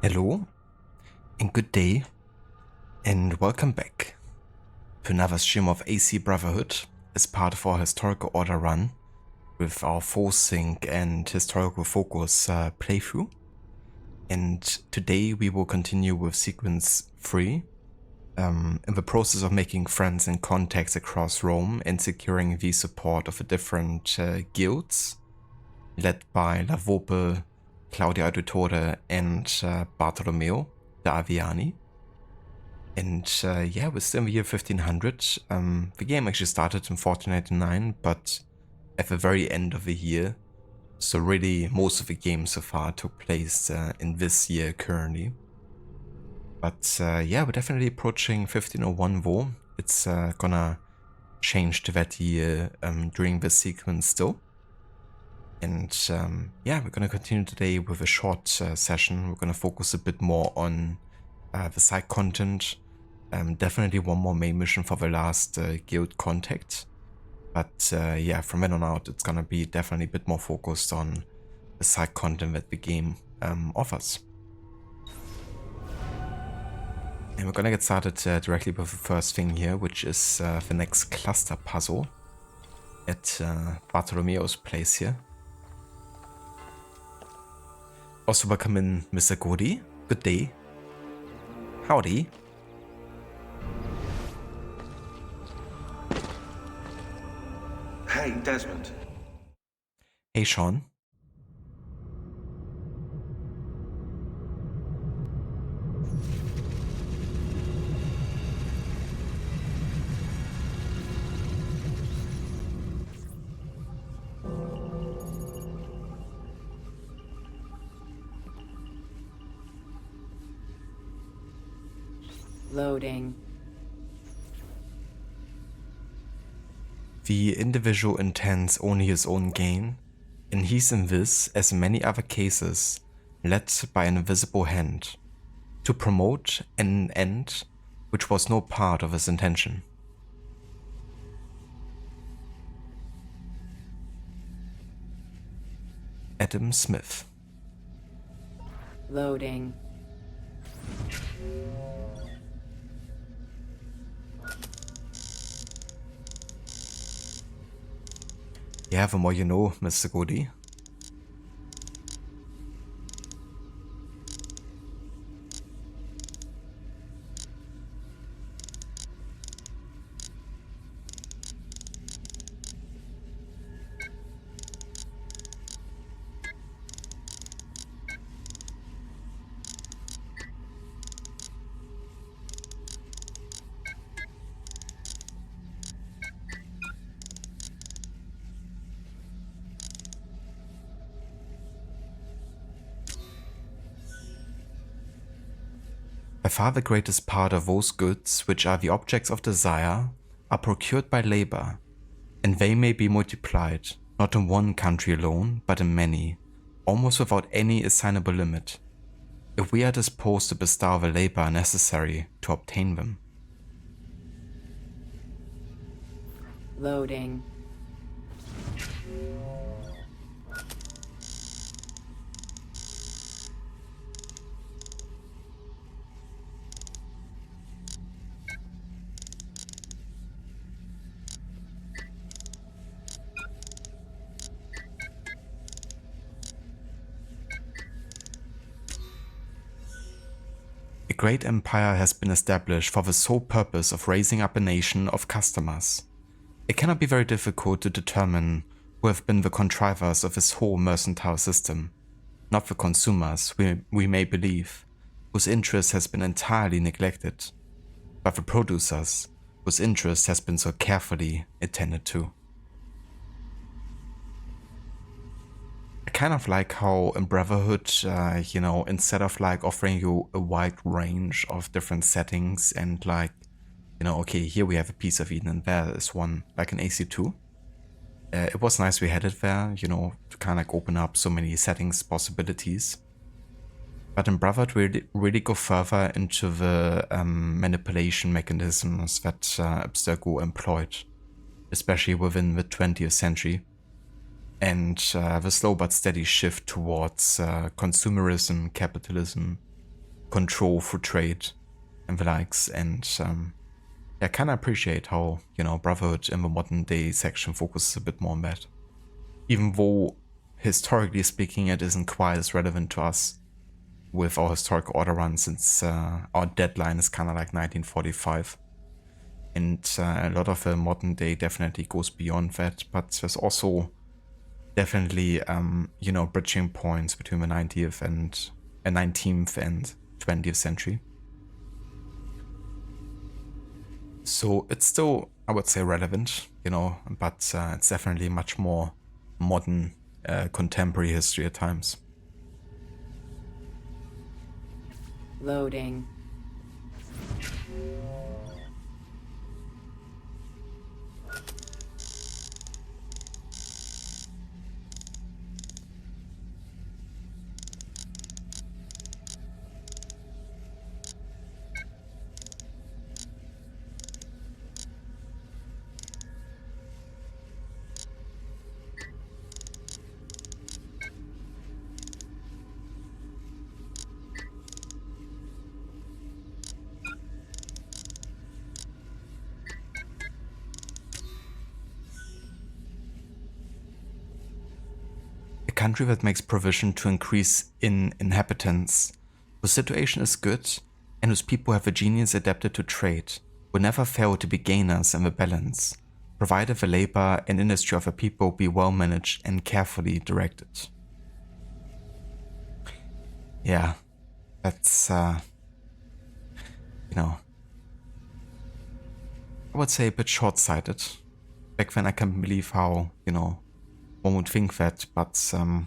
Hello and good day and welcome back to another stream of AC Brotherhood as part of our historical order run with our forcing and historical focus playthrough. And today we will continue with sequence 3 in the process of making friends and contacts across Rome and securing the support of the different guilds led by La Volpe, Claudia Auditore and Bartolomeo da Aviani. And yeah, we're still in the year 1500. The game actually started in 1499, but at the very end of the year. So really most of the game so far took place in this year currently. But yeah, we're definitely approaching 1501 though. It's gonna change to that year during this sequence still. And yeah, we're gonna continue today with a short session. We're gonna focus a bit more on the side content. Definitely one more main mission for the last guild contact. But yeah, from then on out, it's gonna be definitely a bit more focused on the side content that the game offers. And we're gonna get started directly with the first thing here, which is the next cluster puzzle at Bartolomeo's place here. Also welcome in Mr. Godi. Good day. Howdy. Hey, Desmond. Hey, Sean. Loading. The individual intends only his own gain, and he's in this, as in many other cases, led by an invisible hand, to promote an end which was no part of his intention. Adam Smith. Loading. Yeah, the more you know, Mr. Godi. By far the greatest part of those goods which are the objects of desire are procured by labor, and they may be multiplied, not in one country alone, but in many, almost without any assignable limit, if we are disposed to bestow the labor necessary to obtain them. Loading. A great empire has been established for the sole purpose of raising up a nation of customers. It cannot be very difficult to determine who have been the contrivers of this whole mercantile system, not the consumers, we may believe, whose interest has been entirely neglected, but the producers, whose interest has been so carefully attended to. I kind of like how in Brotherhood, you know, instead of like offering you a wide range of different settings and like, you know, okay, here we have a piece of Eden and there is one, like an AC2. It was nice we had it there, you know, to kind of like open up so many settings possibilities. But in Brotherhood, we really go further into the manipulation mechanisms that Abstergo employed, especially within the 20th century. And the slow but steady shift towards consumerism, capitalism, control through trade and the likes. And I kind of appreciate how, Brotherhood in the modern day section focuses a bit more on that. Even though, historically speaking, it isn't quite as relevant to us with our historical order run, since our deadline is kind of like 1945. And a lot of the modern day definitely goes beyond that, but there's also definitely, bridging points between the 19th and 20th century. So it's still, I would say, relevant, but it's definitely much more modern, contemporary history at times. Loading. A country that makes provision to increase in inhabitants, whose situation is good, and whose people have a genius adapted to trade, will never fail to be gainers in the balance, provided the labor and industry of a people be well managed and carefully directed. Yeah, that's, I would say a bit short-sighted. Back then I can't believe how, one would think that, but to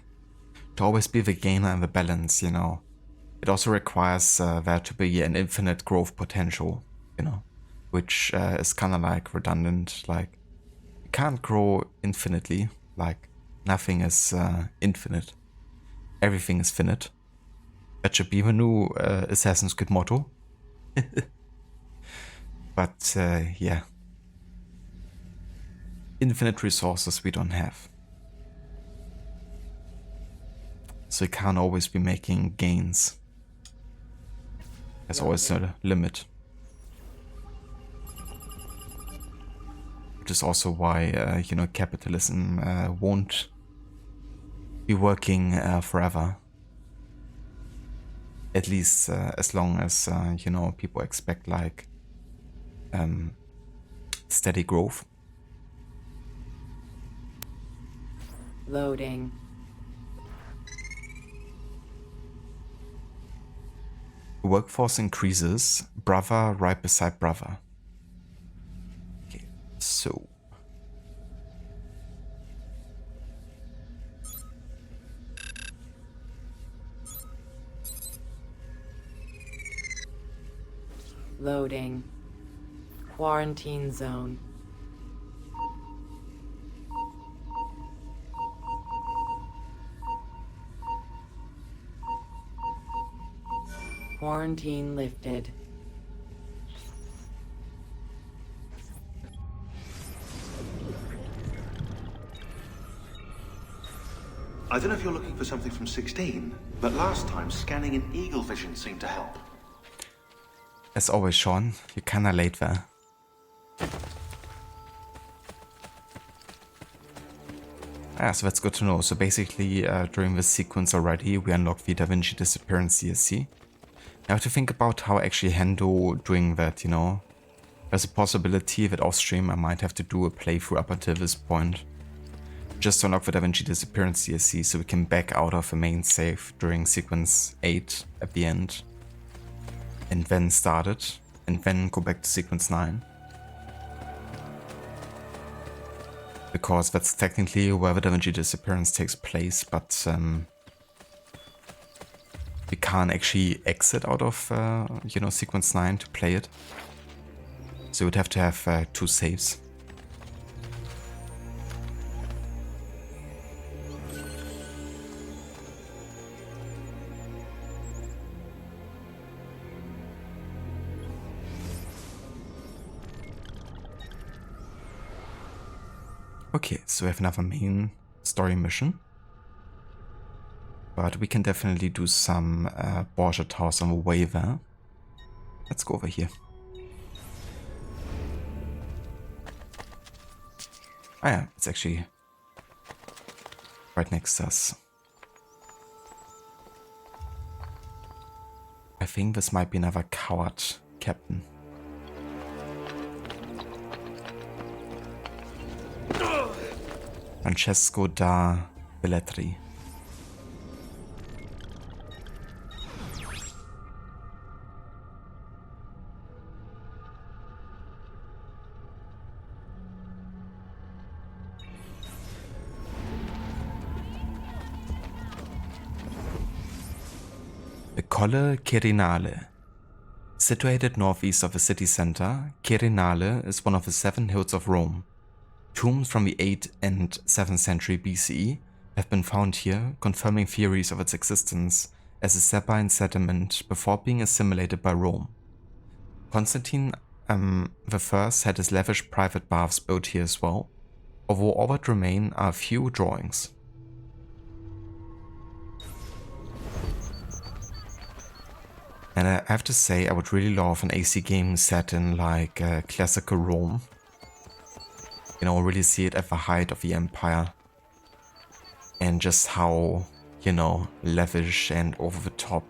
always be the gainer in the balance, it also requires there to be an infinite growth potential, which is kind of like redundant. Like, you can't grow infinitely, like nothing is infinite. Everything is finite. That should be the new Assassin's Creed motto. But yeah, infinite resources we don't have. So you can't always be making gains. There's always a limit. Which is also why, capitalism won't be working forever. At least as long as, people expect like steady growth. Loading. Workforce increases, brother right beside brother. Okay, so. Loading. Quarantine zone. Quarantine lifted. I don't know if you're looking for something from 16, but last time scanning in eagle vision seemed to help. As always, Sean, you're kinda late there. So that's good to know. So basically, during this sequence already, we unlock the Da Vinci disappearance CSC. I have to think about how I actually handle doing that, There's a possibility that off stream I might have to do a playthrough up until this point. Just to unlock the Da Vinci disappearance CSC so we can back out of the main save during sequence 8 at the end. And then start it, and then go back to sequence 9. Because that's technically where the Da Vinci disappearance takes place, but we can't actually exit out of, sequence 9 to play it. So we'd have to have 2 saves. Okay, so we have another main story mission. But we can definitely do some border towers on the way there. Let's go over here. Ah yeah, it's actually right next to us. I think this might be another coward captain. Francesco da Belletri. The Colle Quirinale. Situated northeast of the city center, Quirinale is one of the 7 hills of Rome. Tombs from the 8th and 7th century BCE have been found here, confirming theories of its existence as a Sabine settlement before being assimilated by Rome. Constantine the First had his lavish private baths built here as well, although all that remain are a few drawings. And I have to say, I would really love an AC game set in like classical Rome. You know, really see it at the height of the empire. And just how, you know, lavish and over the top.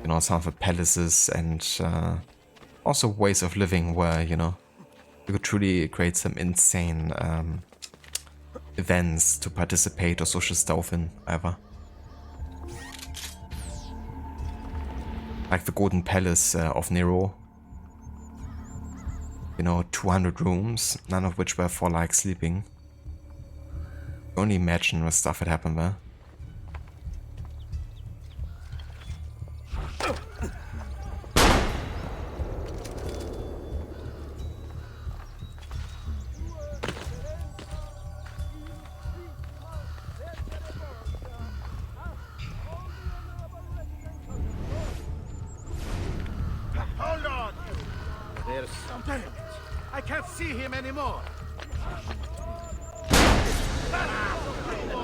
You know, some of the palaces and also ways of living where, you know, you could truly create some insane events to participate or social stuff in, either. Like the Golden Palace of Nero. You know, 200 rooms, none of which were for like sleeping. Only imagine the stuff that happened there. Hold on! There's something. I can't see him anymore.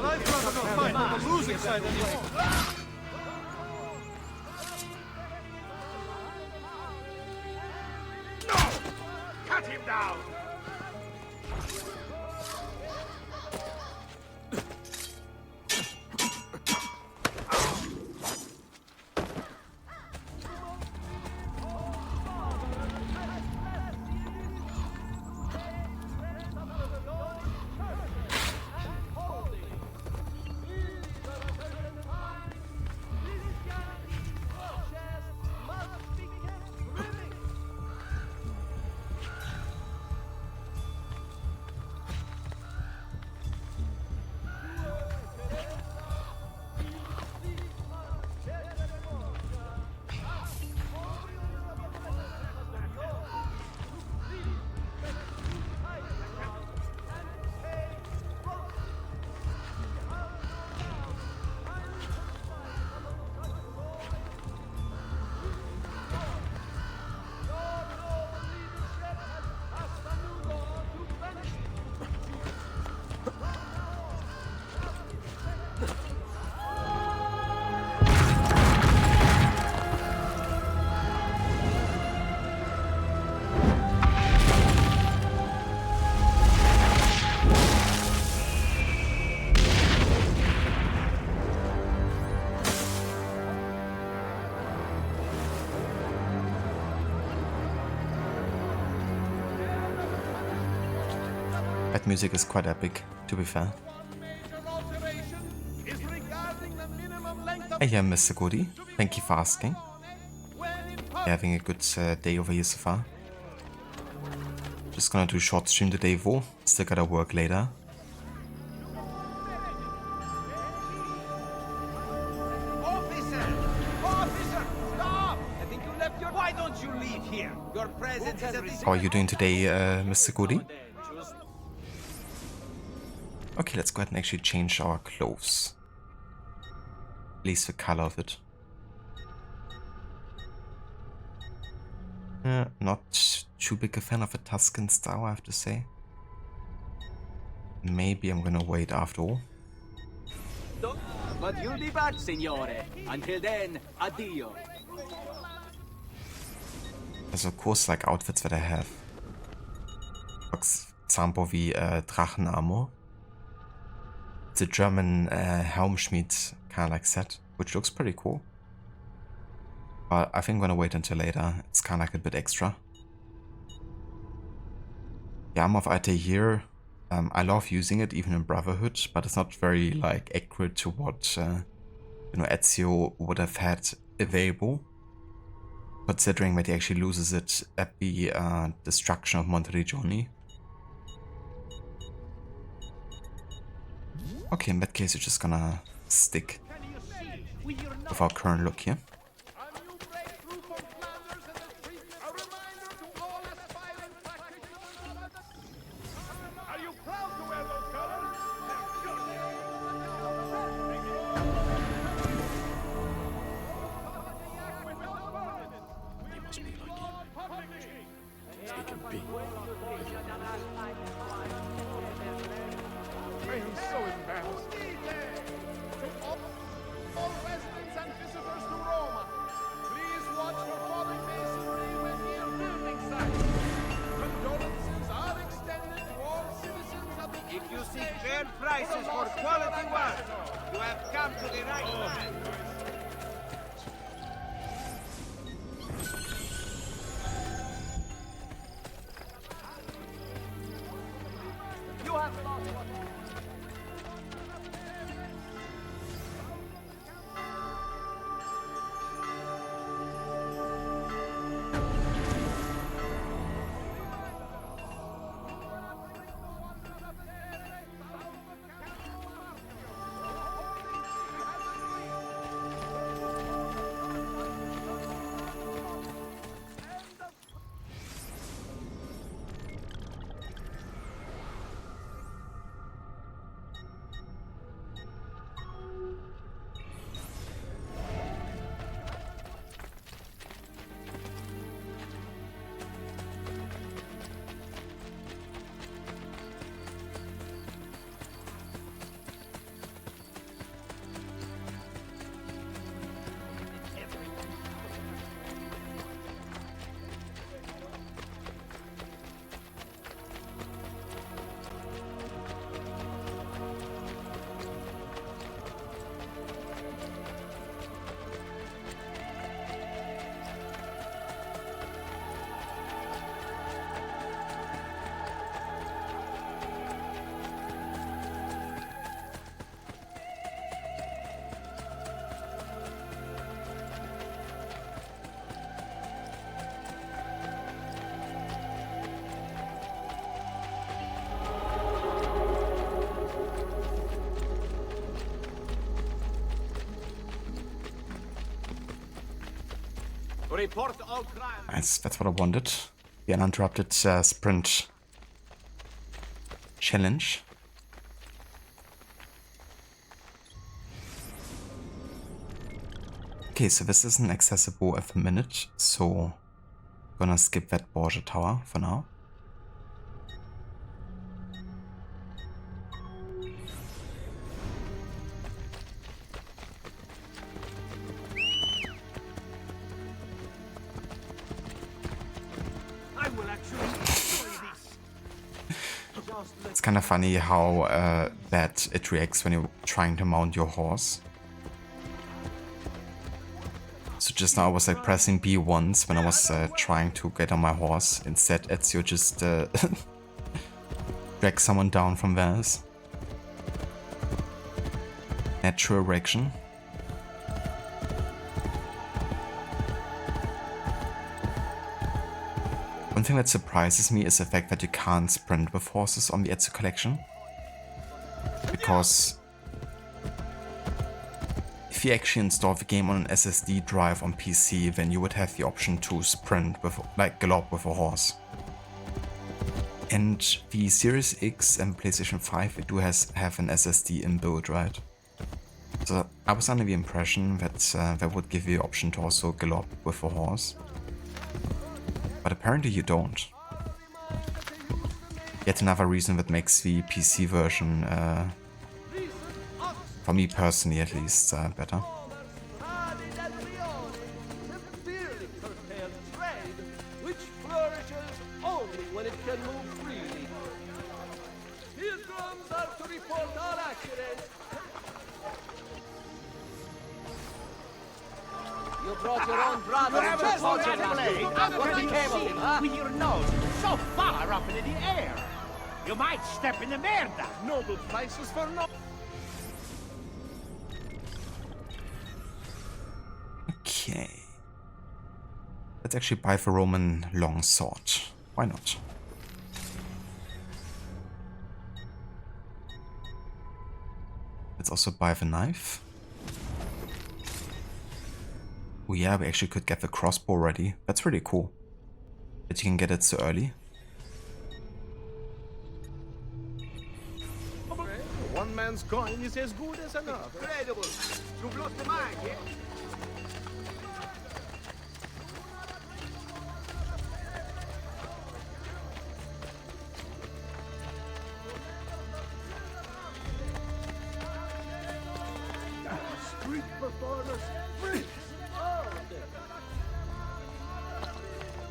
I'd rather not fight on the losing side anymore. No! Cut him down! That music is quite epic, to be fair. Hey, Mr. Goody. Thank you for asking. You're having a good day over here so far. Just gonna do a short stream today, though. Still gotta work later. Officer! Officer! Stop! I think you left your... Why don't you leave here? Your presence is a... How are you doing today, Mr. Goody? Okay, let's go ahead and actually change our clothes. At least the color of it. Not too big a fan of a Tuscan style, I have to say. Maybe I'm gonna wait after all. But you'll be back, signore. Until then, addio. Also Kurs-like Outfits that I have. For example, wie Drachenarmor. The German Helmschmied kind of like set, which looks pretty cool. But I think I'm gonna wait until later. It's kind of like a bit extra. The Armor of Altair, I love using it even in Brotherhood, but it's not very like accurate to what you know, Ezio would have had available, considering that he actually loses it at the destruction of Monteriggioni. Okay, in that case, we're just gonna stick with our current look here. I am so embarrassed. To all residents and visitors to Roma, please watch for falling masonry when near building sites. Condolences are extended to all citizens of the If you seek fair prices for quality work, you have come to the right man. You have lost one. Report all crime. That's what I wanted. The uninterrupted sprint challenge. Okay, so this isn't accessible at the minute, so gonna skip that Borgia Tower for now. It's kind of funny how that it reacts when you're trying to mount your horse. So just now I was like pressing B once when I was trying to get on my horse. Instead, Ezio just drags someone down from Venice. Natural reaction. One thing that surprises me is the fact that you can't sprint with horses on the Ezio collection. Because if you actually install the game on an SSD drive on PC, then you would have the option to sprint with, like, gallop with a horse. And the Series X and PlayStation 5, it do have an SSD inbuilt, right? So I was under the impression that that would give you the option to also gallop with a horse. But apparently you don't. Yet another reason that makes the PC version For me personally, at least, better. Severely curtailed trade, which flourishes only when it can move freely. Pilgrims are to report all accidents. You brought your own brother into the torture blade. What became of him, huh? With your nose so far up into the air. You might step in the merda. Noble prices for no... Okay. Let's actually buy the Roman longsword. Why not? Let's also buy the knife. Oh yeah, we actually could get the crossbow ready. That's really cool. But you can get it so early. One man's coin is as good as another. Incredible. You've lost the mind, yeah? Street performers, freaks, all of them.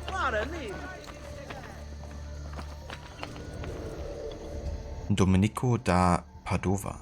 What a name! Domenico da Padova.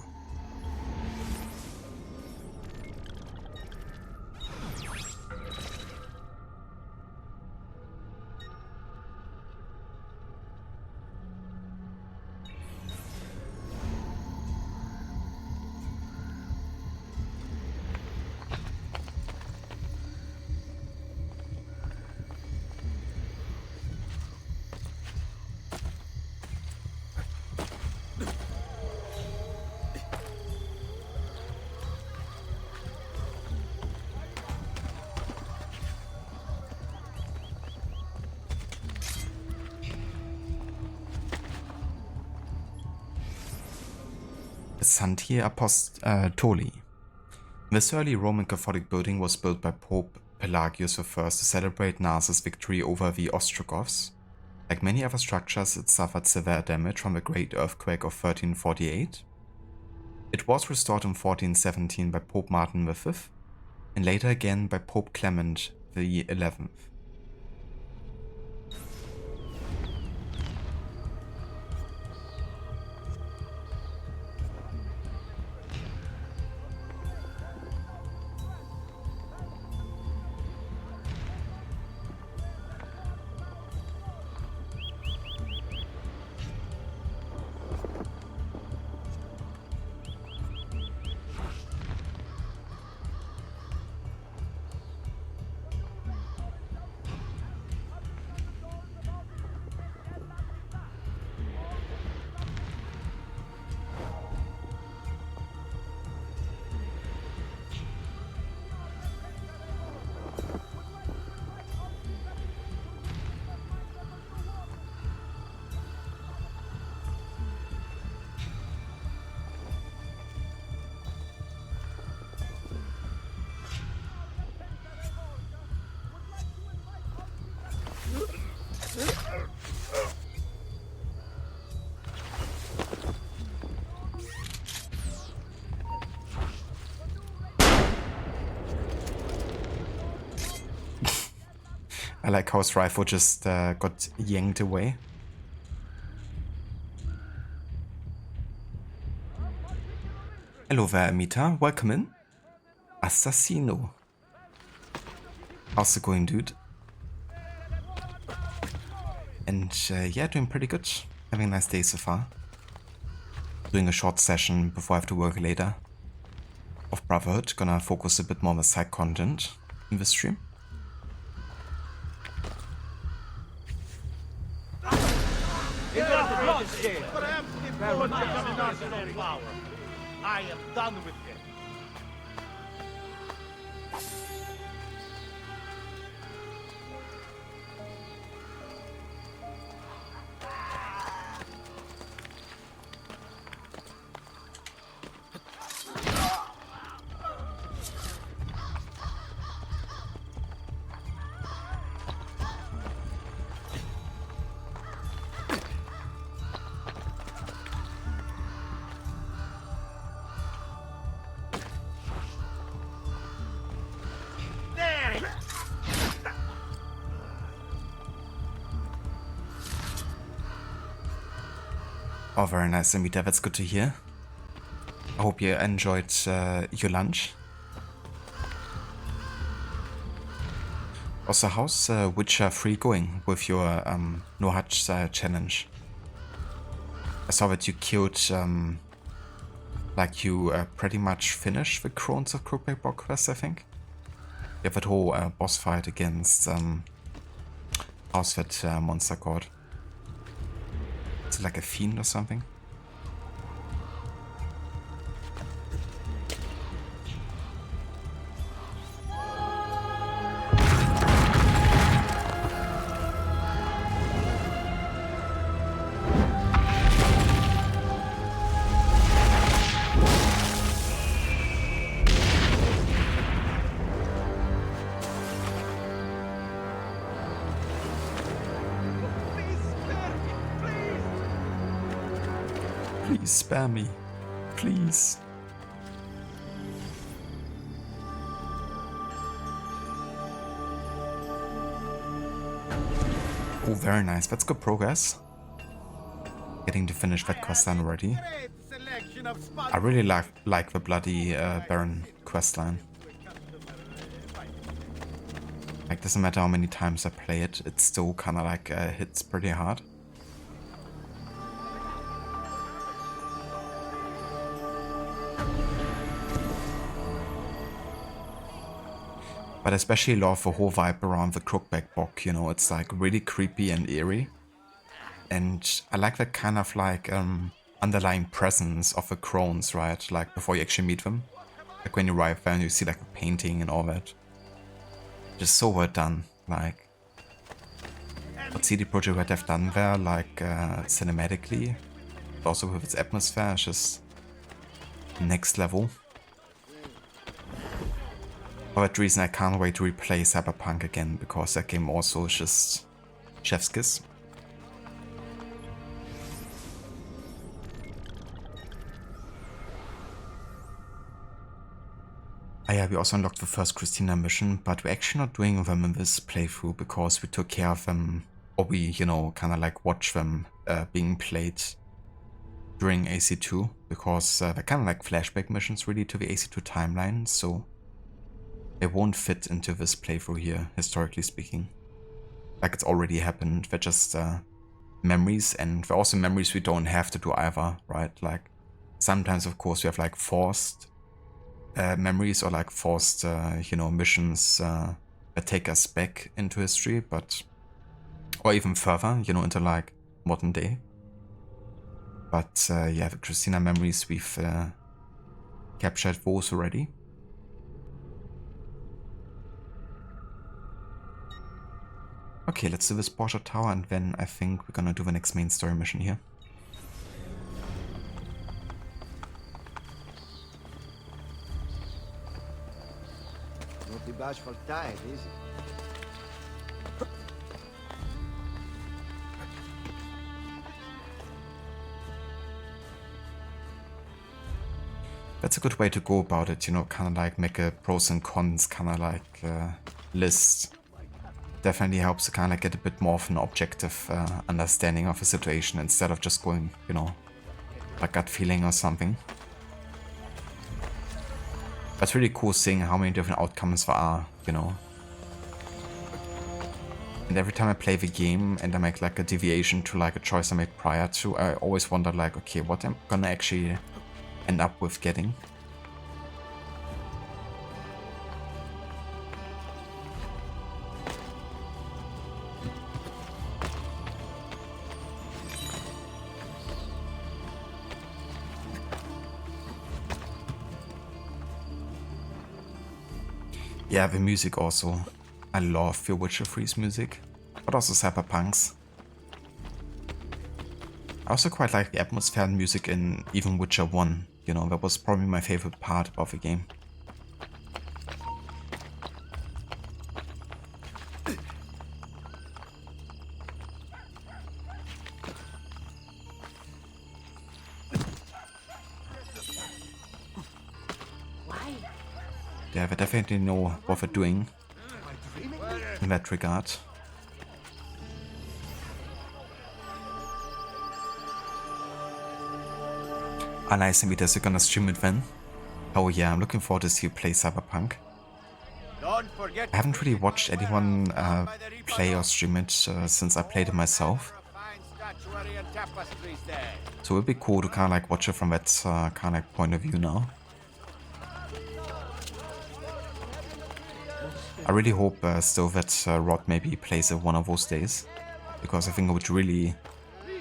Santi Apostoli. This early Roman Catholic building was built by Pope Pelagius I to celebrate Narses' victory over the Ostrogoths. Like many other structures, it suffered severe damage from the Great Earthquake of 1348. It was restored in 1417 by Pope Martin V, and later again by Pope Clement XI. I like how his rifle just got yanked away. Hello there, Amita. Welcome in. Assassino. How's it going, dude? And yeah, doing pretty good. Having a nice day so far. Doing a short session before I have to work later of Brotherhood. Gonna focus a bit more on the side content in this stream. Perhaps if you would just not in flower. I am done with it. Oh, very nice, Amita. That's good to hear. I hope you enjoyed your lunch. Also, how's Witcher 3 going with your No Hutch challenge? I saw that you killed, like you pretty much finished the Crones of Crookback Bog quest, I think. You have that whole boss fight against, how's that monster called? Is it like a fiend or something? Please spare me. Please. Oh, very nice. That's good progress. Getting to finish that quest line already. I really like the Bloody Baron quest line. Like, doesn't matter how many times I play it, it still kind of like hits pretty hard. But I especially love the whole vibe around the Crookback Bog, you know, it's like really creepy and eerie. And I like that kind of like underlying presence of the crones, right? Like before you actually meet them. Like when you arrive there and you see like a painting and all that. Just so well done, like what CD Projekt Red have done there, like cinematically, but also with its atmosphere, is just next level. For that reason, I can't wait to replay Cyberpunk again, because that game also is just chef's kiss. Ah yeah, we also unlocked the first Christina mission, but we're actually not doing them in this playthrough because we took care of them, or we, you know, kind of like watch them being played during AC2, because they're kind of like flashback missions really to the AC2 timeline, so they won't fit into this playthrough here, historically speaking. Like it's already happened, they're just memories, and they're also memories we don't have to do either, right? Like sometimes of course we have like forced memories or like forced, you know, missions that take us back into history, but, or even further, you know, into like modern day. But yeah, the Christina memories, we've captured those already. Okay, let's do this Porsche Tower, and then I think we're gonna do the next main story mission here. Not the bashful type, is it? That's a good way to go about it, you know, kind of like make a pros and cons kind of like list. Definitely helps to kind of get a bit more of an objective understanding of a situation instead of just going, you know, like gut feeling or something. That's really cool seeing how many different outcomes there are, you know. And every time I play the game and I make like a deviation to like a choice I made prior to, I always wonder like, okay, what am I gonna actually end up with getting? Yeah, the music also. I love the Witcher 3's music, but also Cyberpunk's. I also quite like the atmosphere and music in even Witcher 1, you know, that was probably my favorite part of the game. Yeah, they definitely know what they're doing in that regard. nice, Amitas, you're gonna stream it then? Oh yeah, I'm looking forward to see you play Cyberpunk. Don't forget I haven't really watched anyone play or stream it since I played it myself. So it would be cool to kind of like watch it from that kind of like point of view now. I really hope still that Rod maybe plays it one of those days, because I think I would really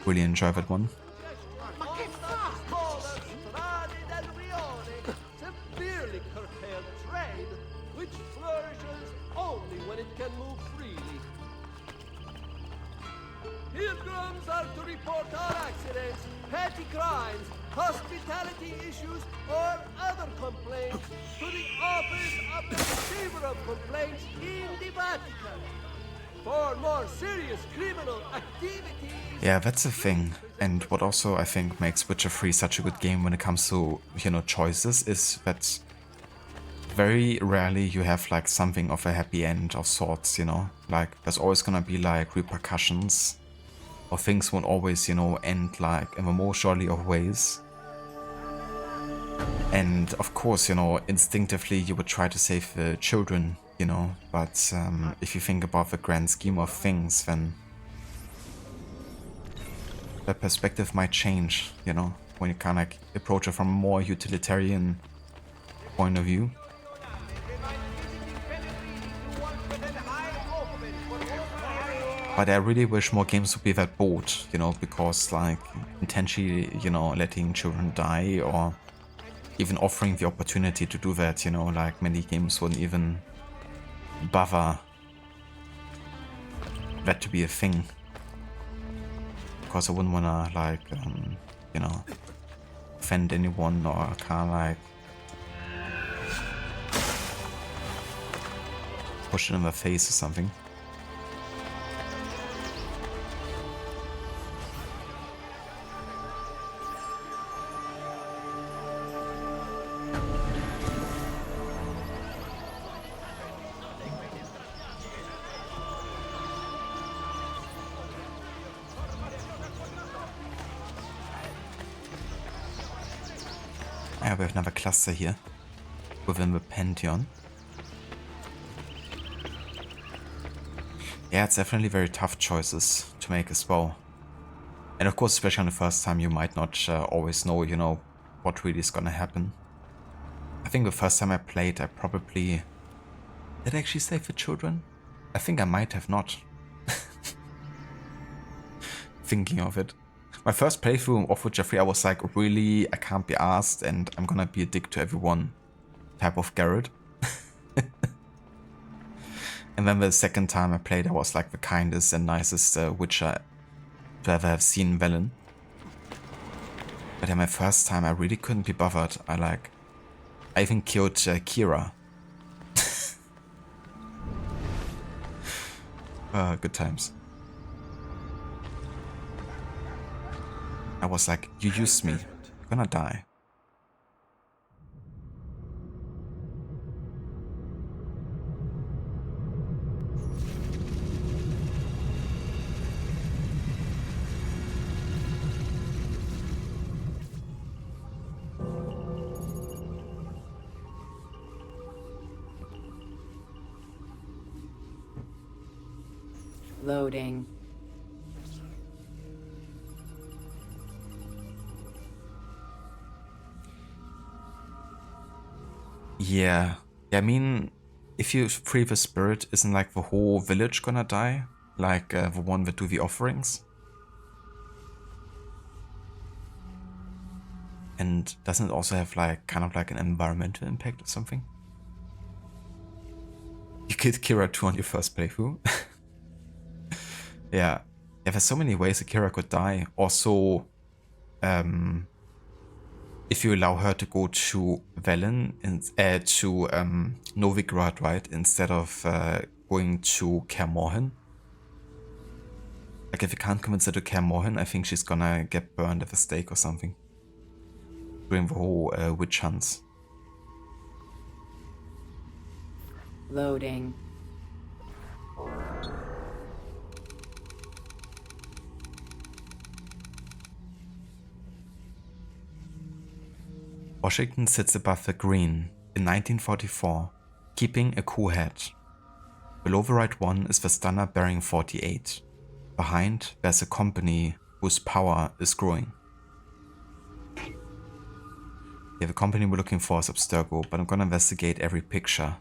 enjoy that one. Severely curtailed trade, which flourishes only when it can move freely. Pilgrims are to report all accidents, petty crimes, hospitality issues, or other complaints to the Office of the Receiver of Complaints in the Vatican. For more serious criminal activities... Yeah, that's the thing. And what also I think makes Witcher 3 such a good game when it comes to, you know, choices is that very rarely you have like something of a happy end of sorts, you know? Like there's always gonna be like repercussions, or things won't always, you know, end like in the most jolly of ways. And of course, you know, instinctively you would try to save the children, you know, but if you think about the grand scheme of things, then the perspective might change, you know, when you kind of like approach it from a more utilitarian point of view. But I really wish more games would be that bold, you know, because like intentionally, you know, letting children die or even offering the opportunity to do that, you know, like many games wouldn't even bother that to be a thing. Because I wouldn't wanna like, you know, offend anyone or kind of like push it in their face or something. Yeah, we have another cluster here within the Pantheon. Yeah, it's definitely very tough choices to make as well. And of course, especially on the first time, you might not always know, you know, what really is gonna happen. I think the first time I played, I probably... Did I actually save the children? I think I might have not. Thinking of it. My first playthrough of Witcher 3, I was like, really, I can't be asked and I'm gonna be a dick to everyone type of Garrett. And then the second time I played, I was like the kindest and nicest Witcher to ever have seen Velen. But then my first time, I really couldn't be bothered. I even killed Kira. Good times. I was like, you used me, you're gonna die. Loading. Yeah. I mean, if you free the spirit, isn't like the whole village gonna die? Like the one that do the offerings? And doesn't it also have like kind of like an environmental impact or something? You killed Kira 2 on your first playthrough. Yeah. Yeah, there's so many ways that Kira could die. Also, if you allow her to go to Velen and to Novigrad, right, instead of going to Kaer Morhen. Like if you can't convince her to Kaer Morhen, I think she's gonna get burned at the stake or something during the whole witch hunts. Loading. Washington sits above the green in 1944, keeping a cool head. Below the right one is the stunner bearing 48. Behind, there's a company whose power is growing. Yeah, the company we're looking for is Abstergo, but I'm gonna investigate every picture.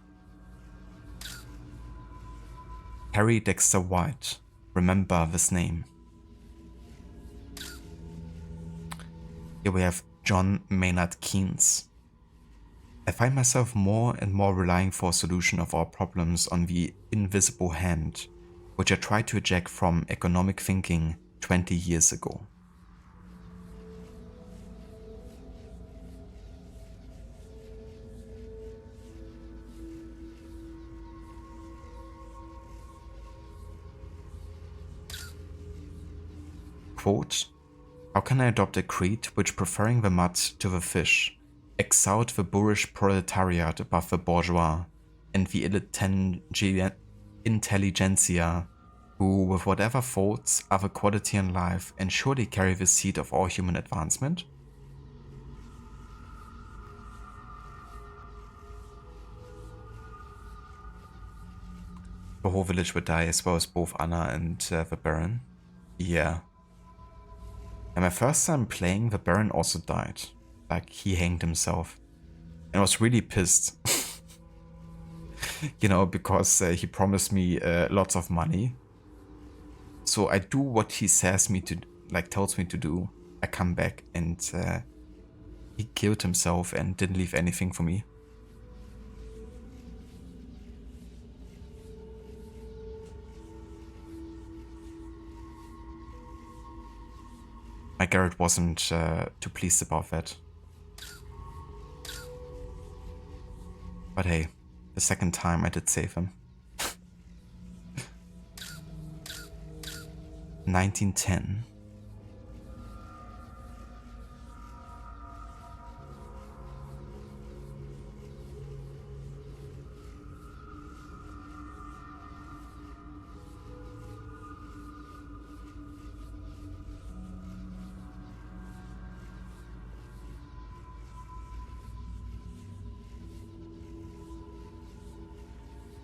Harry Dexter White. Remember this name. Here we have John Maynard Keynes. I find myself more and more relying for a solution of our problems on the invisible hand, which I tried to eject from economic thinking 20 years ago. Quote, how can I adopt a creed which, preferring the mud to the fish, exalt the boorish proletariat above the bourgeois and the intelligentsia, who, with whatever faults, are the quality in life and surely carry the seed of all human advancement? The whole village would die, as well as both Anna and the Baron. Yeah. And my first time playing, the Baron also died. Like, he hanged himself. And I was really pissed. You know, because he promised me lots of money. So I do what he says me to, like, tells me to do. I come back and he killed himself and didn't leave anything for me. My Garrett wasn't too pleased about that. But hey, the second time I did save him. 1910.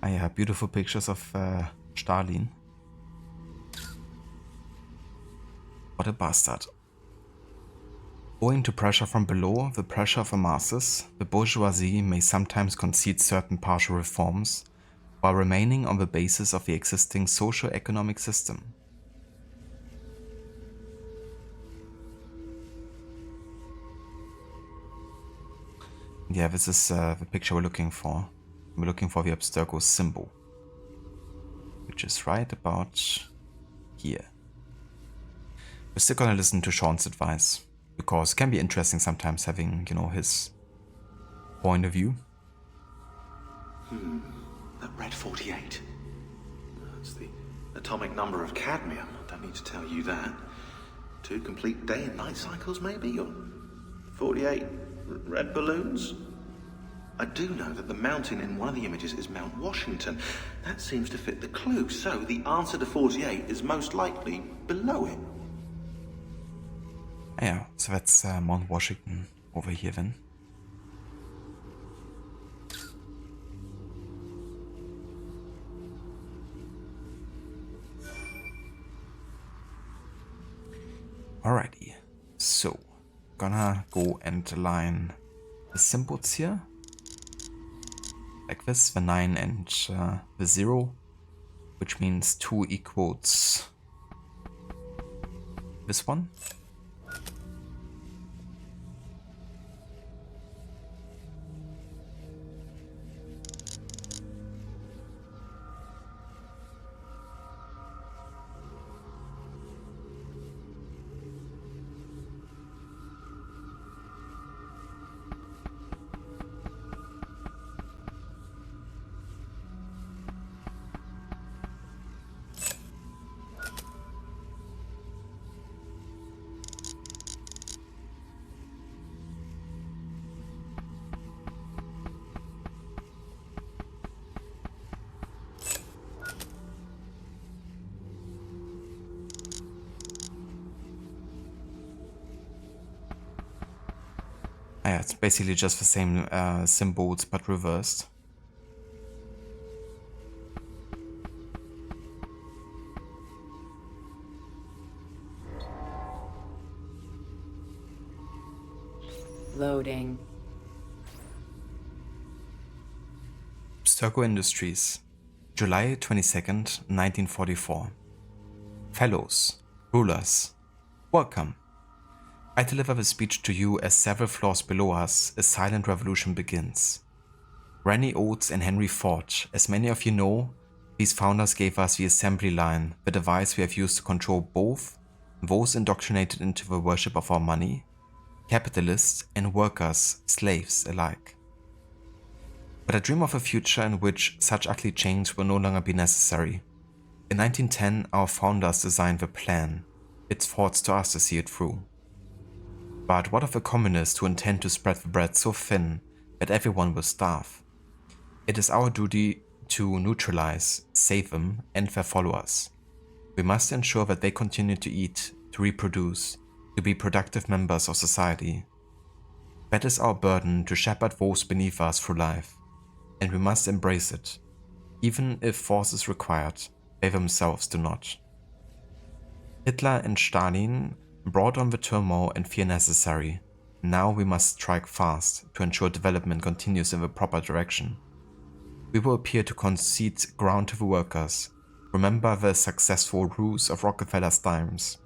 Ah yeah, beautiful pictures of Stalin. What a bastard. Owing to pressure from below, the pressure of the masses, the bourgeoisie may sometimes concede certain partial reforms, while remaining on the basis of the existing socio-economic system. Yeah, this is the picture we're looking for. We're looking for the Abstergo symbol, which is right about here. We're still gonna listen to Sean's advice, because it can be interesting sometimes having, you know, his point of view. That red 48. That's the atomic number of cadmium. I don't need to tell you that. 2 complete day and night cycles, maybe? Or 48 red balloons? I do know that the mountain in one of the images is Mount Washington. That seems to fit the clue, so the answer to 48 is most likely below it. Yeah, so that's Mount Washington over here then. Alrighty, so gonna go and align the symbols here. Like this, the 9 and the 0, which means 2 equals this one. Yeah, it's basically just the same symbols but reversed. Loading. Abstergo Industries, July 22nd, 1944. Fellows, rulers, welcome. I deliver this speech to you as several floors below us a silent revolution begins. Rennie Oates and Henry Ford, as many of you know, these founders gave us the assembly line, the device we have used to control both those indoctrinated into the worship of our money, capitalists and workers, slaves alike. But I dream of a future in which such ugly change will no longer be necessary. In 1910, our founders designed the plan. It's thoughts to us to see it through. But what of the communists who intend to spread the bread so thin that everyone will starve? It is our duty to neutralize, save them, and their followers. We must ensure that they continue to eat, to reproduce, to be productive members of society. That is our burden to shepherd those beneath us through life, and we must embrace it, even if force is required, they themselves do not. Hitler and Stalin brought on the turmoil and fear necessary. Now we must strike fast to ensure development continues in the proper direction. We will appear to concede ground to the workers, remember the successful ruse of Rockefeller's dimes,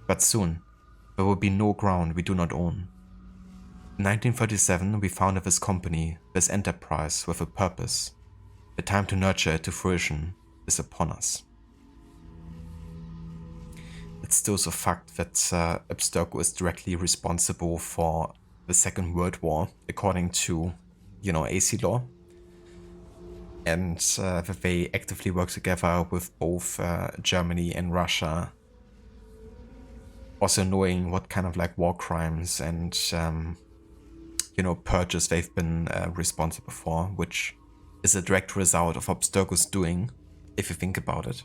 but soon there will be no ground we do not own. In 1937 we founded this company, this enterprise with a purpose. The time to nurture it to fruition is upon us. It's still the fact that Abstergo is directly responsible for the Second World War, according to, AC law. And that they actively work together with both Germany and Russia. Also knowing what kind of war crimes and, purges they've been responsible for, which is a direct result of Abstergo's doing, if you think about it.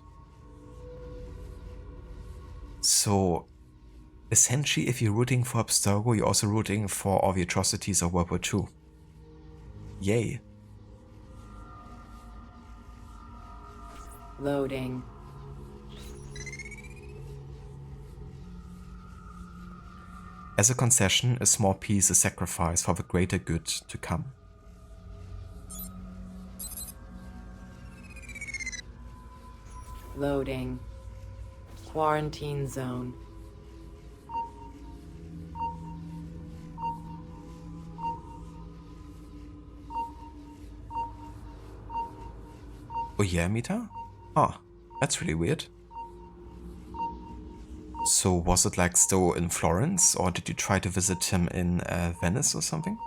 So, essentially, if you're rooting for Abstergo, you're also rooting for all the atrocities of World War II. Yay. Loading. As a concession, a small piece is sacrificed for the greater good to come. Loading. Quarantine zone. Oh yeah, Mita? Oh, that's really weird. So was it still in Florence, or did you try to visit him in Venice or something?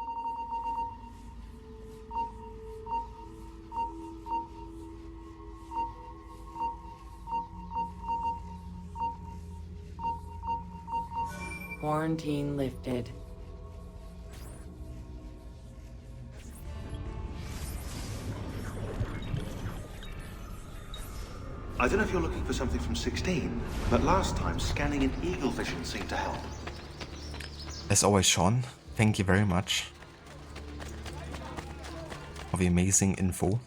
Quarantine lifted. I don't know if you're looking for something from 16, but last time scanning in eagle vision seemed to help. As always, Sean, thank you very much for the amazing info.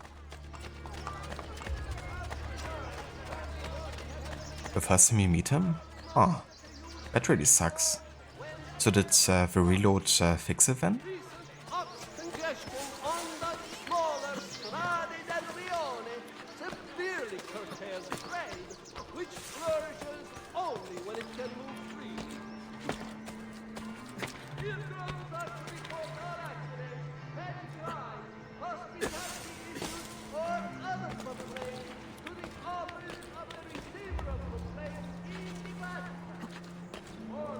The first time you meet him? Oh, that really sucks. So did the reload fix it then? Of congestion on the smaller Strade del Rione severely curtails trade, which flourishes only when it can move freely. Here goes our report on accidents, petty crimes, hospitality issues, or other complaints to the office of the receiver of complaints in the Vatican. Or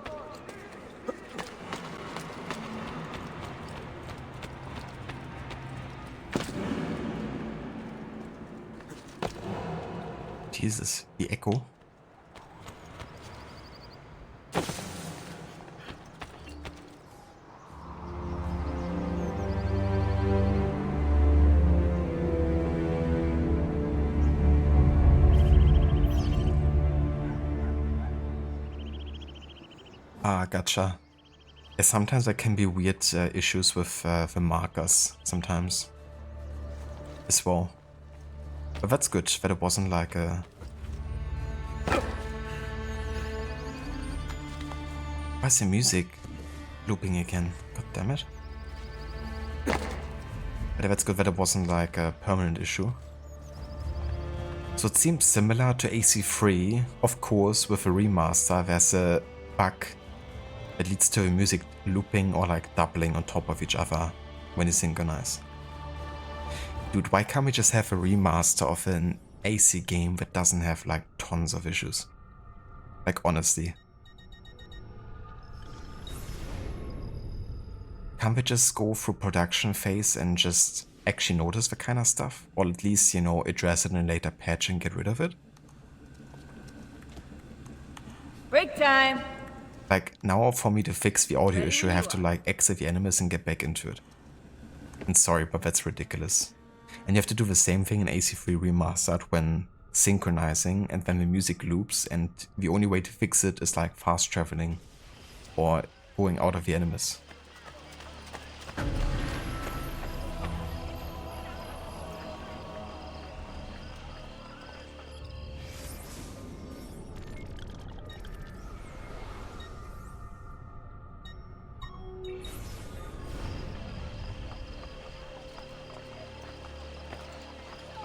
Jesus, the echo. Ah, gotcha. Sometimes there can be weird issues with the markers sometimes as well. But that's good that it wasn't like a... Why is the music looping again? God damn it. But that's good that it wasn't like a permanent issue. So it seems similar to AC3. Of course, with a remaster, there's a bug that leads to music looping or like doubling on top of each other when you synchronize. Dude, why can't we just have a remaster of an AC game that doesn't have like tons of issues? Like honestly. Can't we just go through production phase and just actually notice the kind of stuff? Or at least, you know, address it in a later patch and get rid of it? Break time! Like, now for me to fix the audio issue, I have to like exit the enemies and get back into it. And sorry, but that's ridiculous. And you have to do the same thing in AC3 Remastered when synchronizing and then the music loops, and the only way to fix it is like fast traveling or going out of the enemies.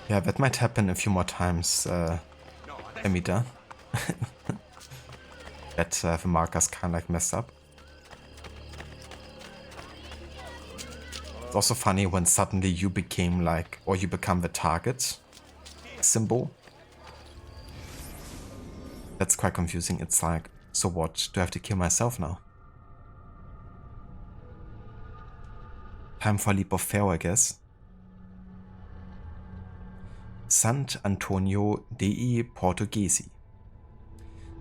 Yeah, that might happen a few more times, Amita. That the markers kind of like messed up. It's also funny when suddenly you became like, or you become the target symbol. That's quite confusing. It's like, so what? Do I have to kill myself now? Time for a leap of faith, I guess. Sant'Antonio dei Portoghesi.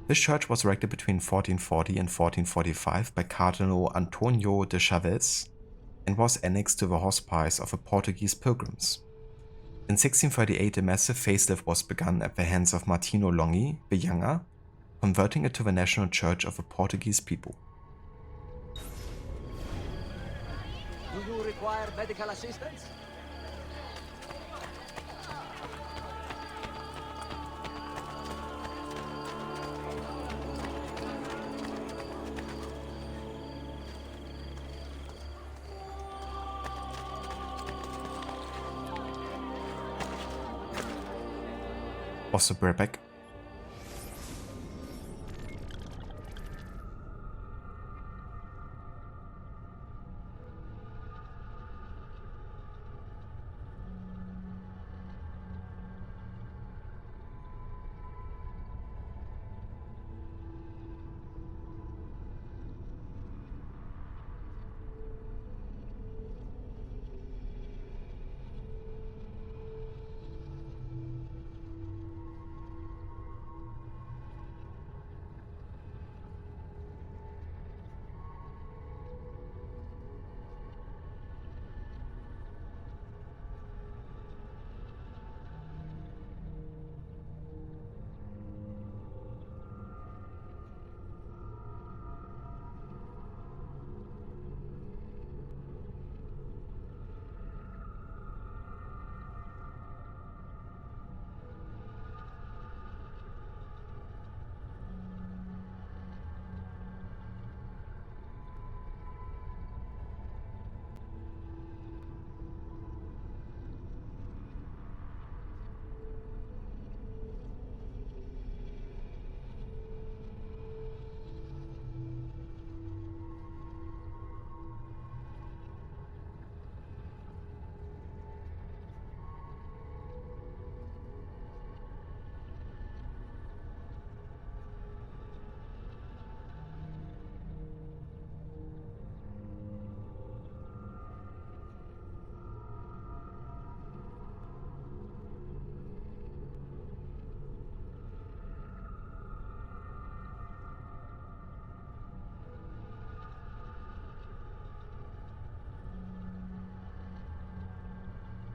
This church was erected between 1440 and 1445 by Cardinal Antonio de Chaves and was annexed to the hospice of the Portuguese pilgrims. In 1638, a massive facelift was begun at the hands of Martino Longi the Younger, converting it to the national church of the Portuguese people. Do you require medical assistance? Also, we're back.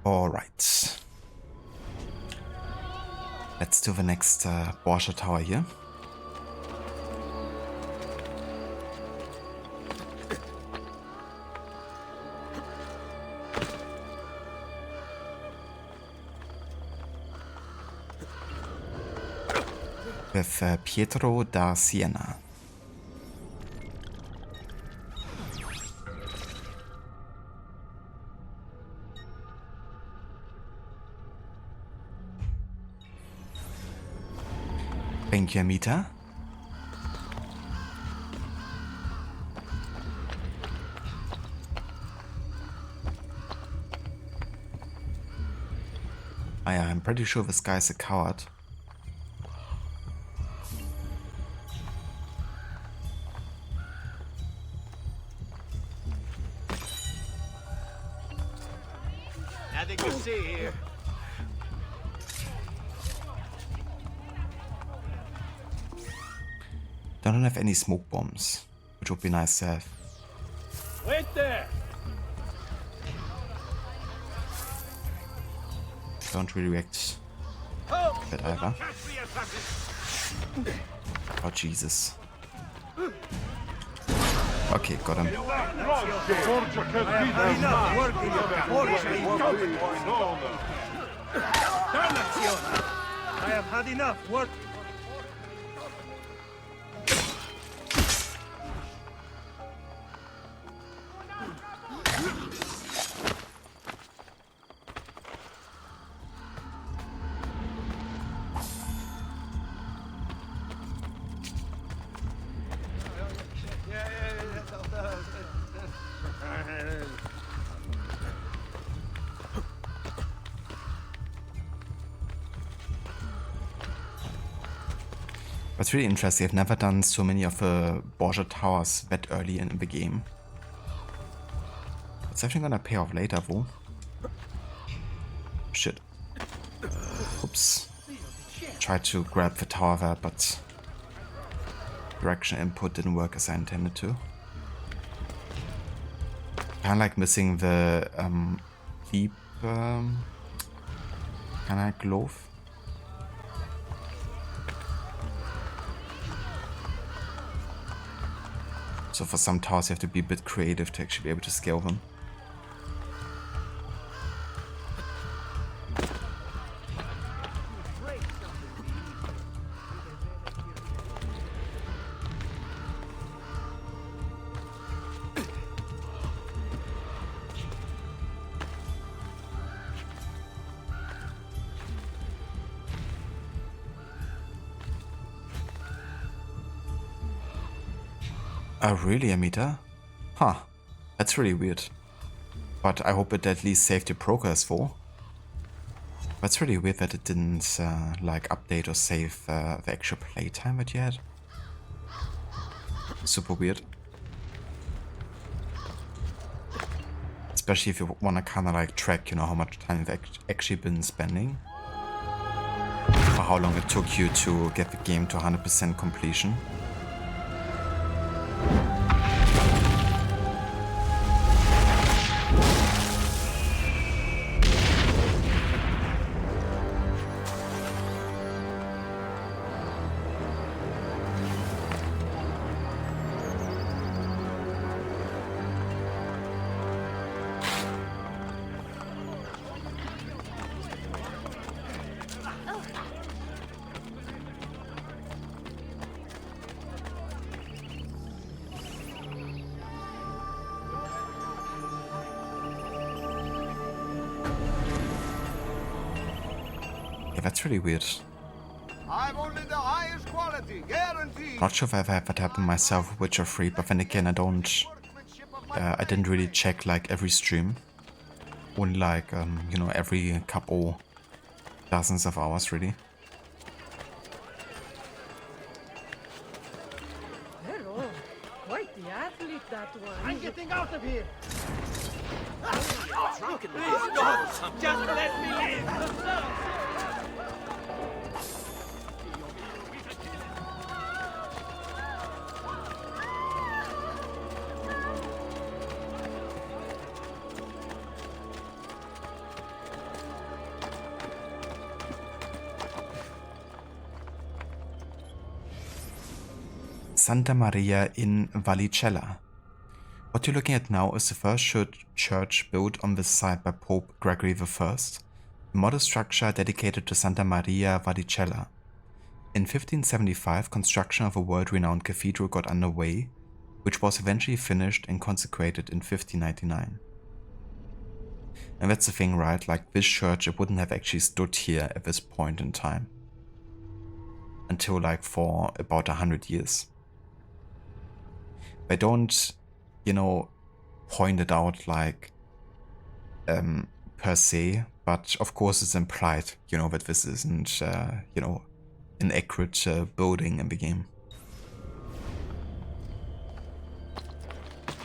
Alright. Let's do the next Borgia Tower here. with Pietro da Siena. Thank you, Amita. I'm pretty sure this guy's a coward. Nothing to see here. Don't have any smoke bombs, which would be nice to have. Wait there. Don't really react that either. Oh Jesus. Okay, got him. I have had enough work. What's really interesting, I've never done so many of the Borgia towers that early in the game. It's actually gonna pay off later though. Shit. Oops. Tried to grab the tower there, but direction input didn't work as I intended to. Kinda like missing the deep kinda glove. So for some towers you have to be a bit creative to actually be able to scale them. Oh really, Amita? Huh. That's really weird. But I hope it at least saved your progress for. That's really weird that it didn't like update or save the actual playtime that you had. Super weird. Especially if you want to kind of like track, you know, how much time you've actually been spending. Or how long it took you to get the game to 100% completion. That's really weird. I've only the highest quality, guaranteed. Not sure if I've had that happen myself with Witcher 3, but then again I didn't really check like every stream. Only like, you know, every couple dozens of hours really. Hello. Quite the athlete, that one. I'm getting out of here. Just let me live. Santa Maria in Vallicella. What you're looking at now is the first church built on this site by Pope Gregory I, a modest structure dedicated to Santa Maria Vallicella. In 1575, construction of a world-renowned cathedral got underway, which was eventually finished and consecrated in 1599. And that's the thing, right? Like, this church, it wouldn't have actually stood here at this point in time. Until like for about 100 years. They don't, you know, point it out like per se, but of course it's implied, you know, that this isn't, you know, an accurate building in the game.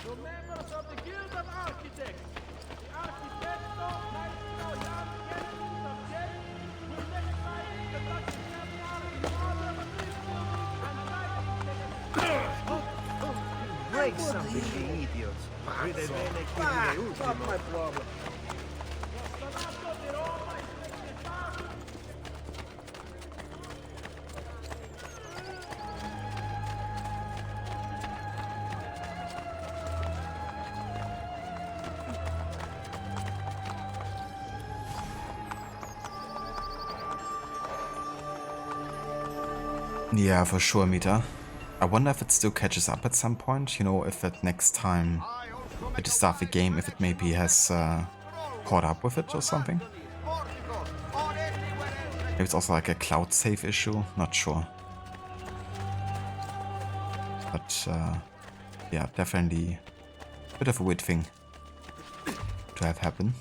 To members of the Guild of Architects, the Architetto Maestro Jan Gentis of J will recognize the Brotherhood and break something, you idiots. Not my problem. Yeah, for sure, Mita. I wonder if it still catches up at some point, you know, if at next time it is start the game, if it maybe has caught up with it or something. Maybe it's also like a cloud save issue, not sure. But yeah, definitely a bit of a weird thing to have happen.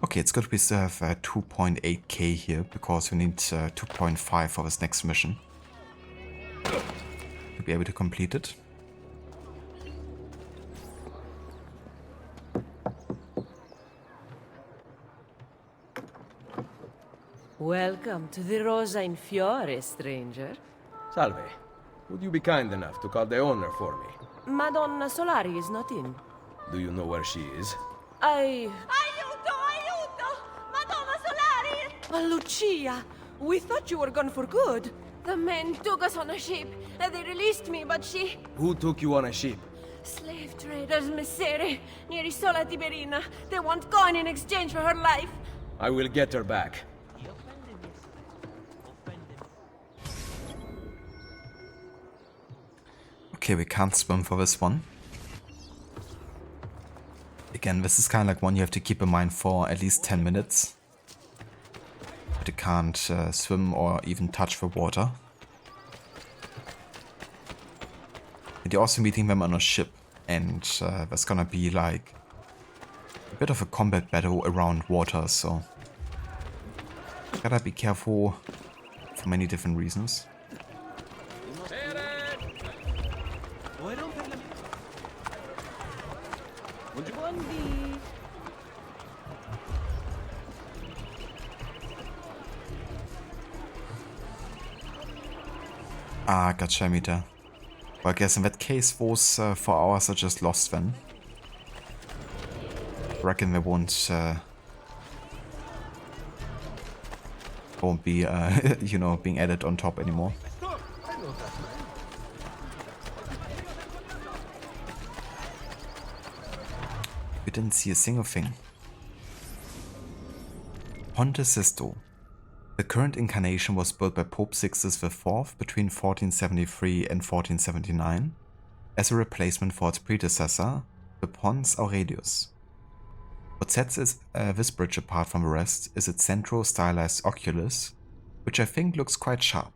Okay, it's good we still have 2.8k here, because we need 2.5 for this next mission to be able to complete it. Welcome to the Rosa in Fiore, stranger. Salve. Would you be kind enough to call the owner for me? Madonna Solari is not in. Do you know where she is? Aiuto! Aiuto! Madonna Solari! Oh, Lucia! We thought you were gone for good. The men took us on a ship, and they released me, but she... Who took you on a ship? Slave traders, Messere, near Isola Tiberina. They want coin in exchange for her life. I will get her back. Okay, we can't swim for this one. Again, this is kind of like one you have to keep in mind for at least 10 minutes. But you can't swim or even touch the water. And you're also meeting them on a ship, and there's gonna be like a bit of a combat battle around water, so gotta be careful for many different reasons. Ah, gotcha, Mita. Well, I guess in that case, those 4 hours are just lost then. I reckon they won't be, you know, being added on top anymore. We didn't see a single thing. Ponte Sisto. The current incarnation was built by Pope Sixtus IV between 1473 and 1479 as a replacement for its predecessor, the Pons Aurelius. What sets this bridge apart from the rest is its central stylized oculus, which I think looks quite sharp.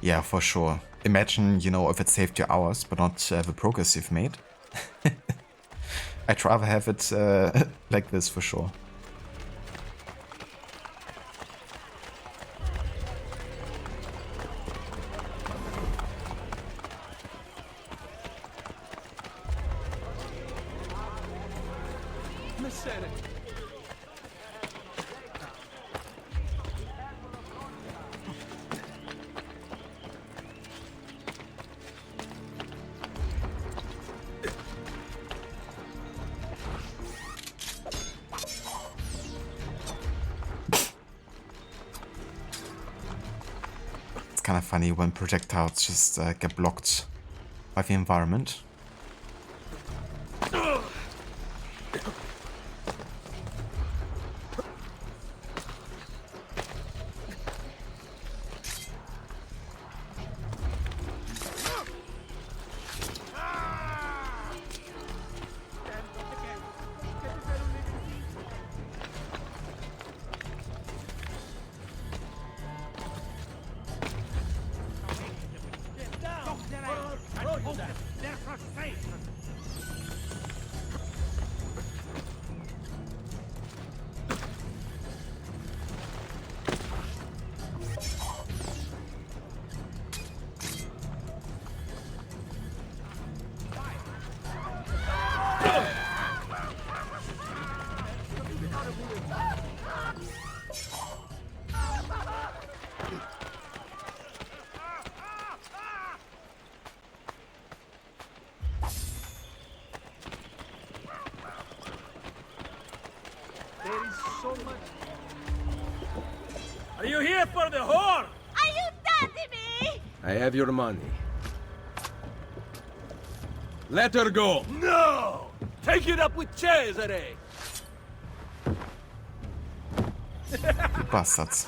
Yeah, for sure. Imagine, you know, if it saved you hours, but not the progress you've made. I'd rather have it like this for sure. kind of funny when projectiles just get blocked by the environment. Are you here for the whore? Aiutatemi! I have your money. Let her go! No! Take it up with Cesare! You bastards.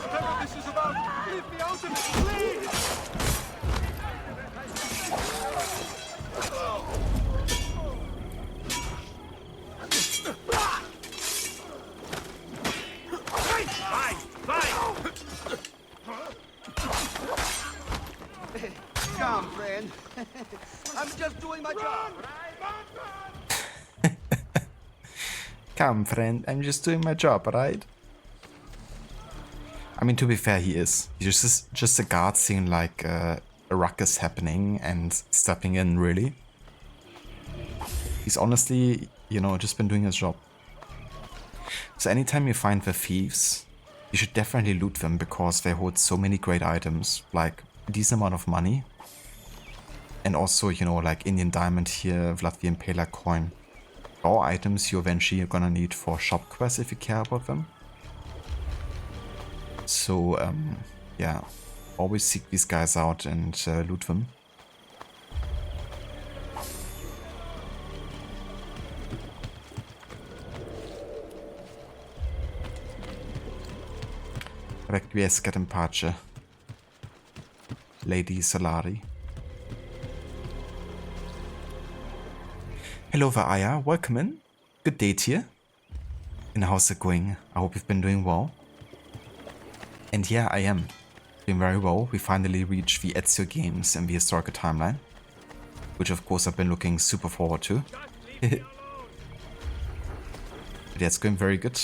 Whatever this is about, leave me out of it, please! Come, friend. I'm just doing my job. Come, friend, I'm just doing my job, right? I mean, to be fair, he is. He's just a guard seeing like a ruckus happening and stepping in, really. He's honestly, you know, just been doing his job. So anytime you find the thieves, you should definitely loot them because they hold so many great items, like a decent amount of money. And also, you know, like Indian Diamond here, Vlad the Impaler coin. All items you eventually are gonna need for shop quests if you care about them. So, yeah, always seek these guys out and loot them. Requiescat in pace, Lady Solari. Hello Vaaya, welcome in. Good day to you. And how's it going? I hope you've been doing well. And yeah, I am doing very well. We finally reached the Ezio games in the historical timeline, which of course I've been looking super forward to. But yeah, it's going very good.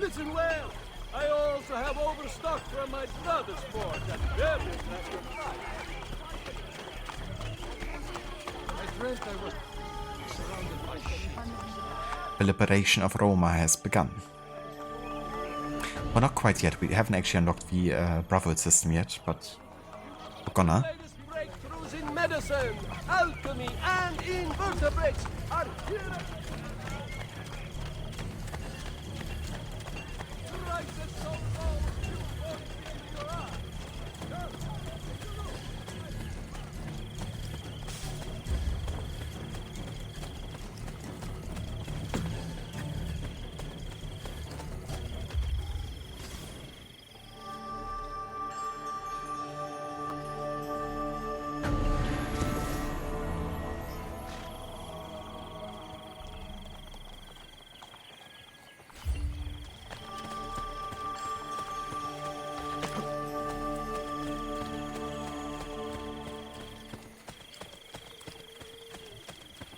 Listen well. I also have overstock from my brother's fort at very attractive price. I dreamt I was surrounded by ships. The liberation of Roma has begun. Well, not quite yet. We haven't actually unlocked the Brotherhood system yet, but we're gonna. Latest breakthroughs in medicine, alchemy, and invertebrates are here. Prices so low, you won't believe your eyes.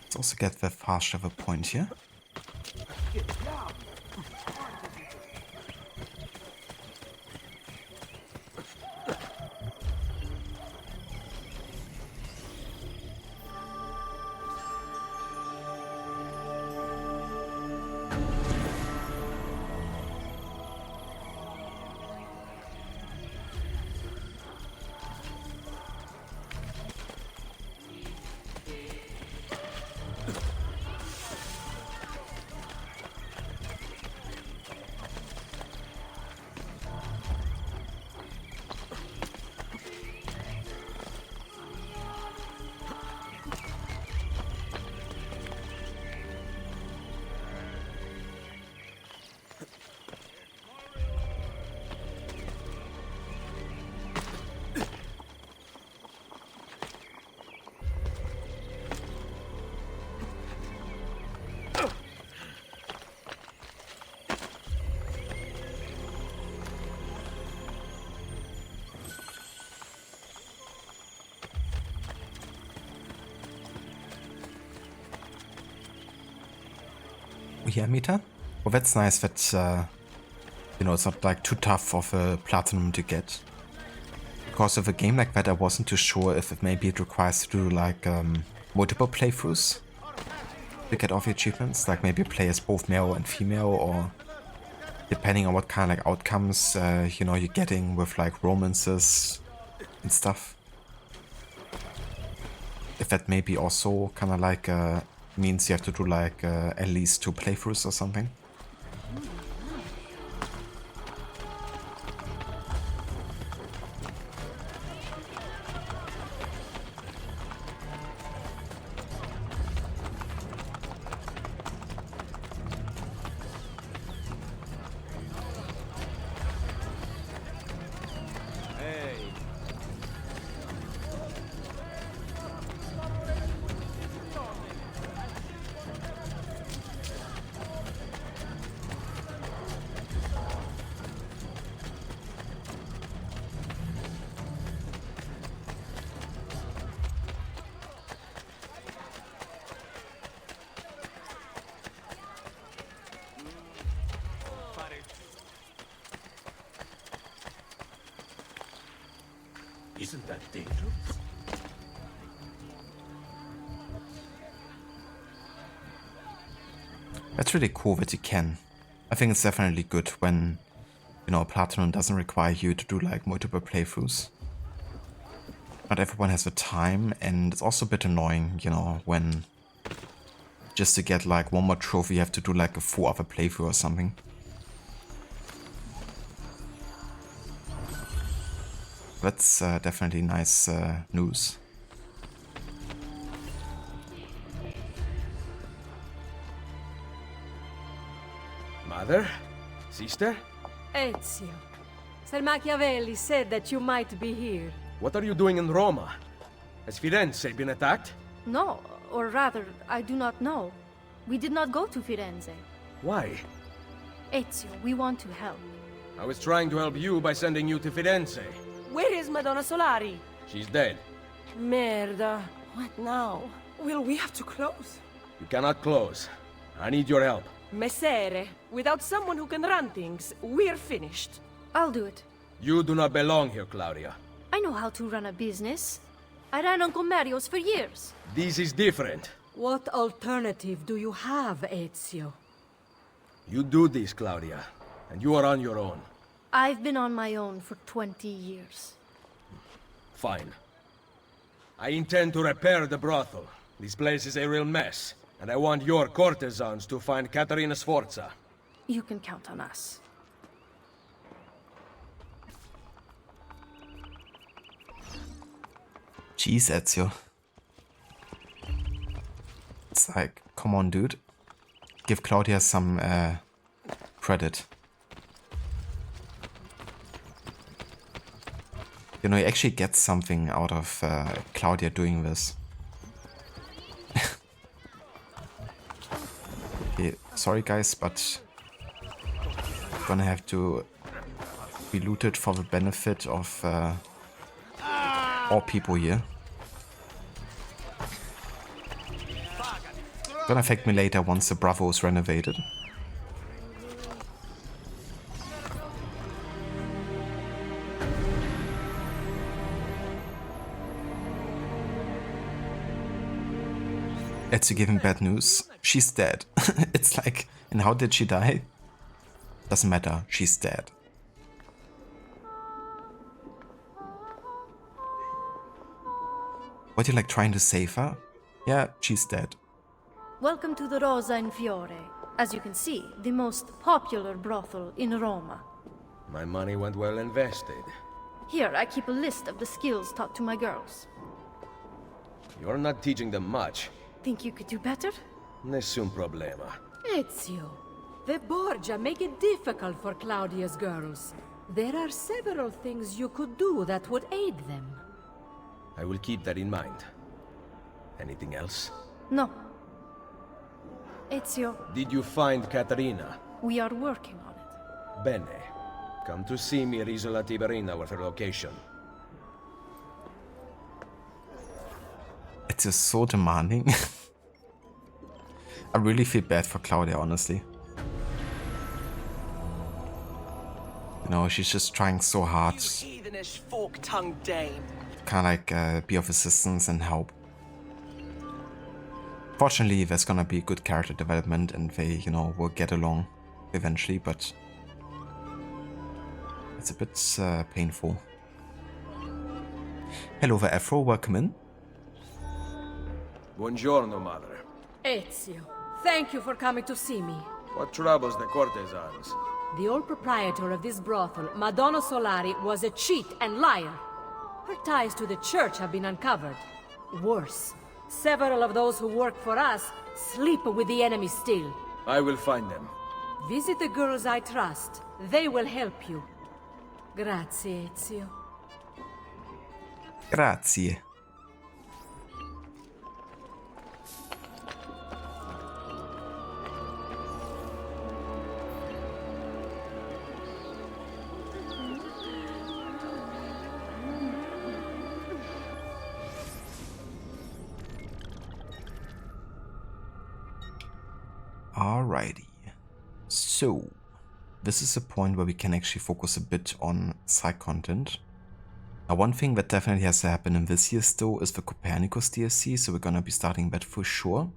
Let's also get the fast travel point here. here, Mita? Well, that's nice that, you know, it's not like too tough of a platinum to get. Because of a game like that, I wasn't too sure if maybe it requires to do like multiple playthroughs to get all the achievements. Like maybe play as both male and female, or depending on what kind of like outcomes you know, you're getting with like romances and stuff. If that maybe also kind of like means you have to do like at least 2 playthroughs or something. Isn't that dangerous? That's really cool that you can. I think it's definitely good when, you know, Platinum doesn't require you to do like multiple playthroughs. Not everyone has the time, and it's also a bit annoying, you know, when just to get like one more trophy you have to do like a full other playthrough or something. That's definitely nice news. Mother? Sister? Ezio. Sir Machiavelli said that you might be here. What are you doing in Roma? Has Firenze been attacked? No, or rather, I do not know. We did not go to Firenze. Why? Ezio, we want to help. I was trying to help you by sending you to Firenze. Where is Madonna Solari? She's dead. Merda. What now? Will we have to close? You cannot close. I need your help. Messere, without someone who can run things, we're finished. I'll do it. You do not belong here, Claudia. I know how to run a business. I ran on Commerios for years. This is different. What alternative do you have, Ezio? You do this, Claudia, and you are on your own. I've been on my own for 20 years. Fine. I intend to repair the brothel. This place is a real mess, and I want your courtesans to find Caterina Sforza. You can count on us. Jeez, Ezio. It's like, come on, dude. Give Claudia some credit. You know, you actually get something out of Claudia doing this. Okay, sorry guys, but I'm gonna have to be looted for the benefit of all people here. Gonna affect me later once the Bravo is renovated. Ezio giving bad news. She's dead. It's like, and how did she die? Doesn't matter, she's dead. What, you like trying to save her? Yeah, she's dead. Welcome to the Rosa in Fiore. As you can see, the most popular brothel in Roma. My money went well invested. Here, I keep a list of the skills taught to my girls. You're not teaching them much. Think you could do better? Nessun problema. Ezio, the Borgia make it difficult for Claudia's girls. There are several things you could do that would aid them. I will keep that in mind. Anything else? No. Ezio, Did you find Caterina? we are working on it. Bene. Come to see me at Isola Tiberina with her location. It's just so demanding. I really feel bad for Claudia, honestly. You know, she's just trying so hard. You heathenish fork-tongued dame. Kind of like be of assistance and help. Fortunately, there's gonna be good character development and they, you know, will get along eventually, but it's a bit painful. Hello there, Afro, welcome in. Buongiorno, madre. Ezio, thank you for coming to see me. What troubles the courtesans? The old proprietor of this brothel, Madonna Solari, was a cheat and liar. Her ties to the church have been uncovered. Worse, several of those who work for us sleep with the enemy still. I will find them. Visit the girls I trust. They will help you. Grazie, Ezio. Grazie. Alrighty, so this is a point where we can actually focus a bit on side content. Now, one thing that definitely has to happen in this year still is the Copernicus DLC, so we're gonna be starting that for sure.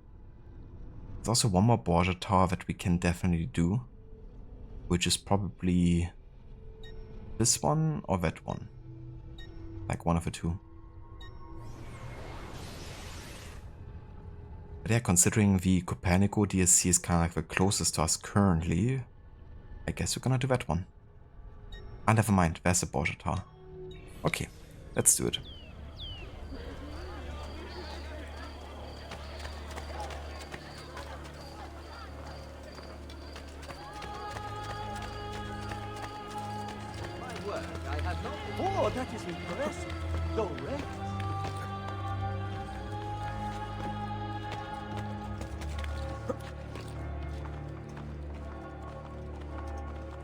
There's also one more Borgia tower that we can definitely do, which is probably this one or that one, like one of the two. But yeah, considering the Copernicus DLC is kind of like the closest to us currently, I guess we're gonna do that one. Ah, never mind, there's a Borgia tower. Okay, let's do it. My word, I had not... Oh, that is impressive. Direct.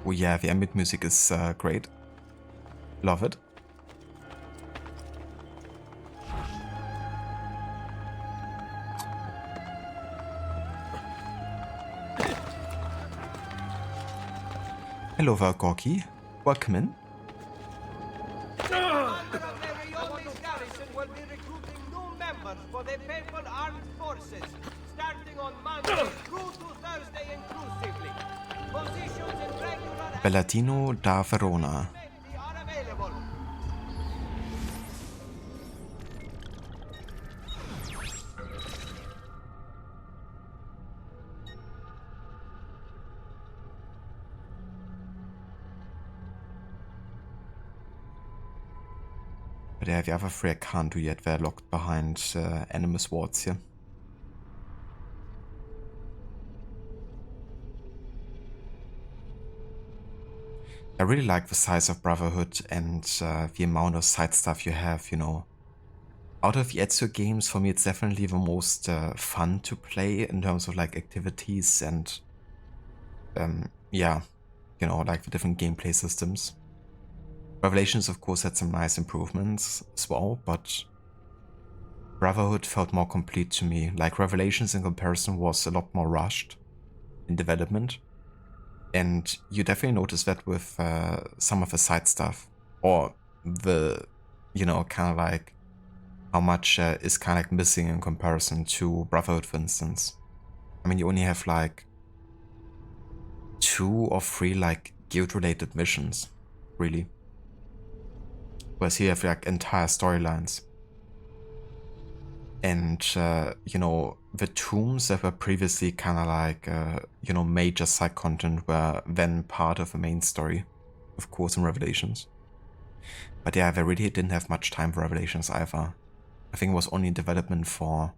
Oh yeah, the ambient music is great. Love it. Hello there, Gorky. Welcome in. This garrison will be recruiting new members for the Papal Armed Forces, starting on Monday through to Thursday inclusively. Positions in regular Bellatino da Verona. are available. But yeah, the other three I can't do yet. They're locked behind animus wards here. I really like the size of Brotherhood and the amount of side stuff you have, you know. Out of the Ezio games, for me it's definitely the most fun to play in terms of like activities and yeah, you know, like the different gameplay systems. Revelations of course had some nice improvements as well, but Brotherhood felt more complete to me. Like Revelations in comparison was a lot more rushed in development. And you definitely notice that with some of the side stuff, or the, you know, kind of like how much is kind of like missing in comparison to Brotherhood, for instance. I mean, you only have like 2 or 3 like guild-related missions, really. Whereas here you have like entire storylines. And, you know, the tombs that were previously kind of like, you know, major side content were then part of the main story, of course, in Revelations. But yeah, they really didn't have much time for Revelations either. I think it was only in development for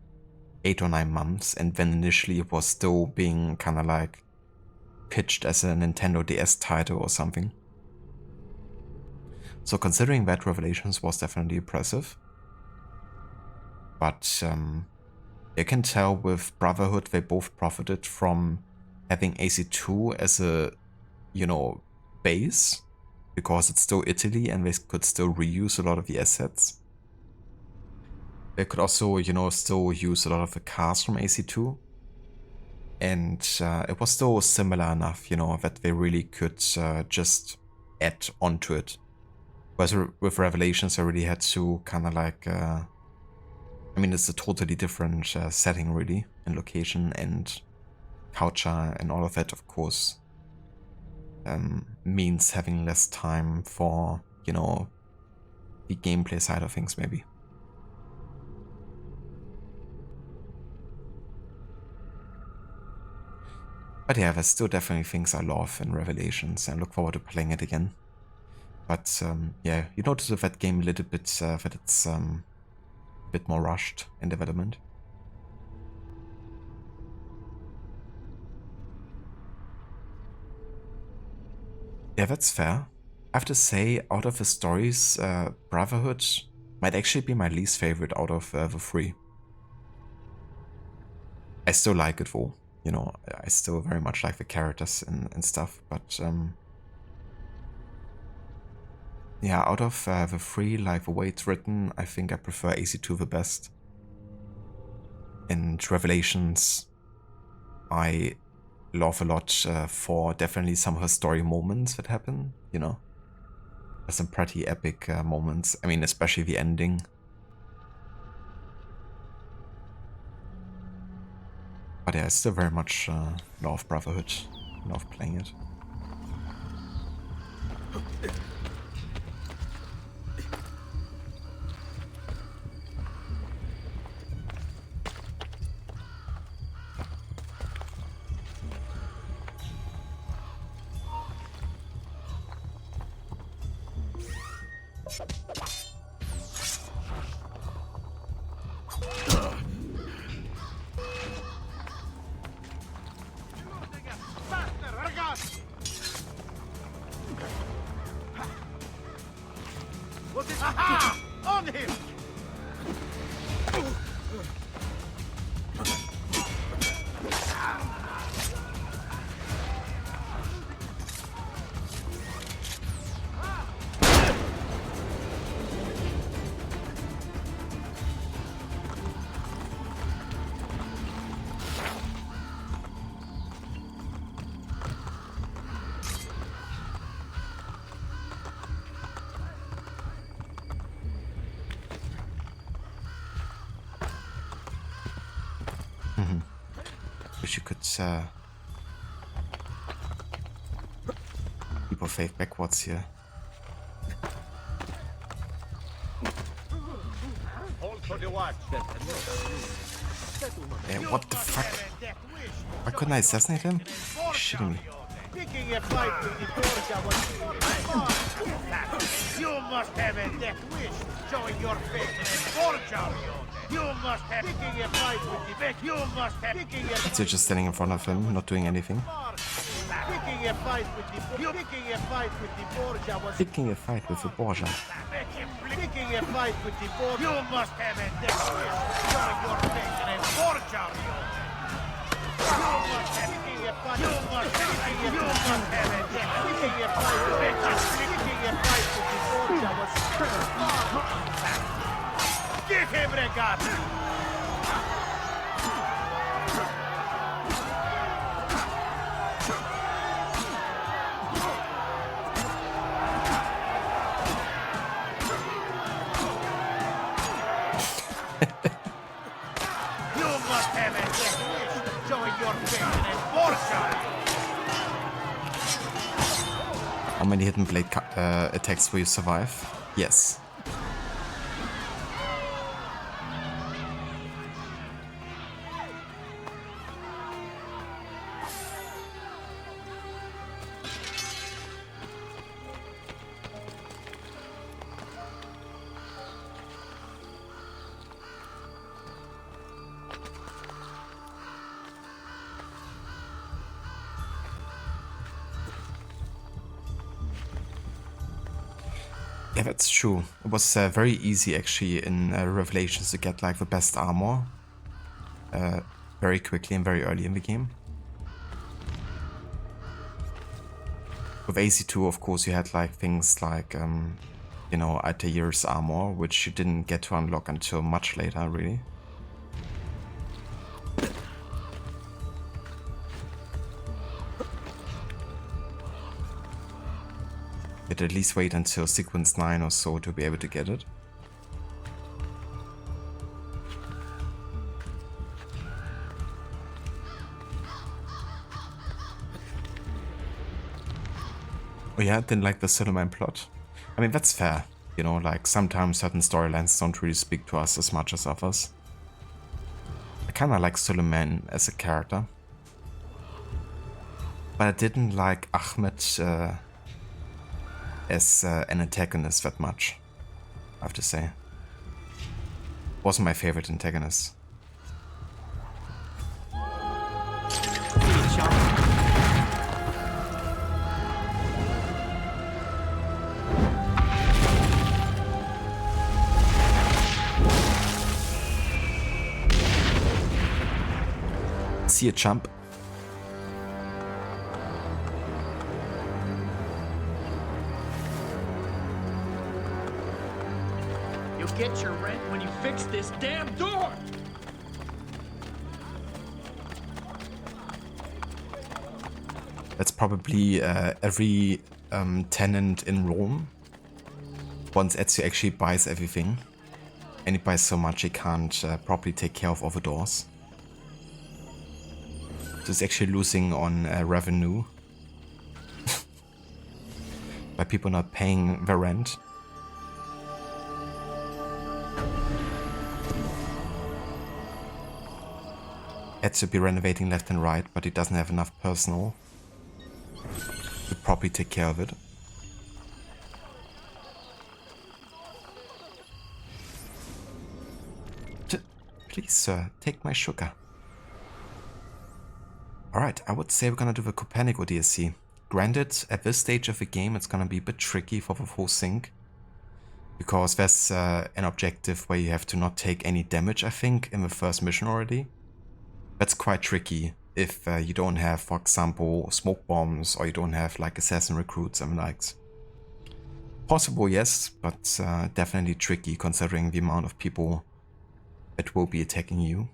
8 or 9 months, and then initially it was still being kind of like pitched as a Nintendo DS title or something. So considering that, Revelations was definitely impressive. But you can tell with Brotherhood, they both profited from having AC2 as a, you know, base, because it's still Italy and they could still reuse a lot of the assets. They could also, you know, still use a lot of the cars from AC2. And it was still similar enough, you know, that they really could just add onto it. Whereas with Revelations, I really had to kind of like, I mean, it's a totally different setting, really, and location and culture and all of that, of course, means having less time for, you know, the gameplay side of things, maybe. But yeah, there's still definitely things I love in Revelations and look forward to playing it again. But yeah, you notice with that game a little bit that it's a bit more rushed in development. Yeah, that's fair. I have to say, out of the stories, Brotherhood might actually be my least favorite out of the three. I still like it though. You know, I still very much like the characters and stuff, but yeah, out of the three, like the way it's written, I think I prefer AC2 the best. And Revelations, I love a lot for definitely some of her story moments that happen, you know. There's some pretty epic moments, I mean, especially the ending. But yeah, I still very much love Brotherhood, love playing it. On him! Wish you could keep our faith backwards here. Hold for the watch. What the fuck? Why couldn't I assassinate him? You're shitting me. Picking a fight with the Borgia was you must have a death wish showing your faith in Borgia. You must have picking a fight with the Vic. You must have picking a So you're just standing in front of him, not doing anything. picking a fight with the picking a fight with the Borgia was Picking a fight with the Borgia. picking a fight with the Borgia. You must have a death wish showing your faith in Borgia. You must have picking a fight. You must have a death picking a fight with the Borgia was get him, ragazzi! You must have a death wish showing your faith in Borgia! How many hidden blade attacks will you survive? Yes. Yeah, that's true. It was very easy actually in Revelations to get like the best armor very quickly and very early in the game. With AC2, of course, you had like things like, you know, Altair's armor, which you didn't get to unlock until much later, really. You'd at least wait until sequence 9 or so to be able to get it. Oh yeah, didn't like the Suleiman plot. I mean, that's fair. You know, like, sometimes certain storylines don't really speak to us as much as others. I kinda like Suleiman as a character. But I didn't like Ahmed as an antagonist that much, I have to say. Wasn't my favorite antagonist. See a chump. You'll get your rent when you fix this damn door! That's probably every tenant in Rome. Once Ezio actually buys everything. And he buys so much he can't properly take care of all the doors. So it's actually losing on revenue. By people not paying the rent. Ezio be renovating left and right, but he doesn't have enough personnel to properly take care of it. Please, sir, take my sugar. Alright, I would say we're gonna do the Copernicus DLC. Granted, at this stage of the game it's gonna be a bit tricky for the full sync. Because there's an objective where you have to not take any damage, I think, in the first mission already. That's quite tricky if you don't have, for example, smoke bombs, or you don't have like assassin recruits and the likes. Possible, yes, but definitely tricky considering the amount of people that will be attacking you.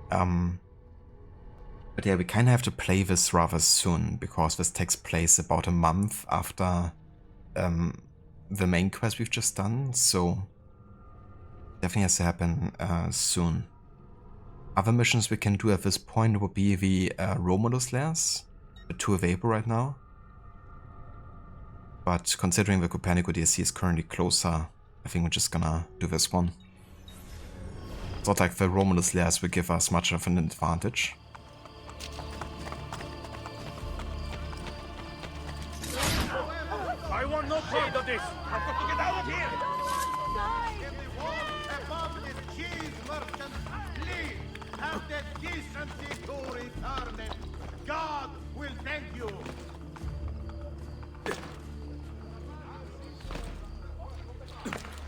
But yeah, we kind of have to play this rather soon, because this takes place about a month after the main quest we've just done, so definitely has to happen soon. Other missions we can do at this point would be the Romulus Lairs, the two available right now. But considering the Copernicus DLC is currently closer, I think we're just gonna do this one. It's not like the Romulus Lairs will give us much of an advantage. I want no part of this! I've got to get out of here! Have the decency to return it. God will thank you.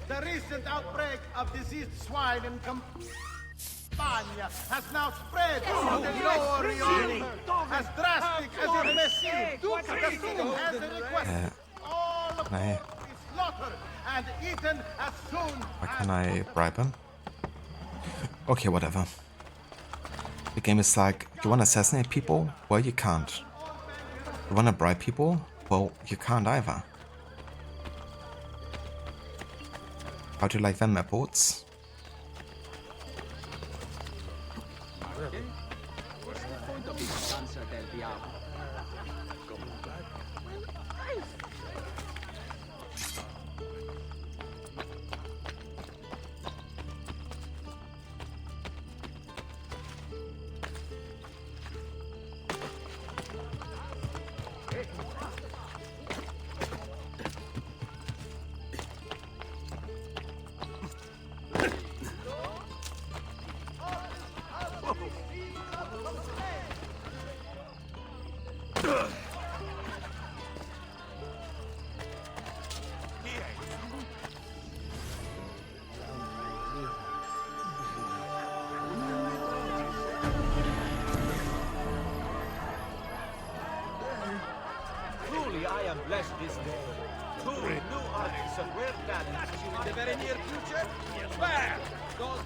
The recent outbreak of diseased swine in Campania has now spread to the lower region. As drastic as it may seem, the king has a request. All of them is slaughtered and eaten as soon Why can't I bribe him? Okay, whatever. The game is like, you want to assassinate people? Well, you can't. You want to bribe people? Well, you can't either. How do you like them, boats? Truly, I am blessed this day. Two new artists of rare talent in the very near future. Where? Those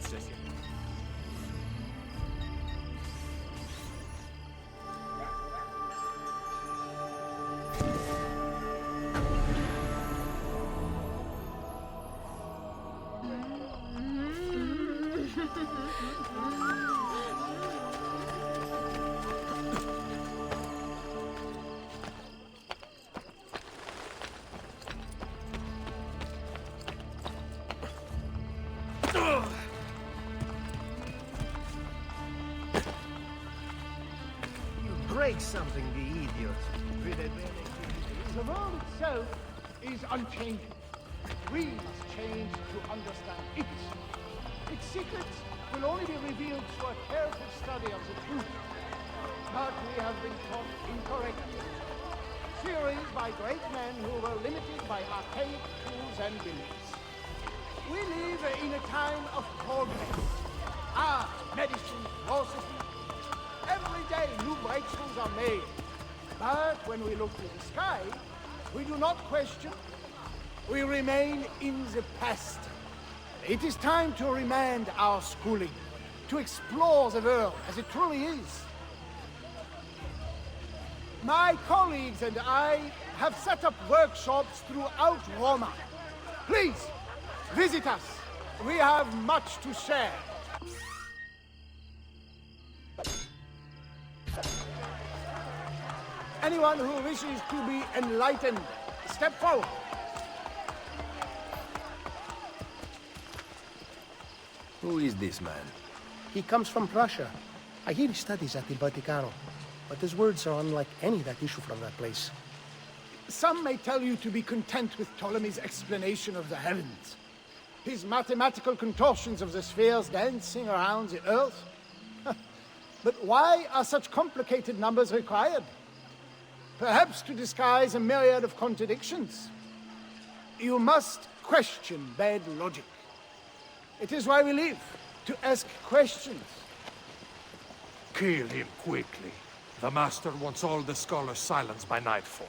second. Break something, the idiot. The world itself is unchanging. We must change to understand it. Its secrets will only be revealed through a careful study of the truth. But we have been taught incorrectly. Theories by great men who were limited by archaic tools and beliefs. We live in a time of progress. Art, medicine, philosophy. Every day new breakthroughs are made. But when we look to the sky, we do not question. We remain in the past. It is time to remand our schooling, to explore the world as it truly is. My colleagues and I have set up workshops throughout Roma. Please, visit us. We have much to share. Anyone who wishes to be enlightened, step forward. Who is this man? He comes from Prussia. I hear he studies at the Vaticano, but his words are unlike any that issue from that place. Some may tell you to be content with Ptolemy's explanation of the heavens. His mathematical contortions of the spheres dancing around the Earth. But why are such complicated numbers required? Perhaps to disguise a myriad of contradictions. You must question bad logic. It is why we live, to ask questions. Kill him quickly. The Master wants all the scholars silenced by nightfall.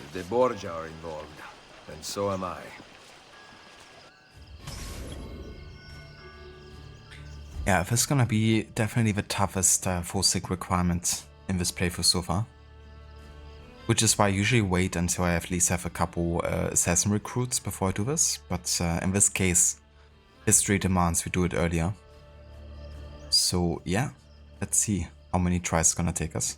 If the Borgia are involved, then so am I. Yeah, this is gonna be definitely the toughest forcing requirement in this playthrough so far. Which is why I usually wait until I at least have a couple assassin recruits before I do this, but in this case, history demands we do it earlier. So yeah, let's see how many tries it's gonna take us.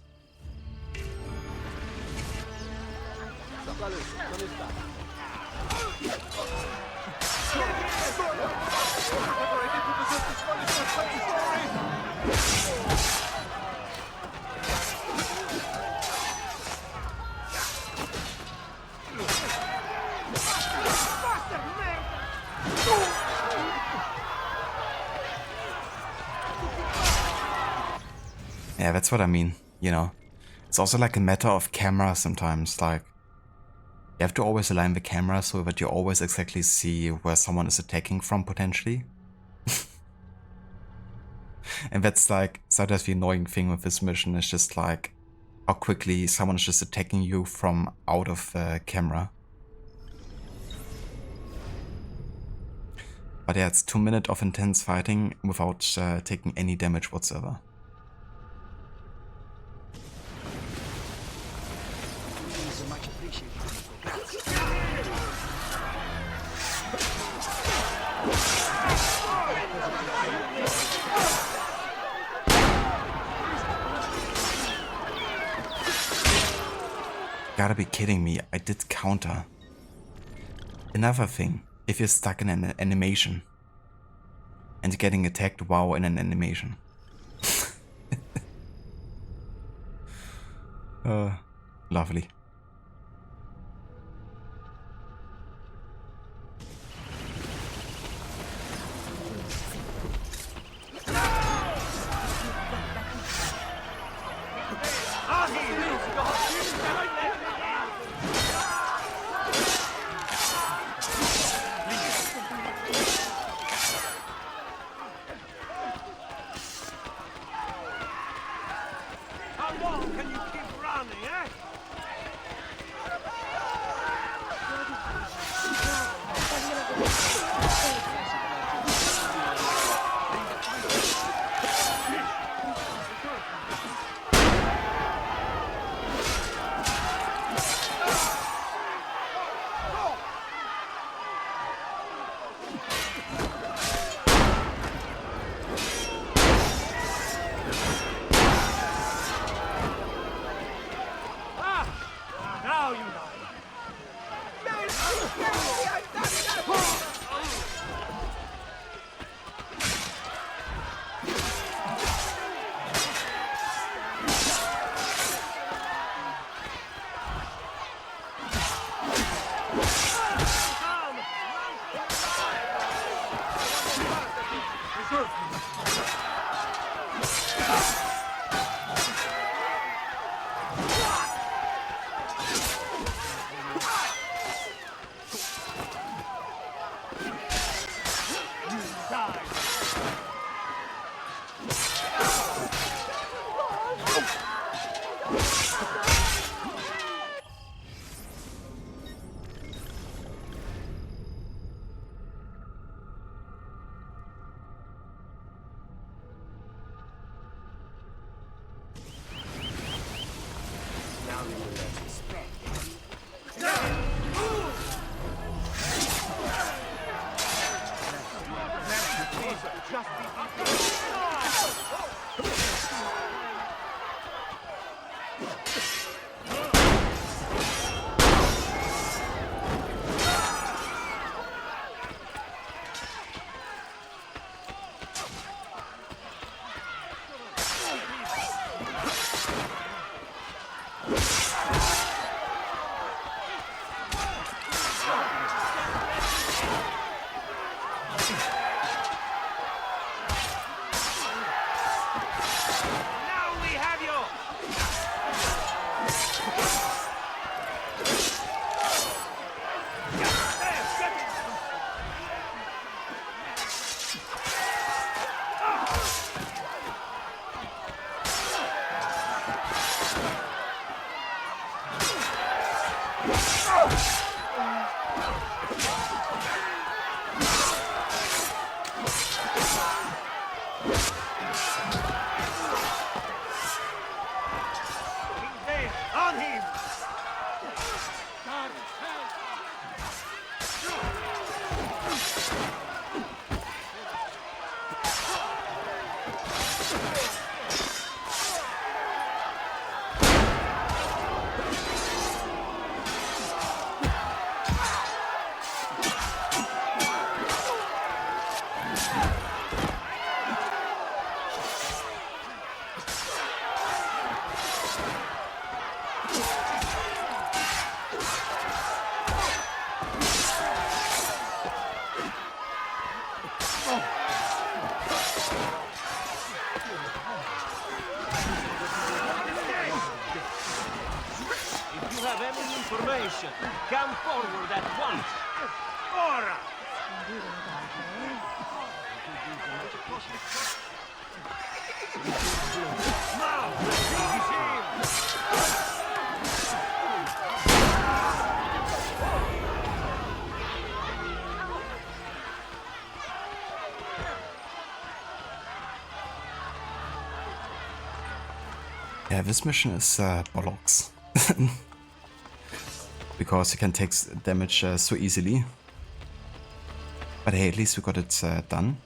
Yeah, that's what I mean, you know. It's also like a matter of camera sometimes, like you have to always align the camera so that you always exactly see where someone is attacking from potentially. And that's like sometimes the annoying thing with this mission is just like how quickly someone is just attacking you from out of the camera. But yeah, it's 2 minutes of intense fighting without taking any damage whatsoever. Gotta be kidding me, I did counter. Another thing, if you're stuck in an animation and getting attacked while in an animation. Lovely. How long can you keep running, eh? information. Come forward at once. Ora! Yeah, this mission is bollocks. Because you can take damage so easily. But hey, at least we got it done.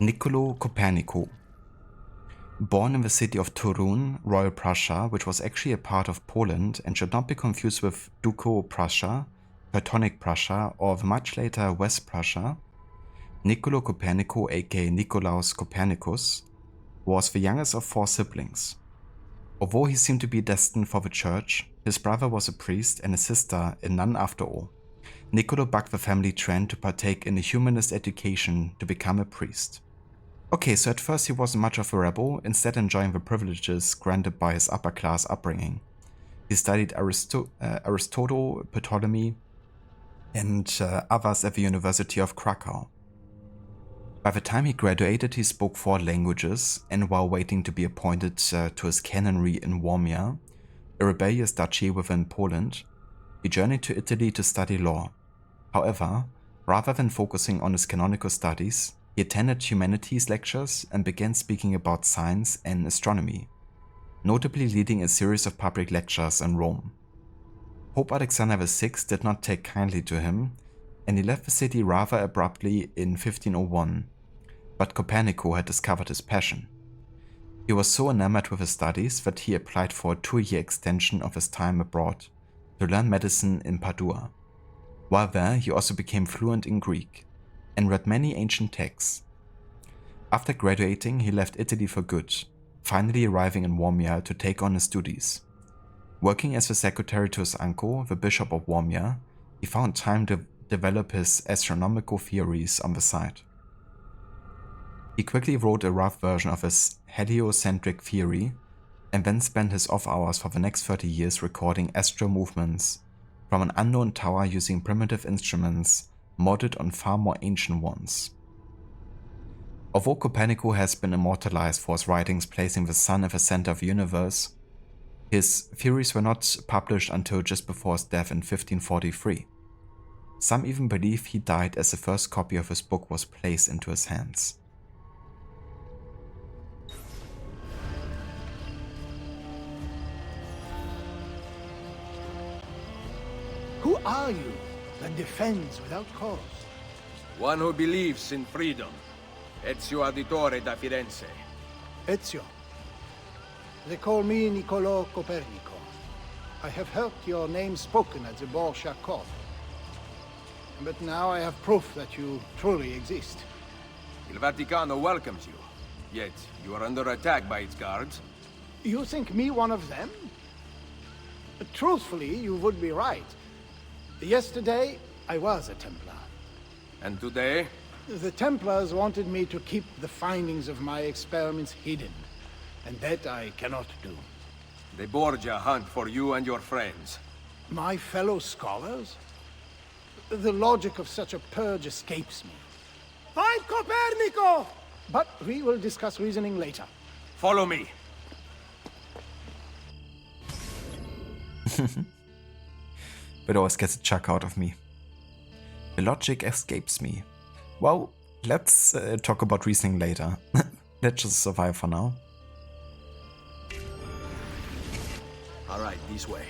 Niccolo Copernicus. Born in the city of Torun, Royal Prussia, which was actually a part of Poland and should not be confused with Ducal Prussia, Teutonic Prussia, or the much later West Prussia, Niccolo Copernicus, aka Nicolaus Copernicus, was the youngest of 4 siblings. Although he seemed to be destined for the church, his brother was a priest and his sister a nun after all. Niccolo bucked the family trend to partake in a humanist education to become a priest. Okay, so at first he wasn't much of a rebel, instead enjoying the privileges granted by his upper-class upbringing. He studied Aristotle, Ptolemy, and others at the University of Krakow. By the time he graduated, he spoke 4 languages, and while waiting to be appointed to his canonry in Warmia, a rebellious duchy within Poland, he journeyed to Italy to study law. However, rather than focusing on his canonical studies, he attended humanities lectures and began speaking about science and astronomy, notably leading a series of public lectures in Rome. Pope Alexander VI did not take kindly to him, and he left the city rather abruptly in 1501, but Copernicus had discovered his passion. He was so enamored with his studies that he applied for a 2-year extension of his time abroad to learn medicine in Padua. While there, he also became fluent in Greek and read many ancient texts. After graduating, he left Italy for good, finally arriving in Warmia to take on his duties. Working as a secretary to his uncle, the Bishop of Warmia, he found time to develop his astronomical theories on the side. He quickly wrote a rough version of his heliocentric theory and then spent his off hours for the next 30 years recording astral movements from an unknown tower using primitive instruments modded on far more ancient ones. Although Copernicus has been immortalized for his writings placing the sun at the center of the universe, his theories were not published until just before his death in 1543. Some even believe he died as the first copy of his book was placed into his hands. Who are you that defends without cause? One who believes in freedom. Ezio Auditore da Firenze. Ezio. They call me Niccolò Copernico. I have heard your name spoken at the Borgia court. But now I have proof that you truly exist. Il Vaticano welcomes you. Yet, you are under attack by its guards. You think me one of them? Truthfully, you would be right. Yesterday, I was a Templar. And today? The Templars wanted me to keep the findings of my experiments hidden. And that I cannot do. The Borgia hunt for you and your friends. My fellow scholars? The logic of such a purge escapes me. Find Copernico! But we will discuss reasoning later. Follow me. But always gets a chuck out of me. The logic escapes me. Well, let's talk about reasoning later. Let's just survive for now. Alright, this way.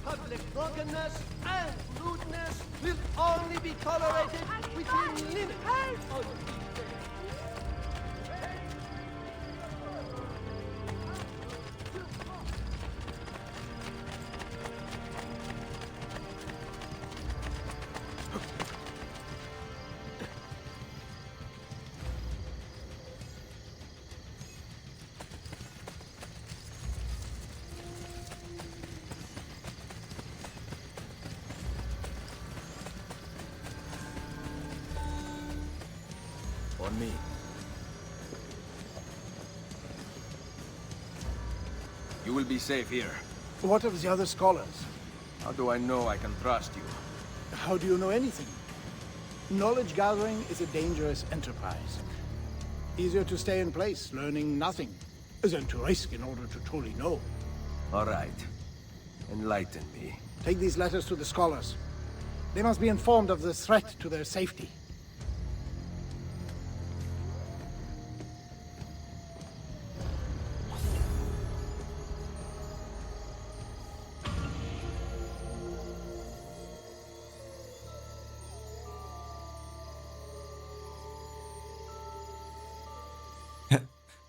Public drunkenness and lewdness will only be tolerated within limits. On me. You will be safe here. What of the other scholars? How do I know I can trust you? How do you know anything? Knowledge gathering is a dangerous enterprise. Easier to stay in place, learning nothing, than to risk in order to truly know. All right. Enlighten me. Take these letters to the scholars. They must be informed of the threat to their safety.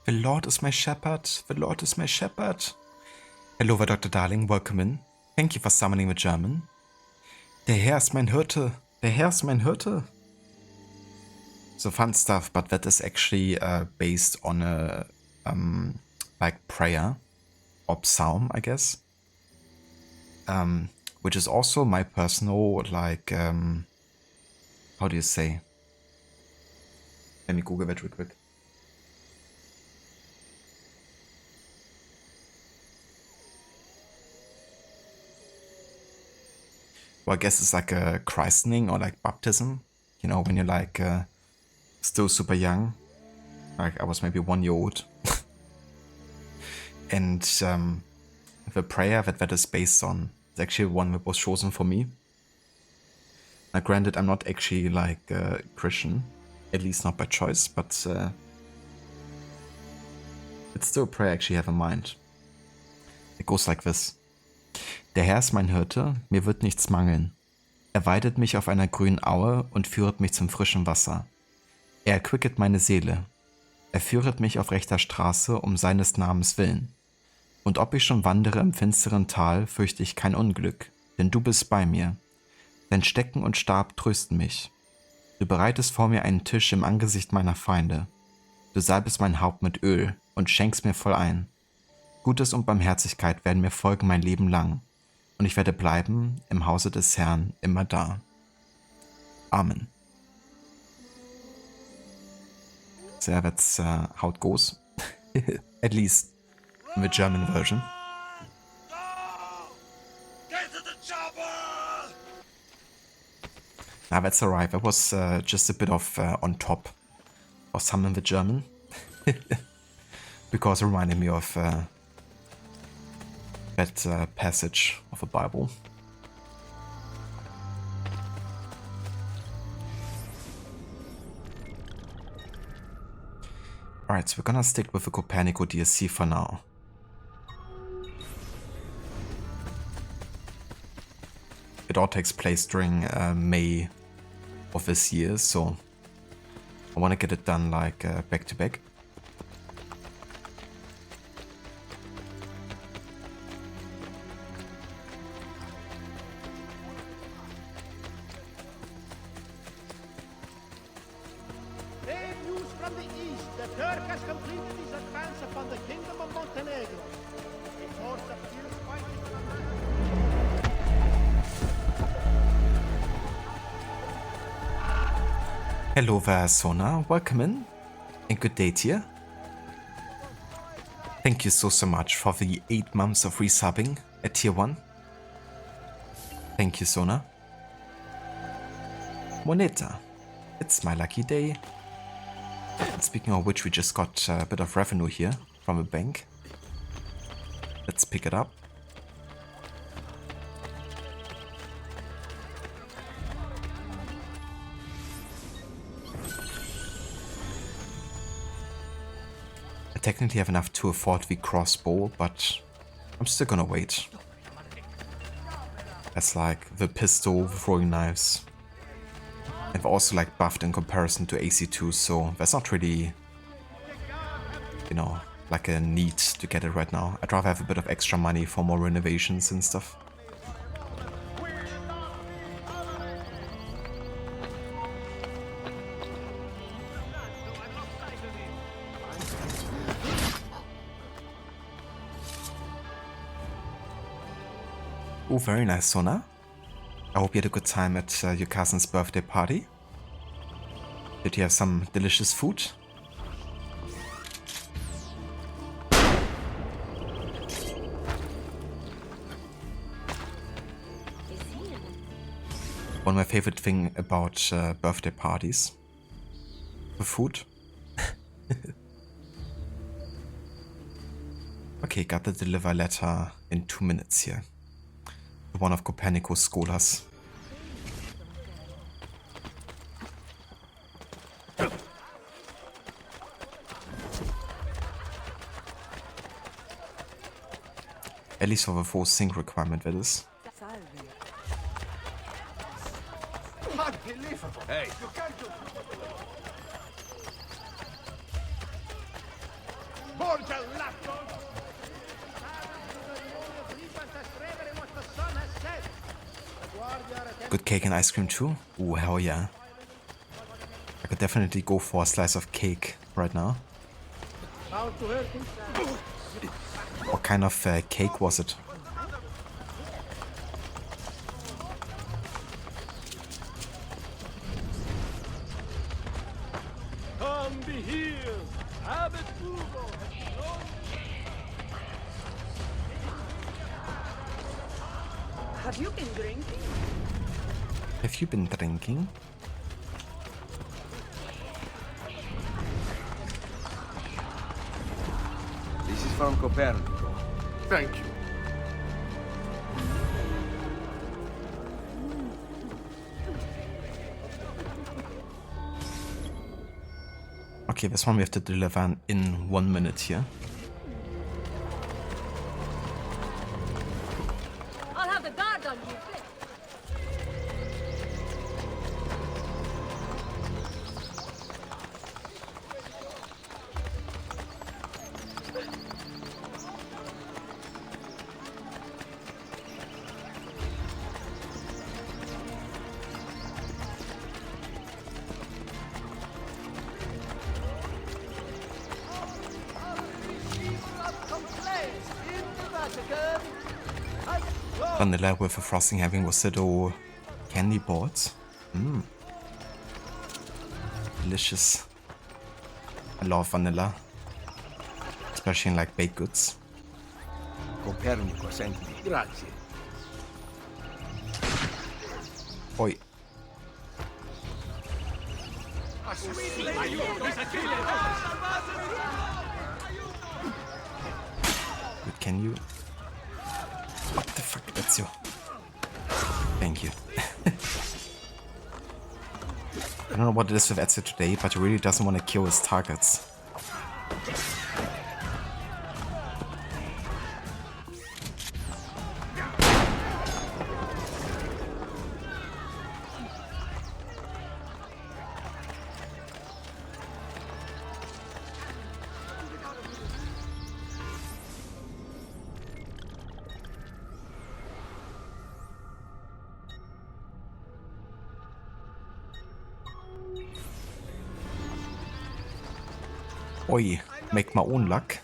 The Lord is my shepherd. The Lord is my shepherd. Hello, Dr. Darling. Welcome in. Thank you for summoning the German. Der Herr ist mein Hirte. Der Herr ist mein Hirte. So fun stuff, but that is actually based on a like prayer or psalm, I guess. Which is also my personal like how do you say? Let me Google that real quick. well, I guess it's like a christening or like baptism. You know, when you're like still super young. Like I was maybe 1 year old. And the prayer that is based on is actually one that was chosen for me. Now, granted, I'm not actually like Christian, at least not by choice, but it's still a prayer I actually have in mind. It goes like this. Der Herr ist mein Hirte, mir wird nichts mangeln. Er weidet mich auf einer grünen Aue und führet mich zum frischen Wasser. Er erquicket meine Seele. Er führet mich auf rechter Straße um seines Namens willen. Und ob ich schon wandere im finsteren Tal, fürchte ich kein Unglück, denn du bist bei mir. Dein Stecken und Stab trösten mich. Du bereitest vor mir einen Tisch im Angesicht meiner Feinde. Du salbest mein Haupt mit Öl und schenkst mir voll ein. Gutes und Barmherzigkeit werden mir folgen mein Leben lang. Und ich werde bleiben im Hause des Herrn immer da. Amen. So yeah, that's how it goes. At least in the German version. Now that's alright. That was just a bit of on top of some in the German. Because it reminded me of that passage of the Bible. Alright, so we're gonna stick with the Copernicus DLC for now. It all takes place during May of this year, so I want to get it done like back to back. From the east, the Turk has completed his advance upon the Kingdom of Montenegro. A force appears fighting on the Hello there, Sona. Welcome in. And good day to you. Thank you so much for the 8 months of resubbing at tier 1. Thank you, Sona. Moneta. It's my lucky day. And speaking of which, we just got a bit of revenue here from a bank. Let's pick it up. I technically have enough to afford the crossbow, but I'm still gonna wait. That's like the pistol with throwing knives. I've also like buffed in comparison to AC2, so that's not really, you know, like a need to get it right now. I'd rather have a bit of extra money for more renovations and stuff. Oh, very nice, Sona. I hope you had a good time at your cousin's birthday party. Did you have some delicious food? One of my favorite thing about birthday parties. The food. Okay, got the deliver letter in 2 minutes here. One of Copernicus scholars. At least for the full sync requirement, that is. Unbelievable. Hey. You can't do More gelato. Good cake and ice cream too? Ooh, hell yeah. I could definitely go for a slice of cake right now. What kind of cake was it? Come be healed. Abbot Ugo. Have you been drinking? Have you been drinking? This is from Copernicus. Thank you. Okay, this one we have to deliver in 1 minute here. I'll have the guard on you. Vanilla with a frosting having Rossetto candy boards. Mmm. Delicious. I love vanilla. Especially in like baked goods. Copernicus sent me. Grazie. Oi. But can you? What the fuck, that's you. Thank you. I don't know what it is with Ezio today, but he really doesn't want to kill his targets. Oi, make my own luck.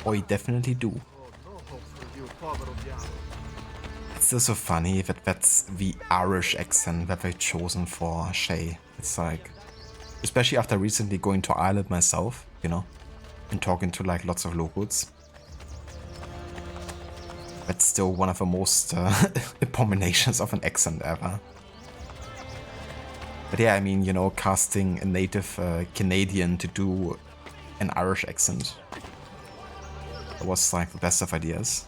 Oi, definitely do. It's still so funny that that's the Irish accent that they've chosen for Shay. It's like, especially after recently going to Ireland myself, you know, and talking to like lots of locals. That's still one of the most abominations of an accent ever. But yeah, I mean, you know, casting a native Canadian to do an Irish accent. That was like the best of ideas.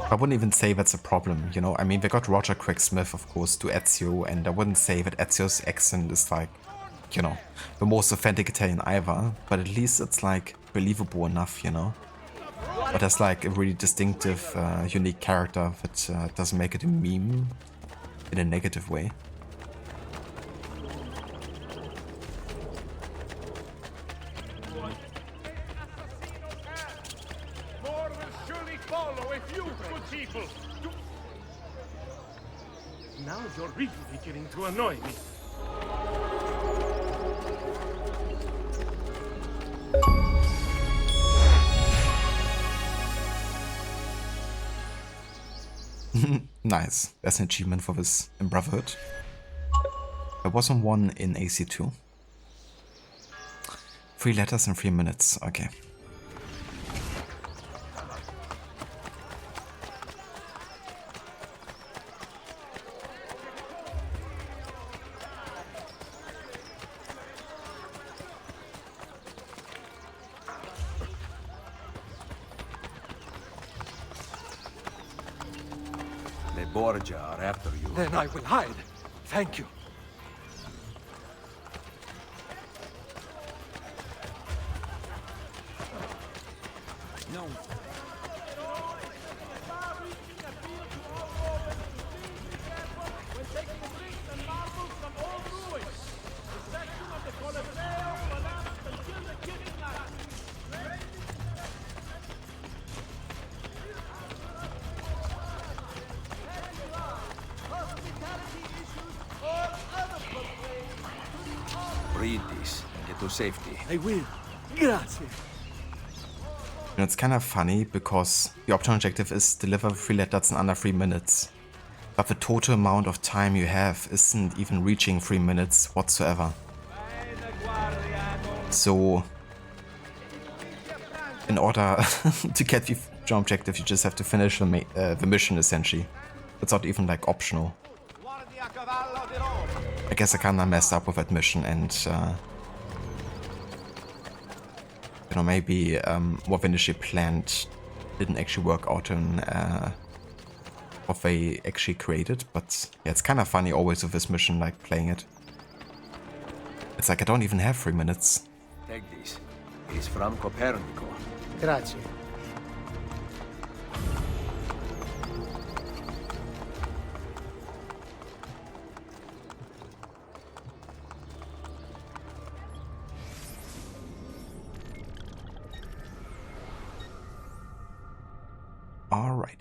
I wouldn't even say that's a problem, you know. I mean, they got Roger Craig Smith, of course, to Ezio, and I wouldn't say that Ezio's accent is like, you know, the most authentic Italian either, but at least it's like believable enough, you know. But there's like a really distinctive, unique character that doesn't make it a meme in a negative way. More will surely follow if you, good people, do... Now you're really beginning to annoy me. Nice. There's an achievement for this in Brotherhood. There wasn't one in AC2. 3 letters in 3 minutes. Okay. Borgia are after you. Then I will hide. Thank you. No. Read this and get to safety. I will. Grazie. And it's kind of funny because the optional objective is deliver 3 letters in under 3 minutes. But the total amount of time you have isn't even reaching 3 minutes whatsoever. So in order to get the future objective, you just have to finish the mission, essentially. It's not even, like, optional. I guess I kinda messed up with that mission and, you know, maybe what we initially planned didn't actually work out in what they actually created, but yeah, it's kind of funny always with this mission, like, playing it. It's like I don't even have 3 minutes. Take this. It's from Copernicus. Grazie. Alrighty.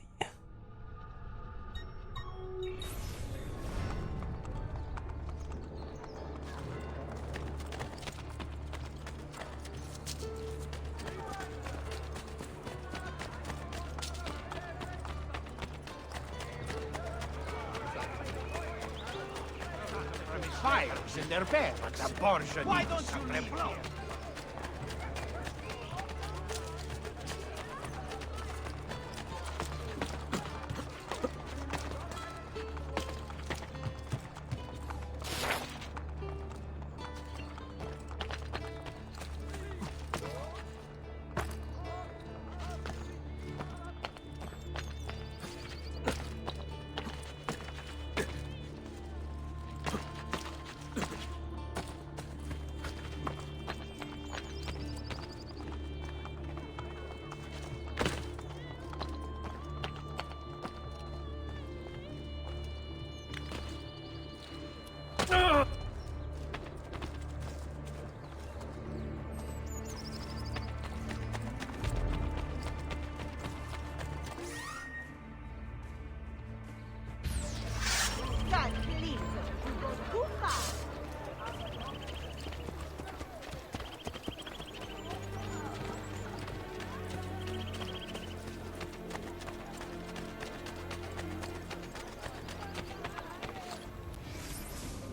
Fires in their barracks. The Borgia. Why don't you leave here?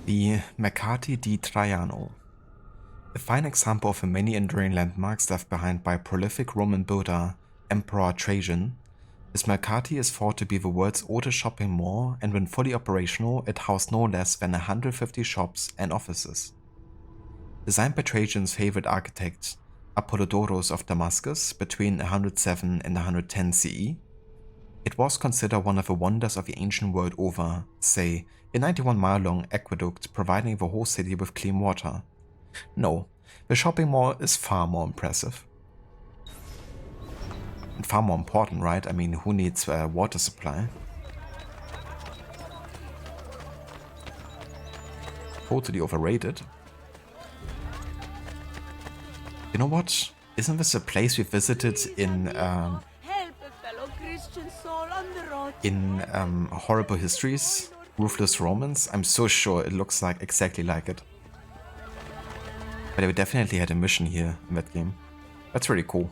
The Mercati di Traiano. A fine example of the many enduring landmarks left behind by a prolific Roman builder, Emperor Trajan, this Mercati is thought to be the world's oldest shopping mall, and when fully operational, it housed no less than 150 shops and offices. Designed by Trajan's favorite architect, Apollodorus of Damascus, between 107 and 110 CE, it was considered one of the wonders of the ancient world over, say, a 91-mile-long aqueduct providing the whole city with clean water. No, the shopping mall is far more impressive. And far more important, right? I mean, who needs a water supply? Totally overrated. You know what? Isn't this a place we visited in Horrible Histories? Ruthless Romans? I'm so sure it looks like exactly like it. But we definitely had a mission here in that game. That's really cool.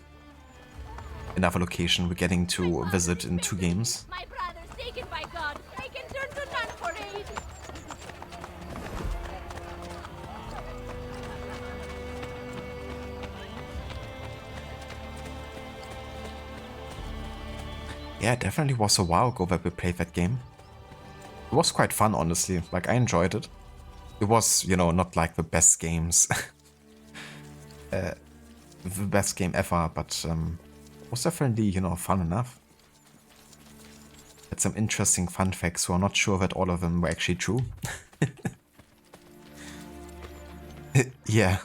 Another location we're getting to visit in 2 games. My brother's taken by God. I can turn to none for aid. Yeah, it definitely was a while ago that we played that game. It was quite fun, honestly. Like, I enjoyed it. It was, you know, not like the best games. The best game ever, but it was definitely, you know, fun enough. Had some interesting fun facts, so I'm not sure that all of them were actually true. Yeah,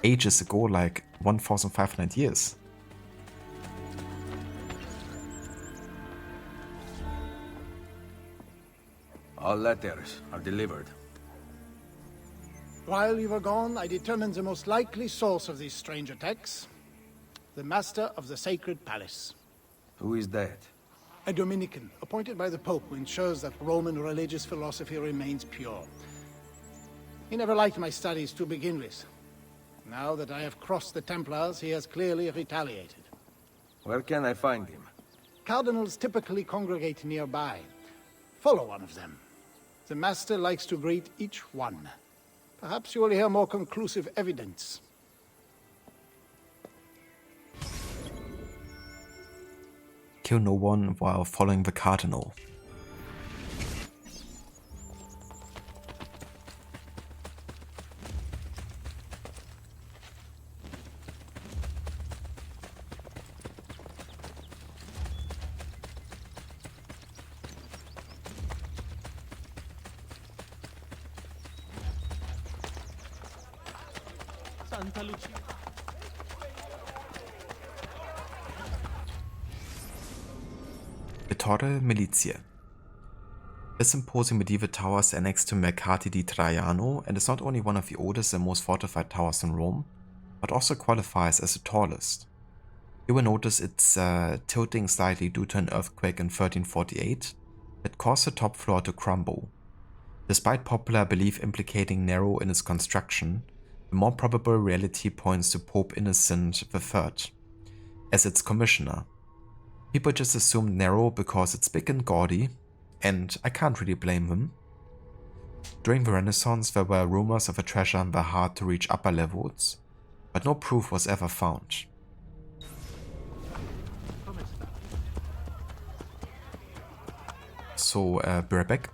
ages ago, like 1,500 years. All letters are delivered. While you were gone, I determined the most likely source of these strange attacks. The Master of the Sacred Palace. Who is that? A Dominican, appointed by the Pope, who ensures that Roman religious philosophy remains pure. He never liked my studies to begin with. Now that I have crossed the Templars, he has clearly retaliated. Where can I find him? Cardinals typically congregate nearby. Follow one of them. The Master likes to greet each one. Perhaps you will hear more conclusive evidence. kill no one while following the cardinal. Santa Lucia. The Torre Militia. This imposing medieval tower is annexed to Mercati di Traiano and is not only one of the oldest and most fortified towers in Rome, but also qualifies as the tallest. You will notice it's tilting slightly due to an earthquake in 1348 that caused the top floor to crumble. Despite popular belief implicating Nero in its construction, the more probable reality points to Pope Innocent III as its commissioner. People just assumed Nero because it's big and gaudy, and I can't really blame them. During the Renaissance, there were rumors of a treasure in the hard to reach upper levels, but no proof was ever found. So, be right back.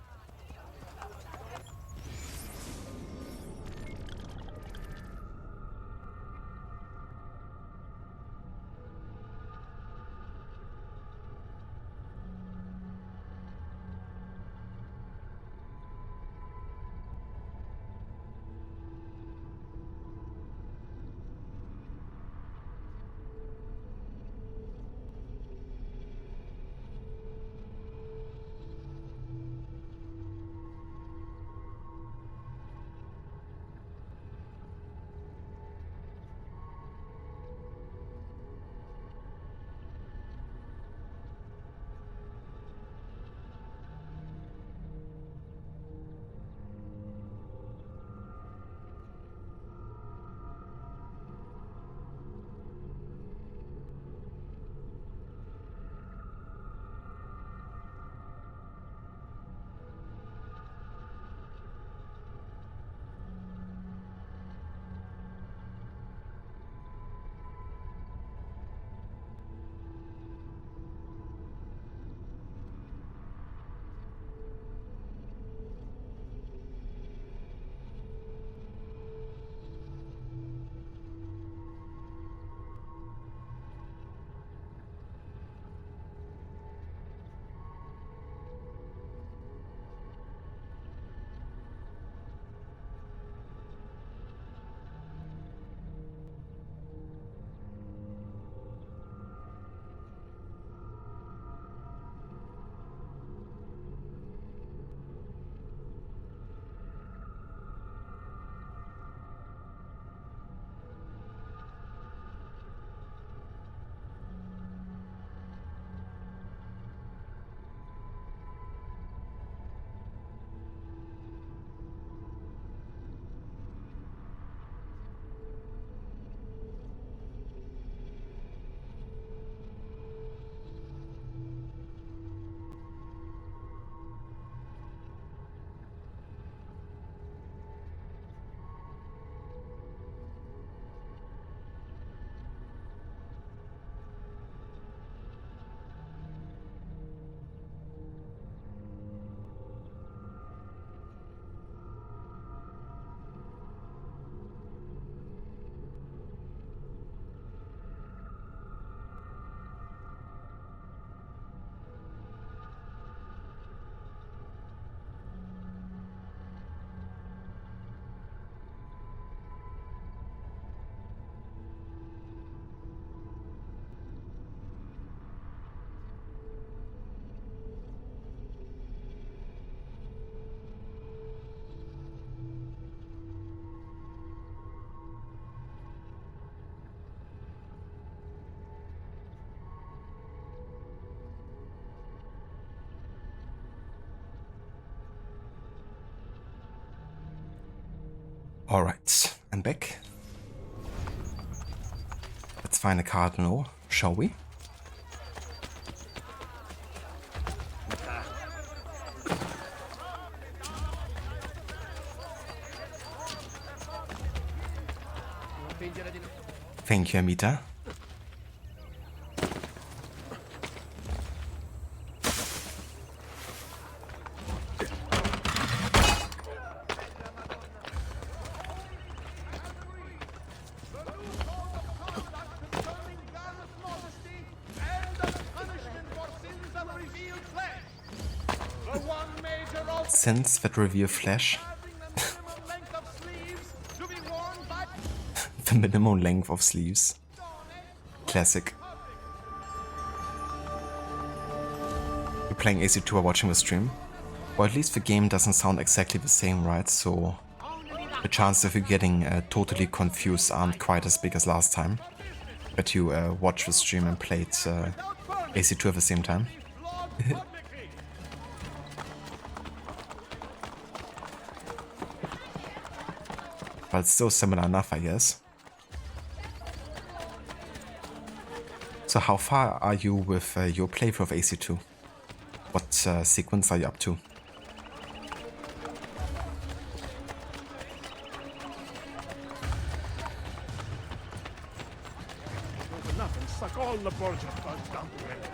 Alright, I'm back. Let's find a cardinal, shall we? Fingere di no. Thank you, Amita. The one major opening Since that reveal flash, the minimum length of sleeves to be worn by the minimum length of sleeves. Classic. You're playing AC2 or watching the stream? Or at least the game doesn't sound exactly the same, right? So the chances of you getting totally confused aren't quite as big as last time. But you watched the stream and played AC2 at the same time. But it's still similar enough, I guess. So how far are you with your playthrough of AC2? What sequence are you up to? enough and suck all the Borgia bugs down to it.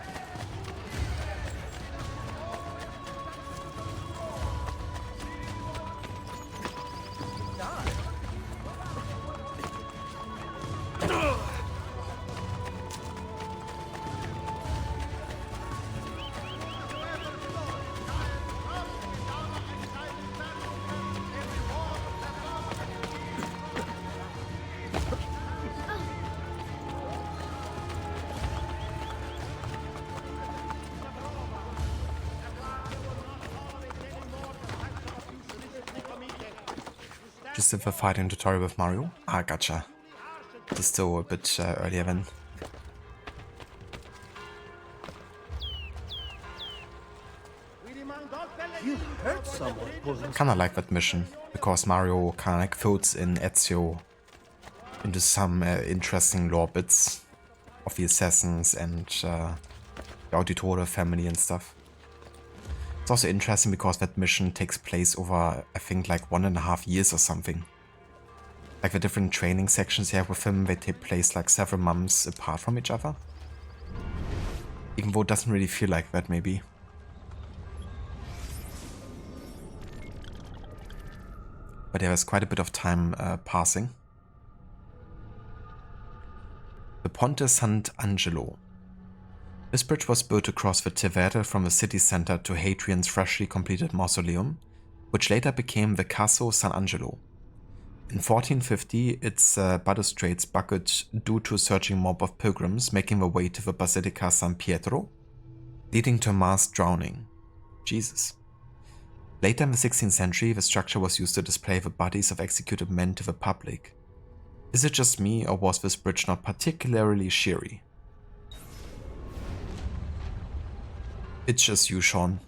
Just the fighting tutorial with Mario? Ah, gotcha. It's still a bit earlier then. You hurt someone. Kinda like that mission, because Mario kinda like fills in Ezio into some interesting lore bits of the assassins and the Auditore family and stuff. It's also interesting because that mission takes place over, I think, like 1.5 years or something. Like the different training sections you have with him, they take place like several months apart from each other. Even though it doesn't really feel like that, maybe. But there was quite a bit of time passing. The Ponte Sant'Angelo. This bridge was built across the Tevere from the city center to Hadrian's freshly completed mausoleum, which later became the Caso San Angelo. In 1450, its balustrades buckled due to a surging mob of pilgrims making their way to the Basilica San Pietro, leading to a mass drowning. Jesus. Later in the 16th century, the structure was used to display the bodies of executed men to the public. Is it just me, or was this bridge not particularly sheery? It's just you, Sean.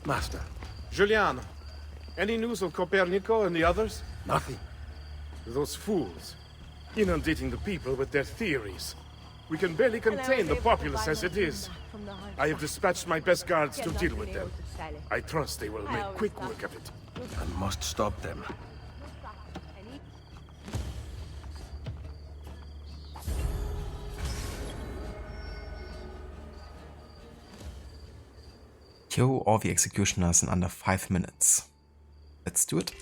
Master. Giuliano, any news of Copernico and the others? Nothing. Those fools, inundating the people with their theories. We can barely contain the populace as it is. I have dispatched my best guards to deal with them. I trust they will make quick work of it. I must stop them. Kill all the executioners in under 5 minutes. Let's do it.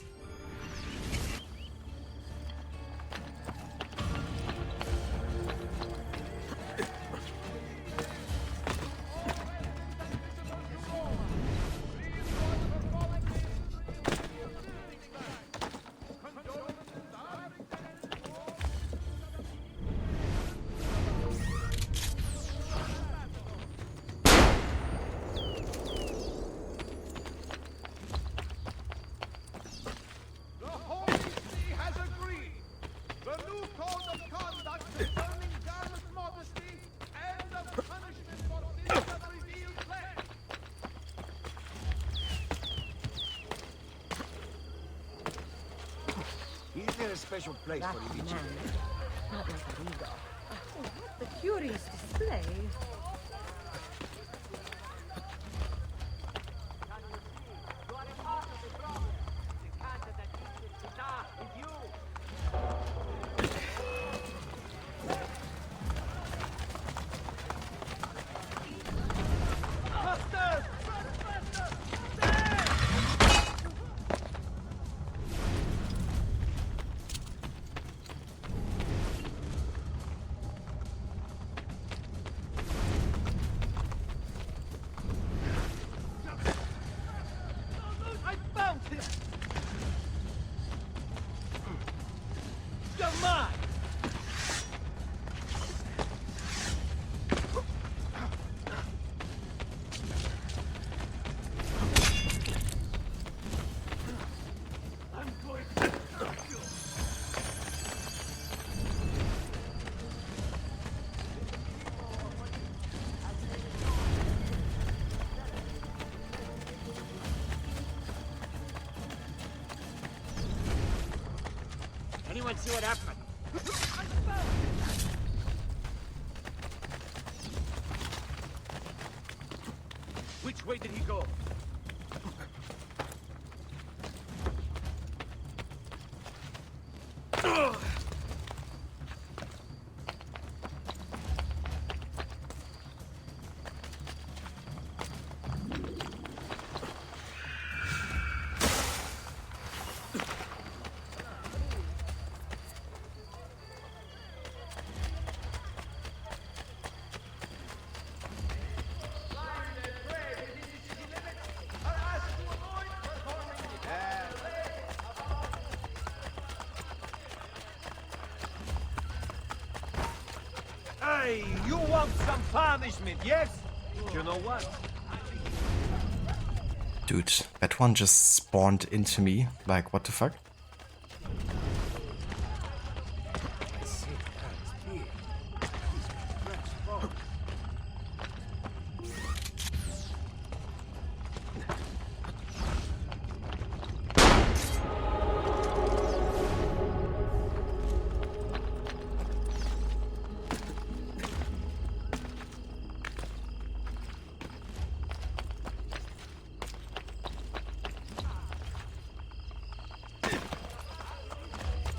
Is there a special place for the Vici? Not like a Rigo. Oh, what the curious display. Anyone see what happened? Which way did he go? Hey, you want some punishment, yes? You know what? Dude, that one just spawned into me. Like, what the fuck?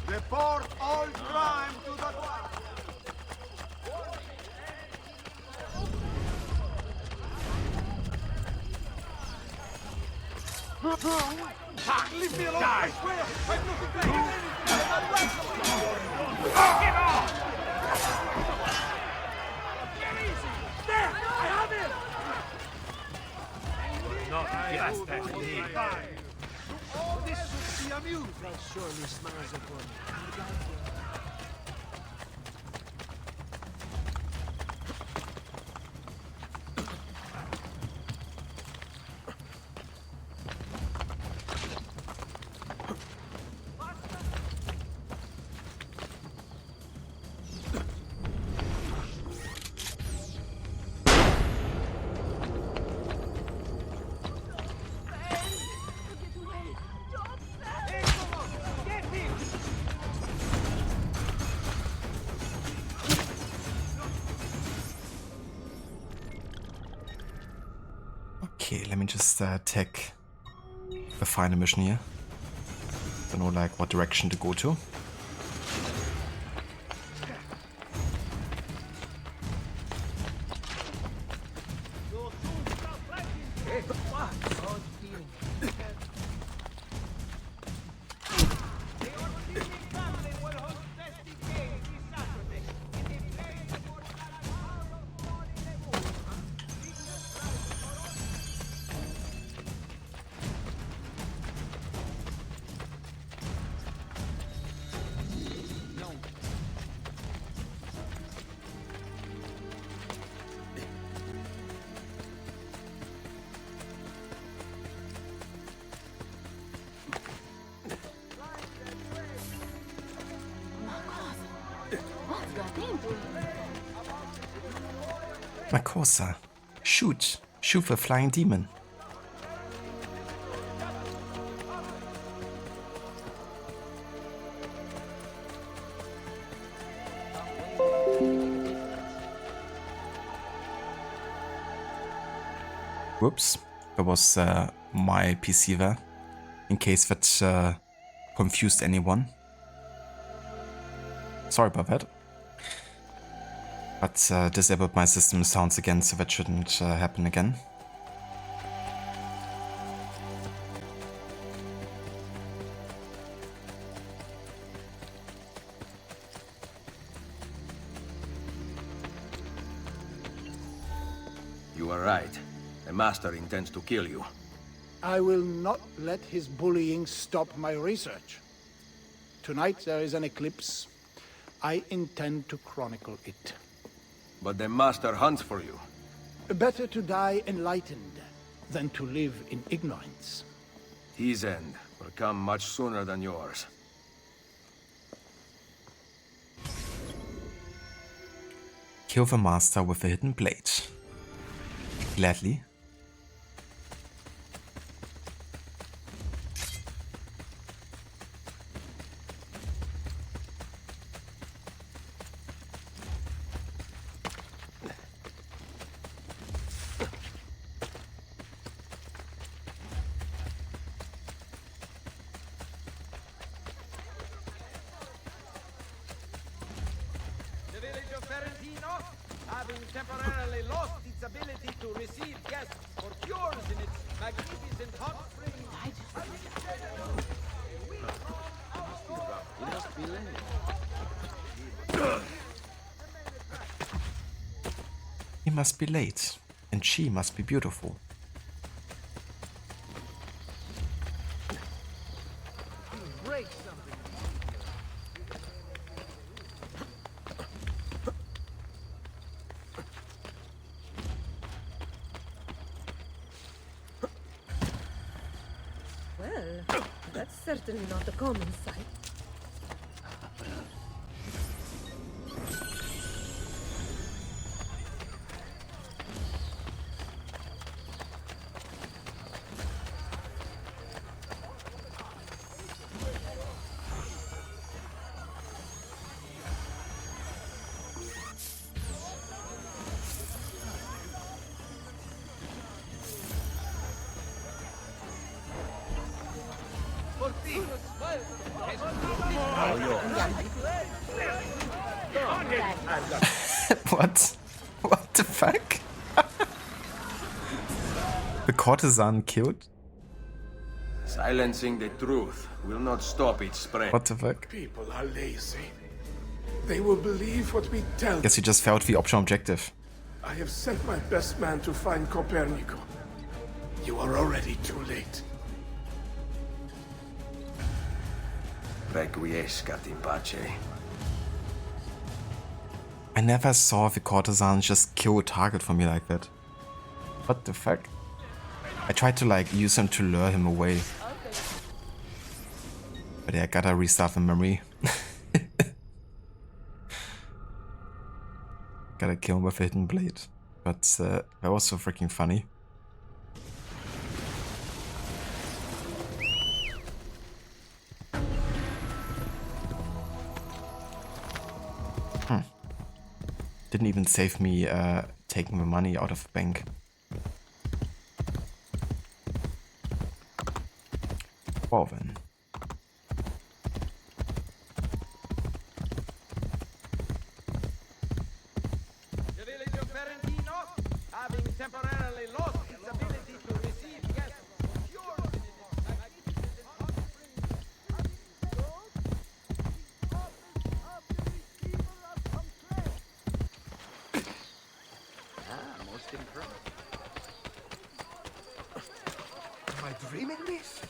Report all crime to the guard. Leave me alone! I swear! I've nothing to do with anything! I'm not Get off! Get easy! There! I have him! Not just that lead. This should be amusing. That surely smells of one. Okay, let me just take the final mission here. Don't know like what direction to go to. Makosa. Shoot. Shoot the flying demon. Whoops. That was my PC there. In case that confused anyone. Sorry about that. But disabled my system sounds again, so that shouldn't happen again. You are right. The Master intends to kill you. I will not let his bullying stop my research. Tonight there is an eclipse. I intend to chronicle it. But the Master hunts for you. Better to die enlightened than to live in ignorance. His end will come much sooner than yours. Kill the Master with a hidden blade. Gladly. Having temporarily lost its ability to receive guests for cures in its magnificent hot springs. He must be late, and she must be beautiful. Well, that's certainly not a common sight. What? What the fuck? The courtesan killed? Silencing the truth will not stop its spread. What the fuck? People are lazy. They will believe what we tell Guess you just failed the optional objective. I have sent my best man to find Copernicus. You are already too late. Requiescat in pace. I never saw the courtesan just kill a target for me like that. What the fuck? I tried to like use him to lure him away. But yeah, I gotta restart the memory. Gotta kill him with a hidden blade. But that was so freaking funny. Didn't even save me taking the money out of the bank. Well then. The village of Ferentino, having temporarily lost its ability to receive guests, Most impressive. Am I dreaming this?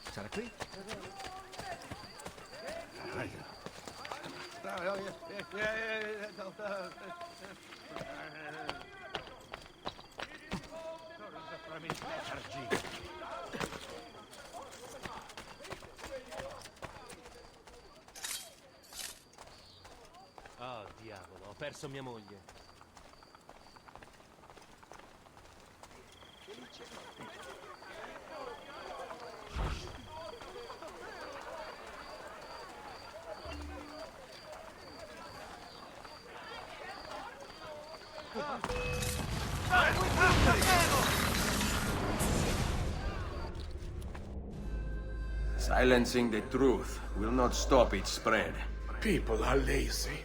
Is that a tree? Oh, diavolo, ho perso mia moglie. Silencing the truth will not stop its spread. People are lazy.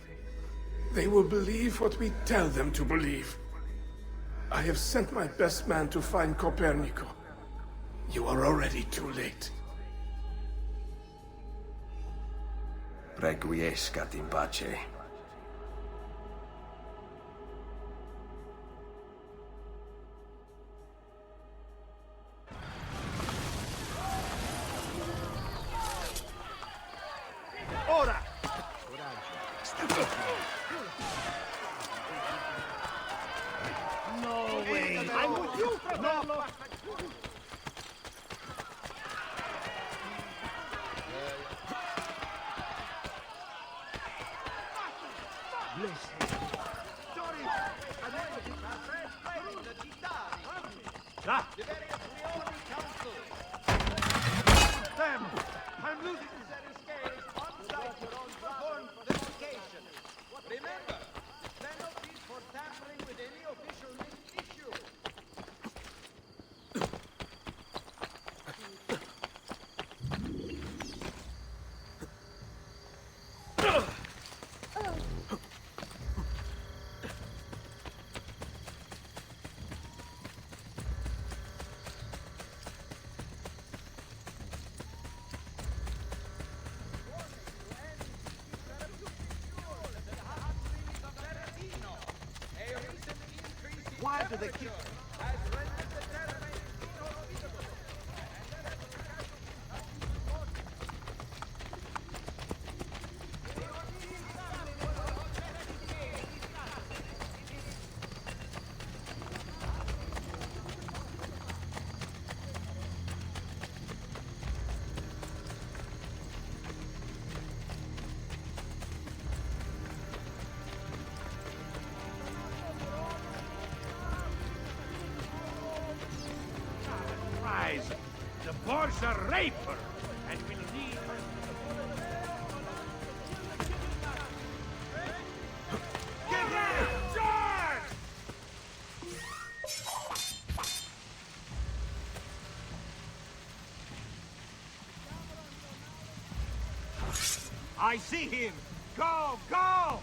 They will believe what we tell them to believe. I have sent my best man to find Copernicus. You are already too late. Requiescat in pace. Ora! No way! I'm with you, Fratello! Ah! The various Leone councils. Them! I'm losing Necessary scales on site to perform the vocation. Remember, penalties for tampering with any official list issue. Why do they keep... The boar's a raper, and we'll need her. Get here! Charge! I see him! Go! Go!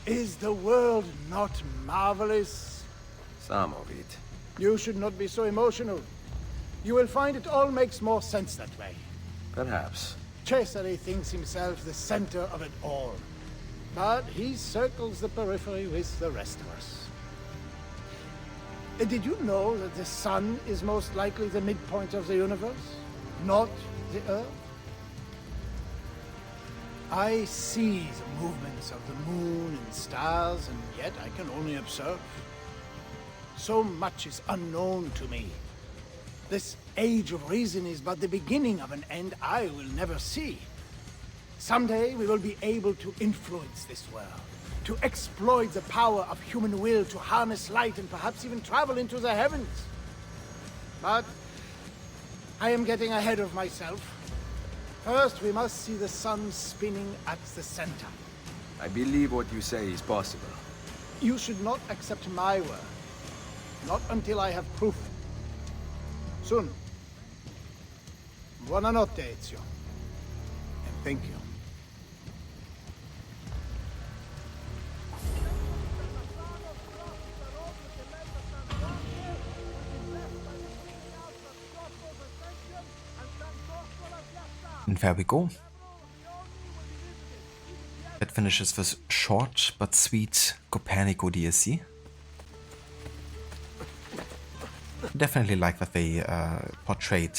Is the world not marvelous? Some of it. You should not be so emotional. You will find it all makes more sense that way. Perhaps. Cesare thinks himself the center of it all. But he circles the periphery with the rest of us. Did you know that the sun is most likely the midpoint of the universe, not the Earth? I see the movements of the moon and stars, and yet I can only observe. So much is unknown to me. This age of reason is but the beginning of an end I will never see. Someday we will be able to influence this world, to exploit the power of human will to harness light and perhaps even travel into the heavens. But I am getting ahead of myself. First, we must see the sun spinning at the center. I believe what you say is possible. You should not accept my word. Not until I have proof. Soon. Buonanotte, Ezio. And thank you. And there we go. That finishes this short but sweet Copernicus DLC. Definitely like that they portrayed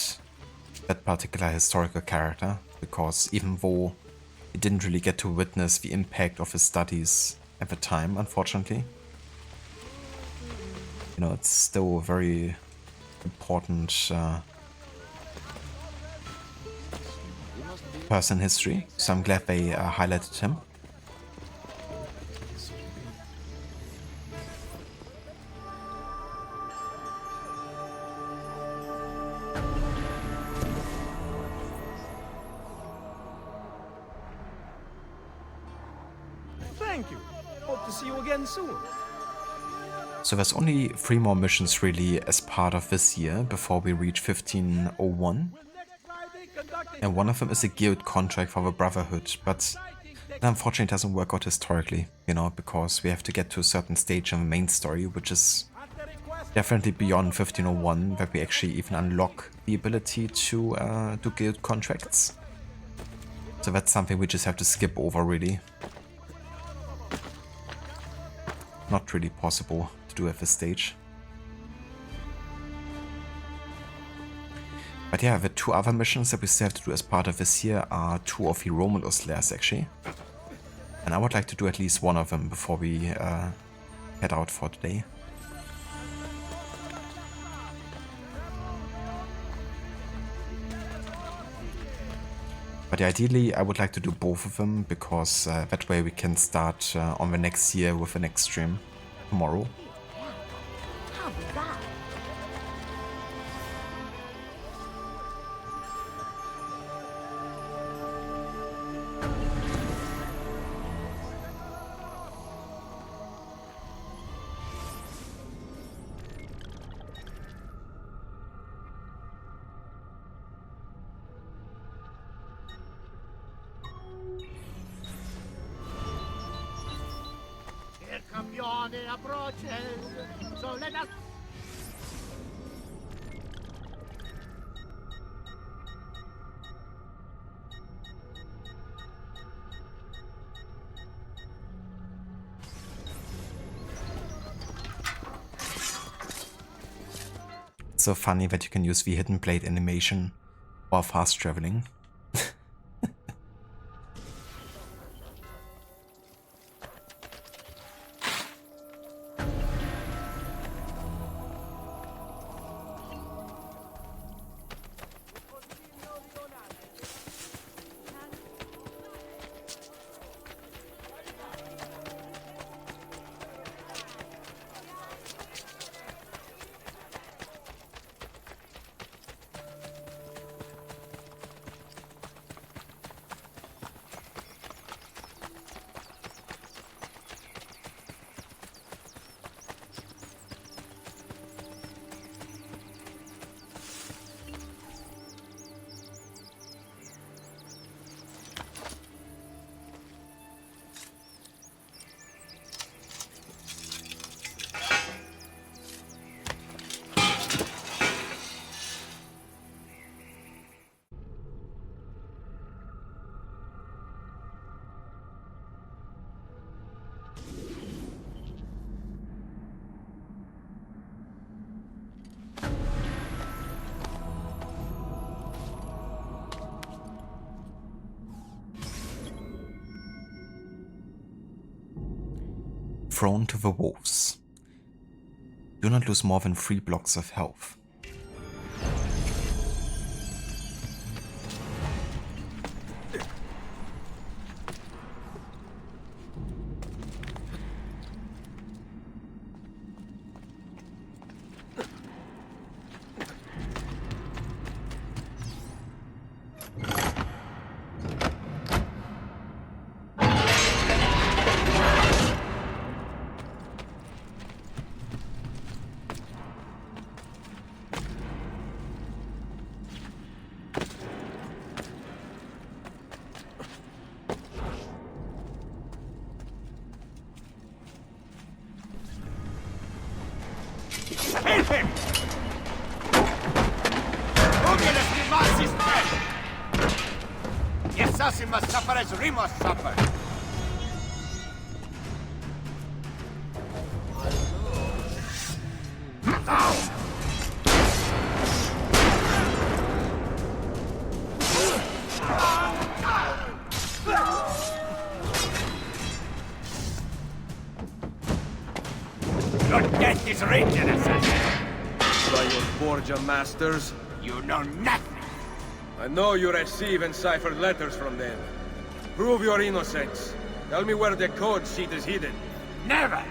that particular historical character, because even though he didn't really get to witness the impact of his studies at the time, unfortunately, you know, it's still a very important person in history, so I'm glad they highlighted him. Thank you. Hope to see you again soon. So there's only 3 more missions really as part of this year before we reach 1501. And one of them is a guild contract for the Brotherhood, but that unfortunately doesn't work out historically, you know, because we have to get to a certain stage in the main story, which is definitely beyond 1501, that we actually even unlock the ability to do guild contracts. So that's something we just have to skip over, really. Not really possible to do at this stage. But yeah, the 2 other missions that we still have to do as part of this year are 2 of the Romulus Lairs, actually. And I would like to do at least one of them before we head out for today. But ideally, I would like to do both of them, because that way we can start on the next year with the next stream tomorrow. How was that? Il campione approaches, so let us... It's so funny that you can use the hidden blade animation while fast traveling. Thrown to the wolves. Do not lose more than 3 blocks of health. him! Romulus demands his death! The assassin must suffer as Remus suffered! Your death is written, assassin! By your Borgia masters? You know nothing! I know you receive and cipher letters from them. Prove your innocence. Tell me where the code sheet is hidden. Never!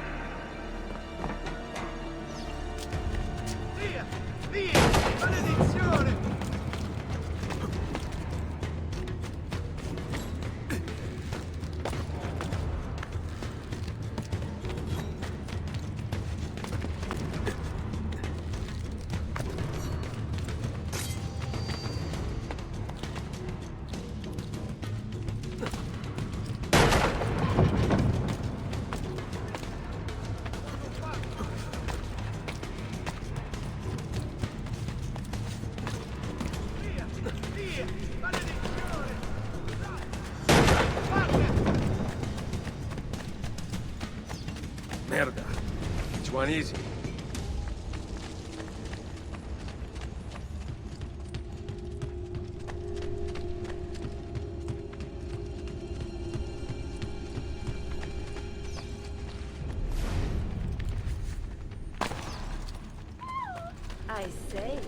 Via! Via! Maledizione! Merda. Which one is it? I say.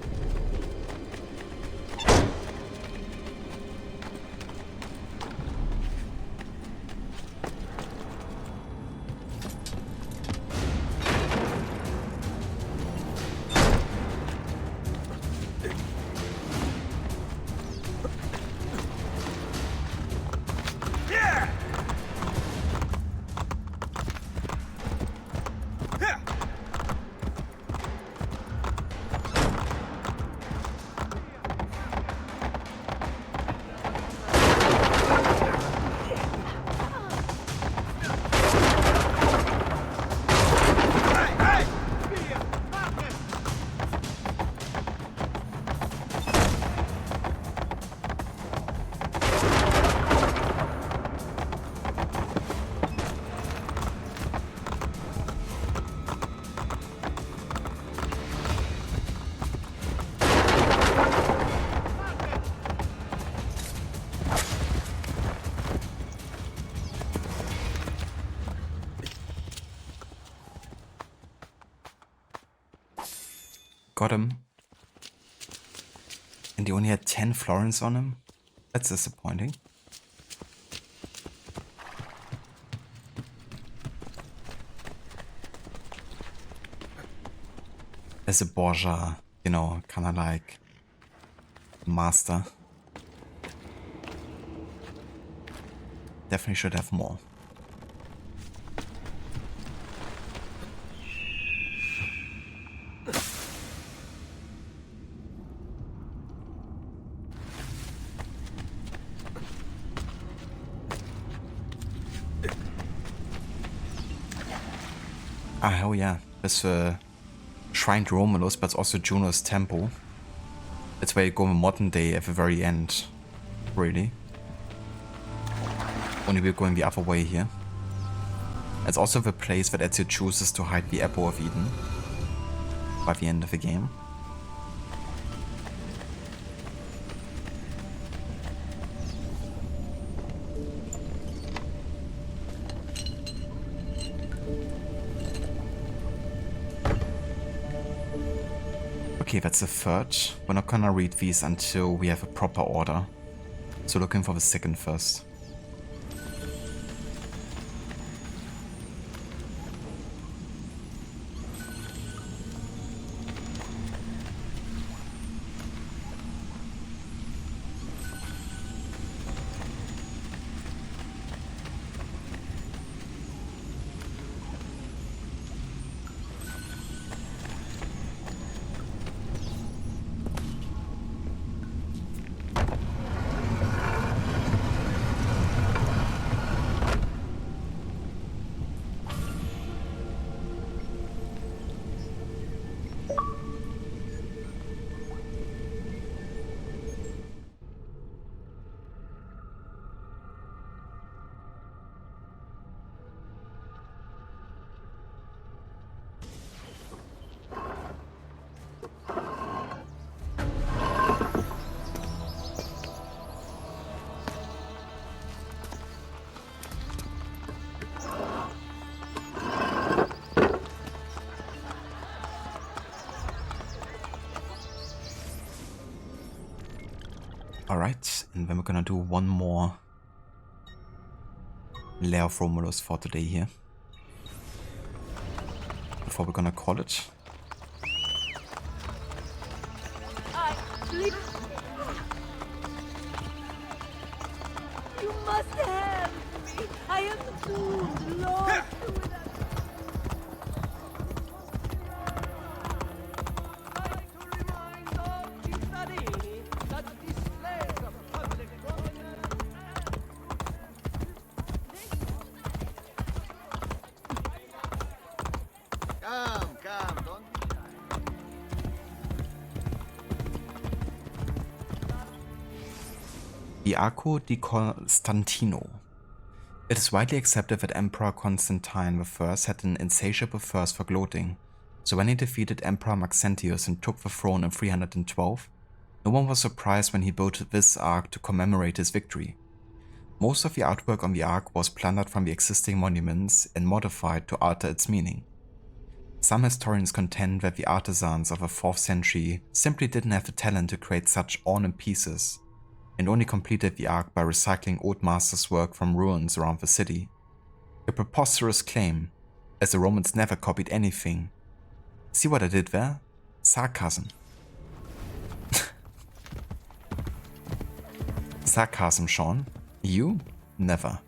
Got him. And he only had 10 florins on him? That's disappointing. As a Borgia, you know, kinda like master. Definitely should have more. Ah, hell yeah. There's a Shrine to Romulus, but it's also Juno's temple. That's where you go in modern day at the very end. Really. Only we're going the other way here. It's also the place that Ezio chooses to hide the Apple of Eden. By the end of the game. Okay, that's the third. We're not gonna read these until we have a proper order. So looking for the second first. Alright, and then we're gonna do one more Lair of Romulus for today here. Before we're gonna call it. You must help me. I am doomed, Lord. Come, don't be shy. The Arco di Constantino. It is widely accepted that Emperor Constantine I had an insatiable thirst for gloating, so when he defeated Emperor Maxentius and took the throne in 312, no one was surprised when he built this ark to commemorate his victory. Most of the artwork on the ark was plundered from the existing monuments and modified to alter its meaning. Some historians contend that the artisans of the 4th century simply didn't have the talent to create such ornate pieces, and only completed the ark by recycling old masters' work from ruins around the city. A preposterous claim, as the Romans never copied anything. See what I did there? Sarcasm. Sarcasm, Sean. You? Never.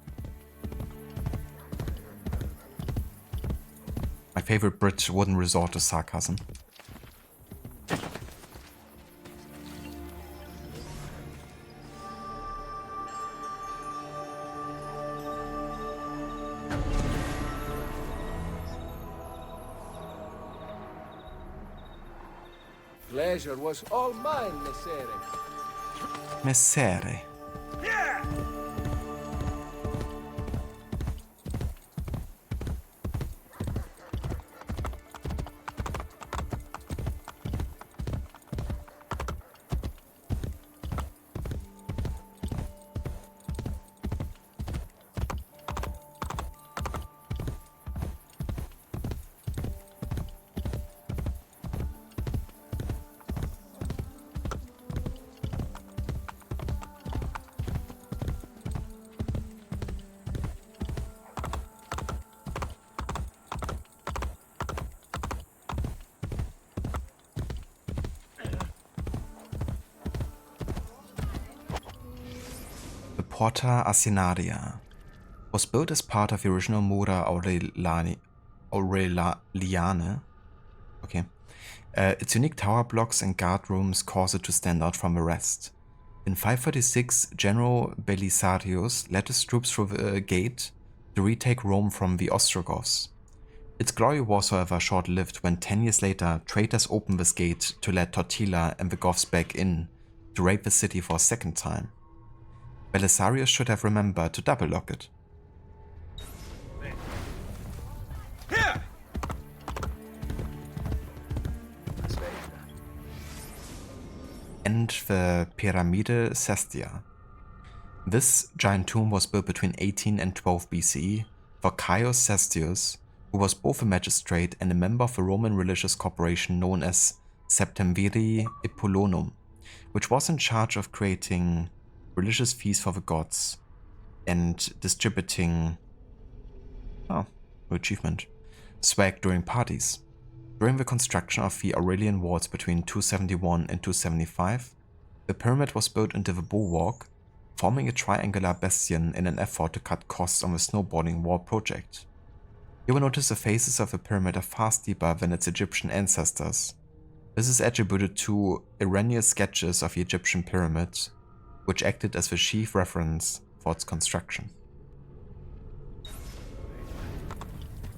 My favorite Brit wouldn't resort to sarcasm. Pleasure was all mine, Messere. Messere. Porta Asinaria was built as part of the original Mura Aureliane. Okay. Its unique tower blocks and guard rooms cause it to stand out from the rest. In 536, General Belisarius led his troops through the gate to retake Rome from the Ostrogoths. Its glory was, however, short-lived when 10 years later traitors opened this gate to let Totila and the Goths back in to raid the city for a second time. Belisarius should have remembered to double-lock it. Here! And the Pyramide Cestia. This giant tomb was built between 18 and 12 BCE for Caius Cestius, who was both a magistrate and a member of the Roman religious corporation known as Septemviri Ippolonum, which was in charge of creating religious feasts for the gods and distributing achievement swag during parties. During the construction of the Aurelian walls between 271 and 275, the pyramid was built into the bulwark, forming a triangular bastion in an effort to cut costs on the snowboarding wall project. You will notice the faces of the pyramid are far steeper than its Egyptian ancestors. This is attributed to Irenaeus' sketches of the Egyptian pyramid, which acted as the chief reference for its construction.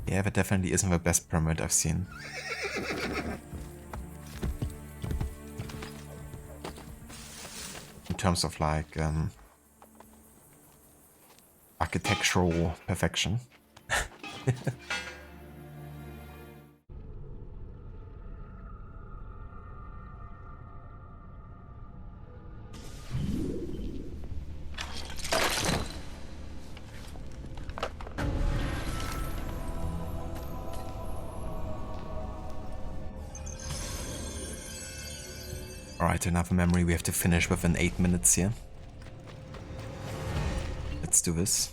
Yeah, that definitely isn't the best pyramid I've seen. In terms of like architectural perfection. Alright, another memory we have to finish within 8 minutes here. Let's do this.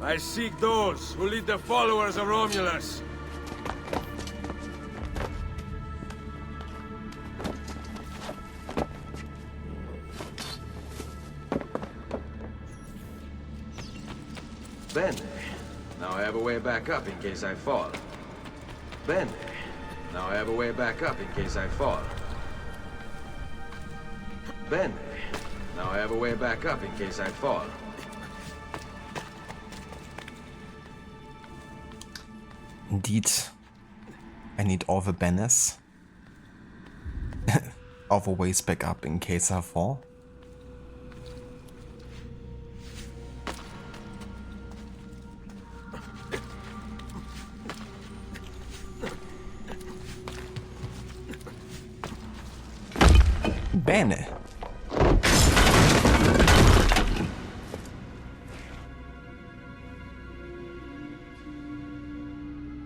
I seek those who lead the followers of Romulus. Bene. Now I have a way back up in case I fall. Bene. Now I have a way back up in case I fall. Bene. Now I have a way back up in case I fall. Indeed, I need all the banners. All the ways back up in case I fall. Bene.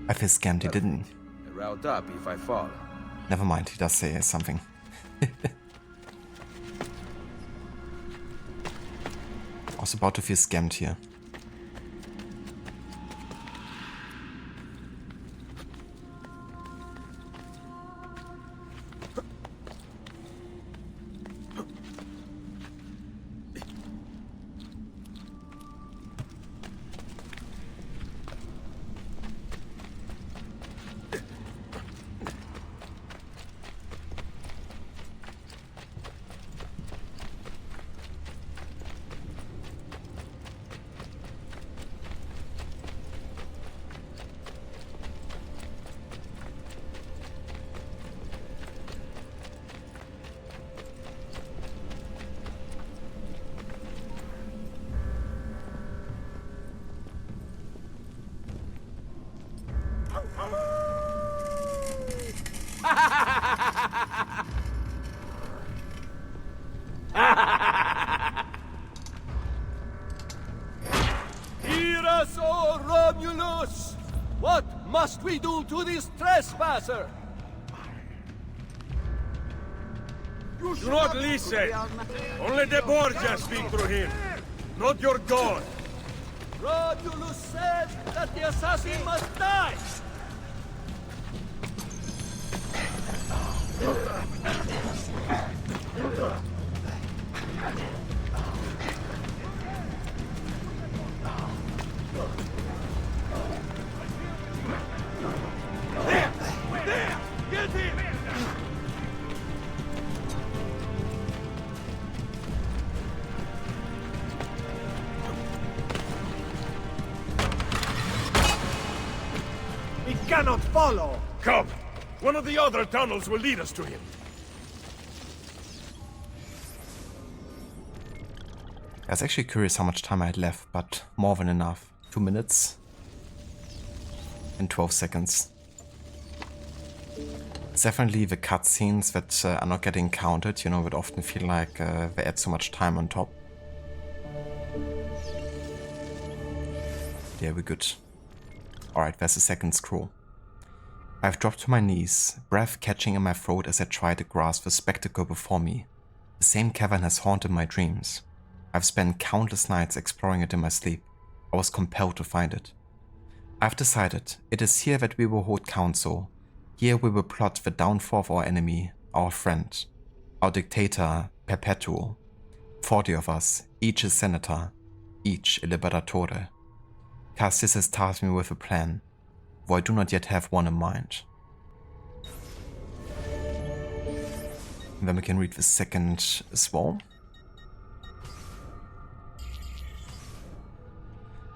I feel scammed, he didn't. Route up if I fall. Never mind, he does say something. I was about to feel scammed here. Hear us, O Romulus! What must we do to this trespasser? Do not listen! Only the Borgia speak through him, not your god! Romulus said that the assassin must die! There! Get him! He cannot follow! Come! One of the other tunnels will lead us to him. I was actually curious how much time I had left, but more than enough. 2 minutes and 12 seconds. It's definitely the cutscenes that are not getting counted, you know, would often feel like they add so much time on top. Yeah, we're good. Alright, there's the second scroll. I've dropped to my knees, breath catching in my throat as I try to grasp the spectacle before me. The same cavern has haunted my dreams. I've spent countless nights exploring it in my sleep. I was compelled to find it. I've decided it is here that we will hold council. Here we will plot the downfall of our enemy, our friend, our dictator perpetual. 40 of us, each a senator, each a liberatore. Cassis has tasked me with a plan, though I do not yet have one in mind. And then we can read the second scroll.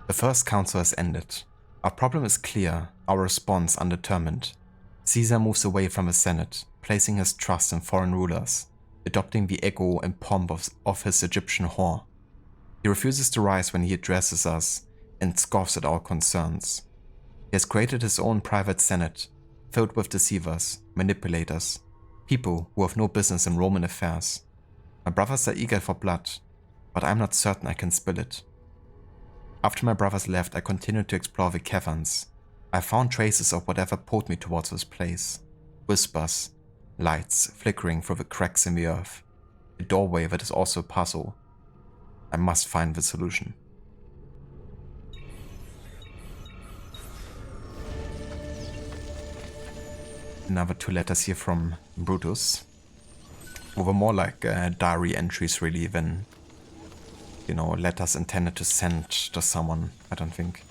The first council has ended. Our problem is clear, our response undetermined. Caesar moves away from the Senate, placing his trust in foreign rulers, adopting the ego and pomp of his Egyptian whore. He refuses to rise when he addresses us and scoffs at our concerns. He has created his own private Senate, filled with deceivers, manipulators, people who have no business in Roman affairs. My brothers are eager for blood, but I'm not certain I can spill it. After my brothers left, I continued to explore the caverns. I found traces of whatever pulled me towards this place. Whispers, lights flickering through the cracks in the earth. A doorway that is also a puzzle. I must find the solution. Another 2 letters here from Brutus. Who were more like diary entries really than, you know, letters intended to send to someone, I don't think.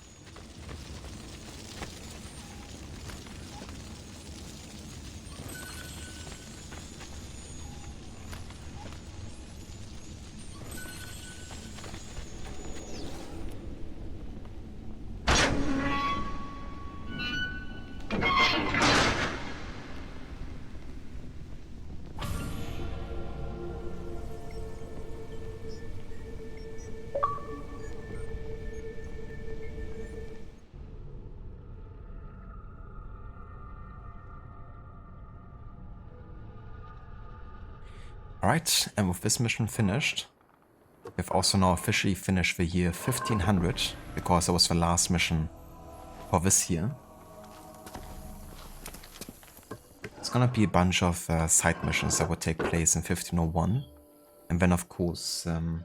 Alright, and with this mission finished, we've also now officially finished the year 1500, because it was the last mission for this year. It's gonna be a bunch of side missions that would take place in 1501. And then of course, the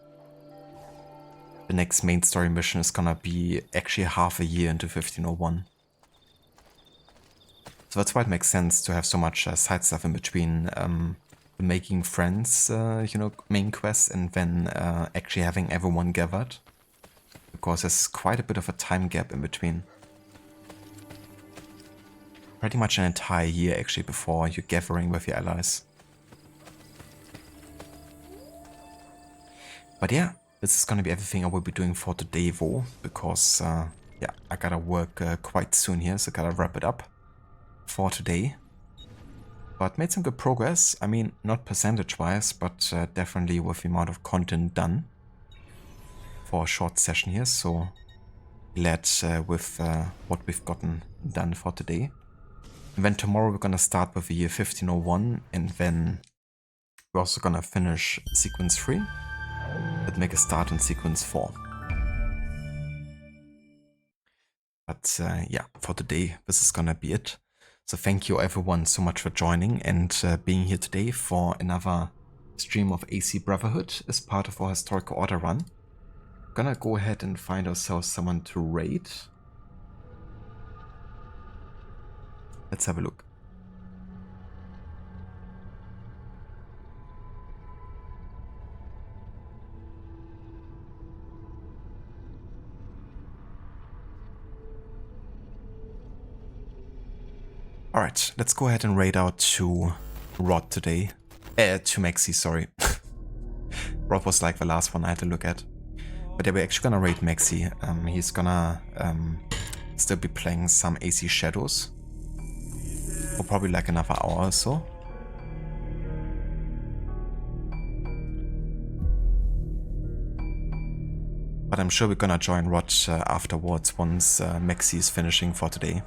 next main story mission is gonna be actually half a year into 1501. So that's why it makes sense to have so much side stuff in between the making friends, main quest, and then actually having everyone gathered. Because there's quite a bit of a time gap in between. Pretty much an entire year actually before you're gathering with your allies. But yeah, this is gonna be everything I will be doing for today though, because yeah, I gotta work quite soon here, so I gotta wrap it up for today. But made some good progress. I mean, not percentage wise, but definitely with the amount of content done for a short session here. So glad with what we've gotten done for today. And then tomorrow we're gonna start with the year 1501, and then we're also gonna finish sequence 3, but make a start on sequence 4. But yeah, for today this is gonna be it. So thank you everyone so much for joining and being here today for another stream of AC Brotherhood as part of our historical order run. Gonna go ahead and find ourselves someone to raid. Let's have a look. Alright, let's go ahead and raid out to Rod today. To Maxi, sorry. Rod was like the last one I had to look at. But yeah, we're actually gonna raid Maxi. He's gonna still be playing some AC Shadows. For probably like another hour or so. But I'm sure we're gonna join Rod afterwards once Maxi is finishing for today.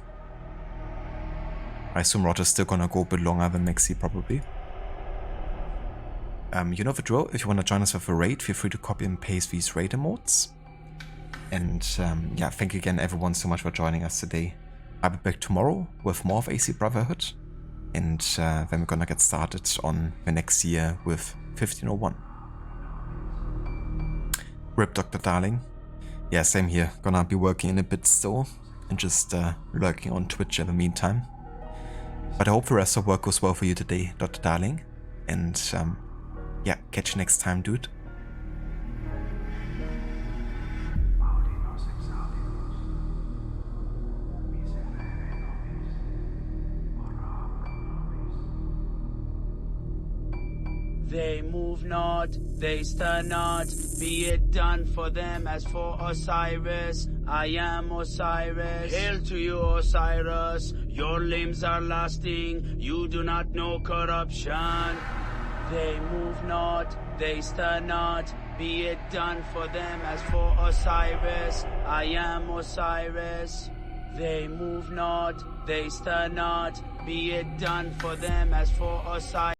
I assume Rod is still gonna go a bit longer than Maxi probably. You know the drill. If you wanna join us with a raid, feel free to copy and paste these raid emotes. And yeah, thank you again everyone so much for joining us today. I'll be back tomorrow with more of AC Brotherhood, and then we're gonna get started on the next year with 1501. RIP Dr. Darling. Yeah, same here. Gonna be working in a bit still, and just lurking on Twitch in the meantime. But I hope the rest of work goes well for you today, Dr. Darling. And yeah, catch you next time, dude. They move not, they stir not, be it done for them as for Osiris. I am Osiris. Hail to you, Osiris. Your limbs are lasting, you do not know corruption. They move not, they stir not, be it done for them as for Osiris. I am Osiris. They move not, they stir not, be it done for them as for Osiris.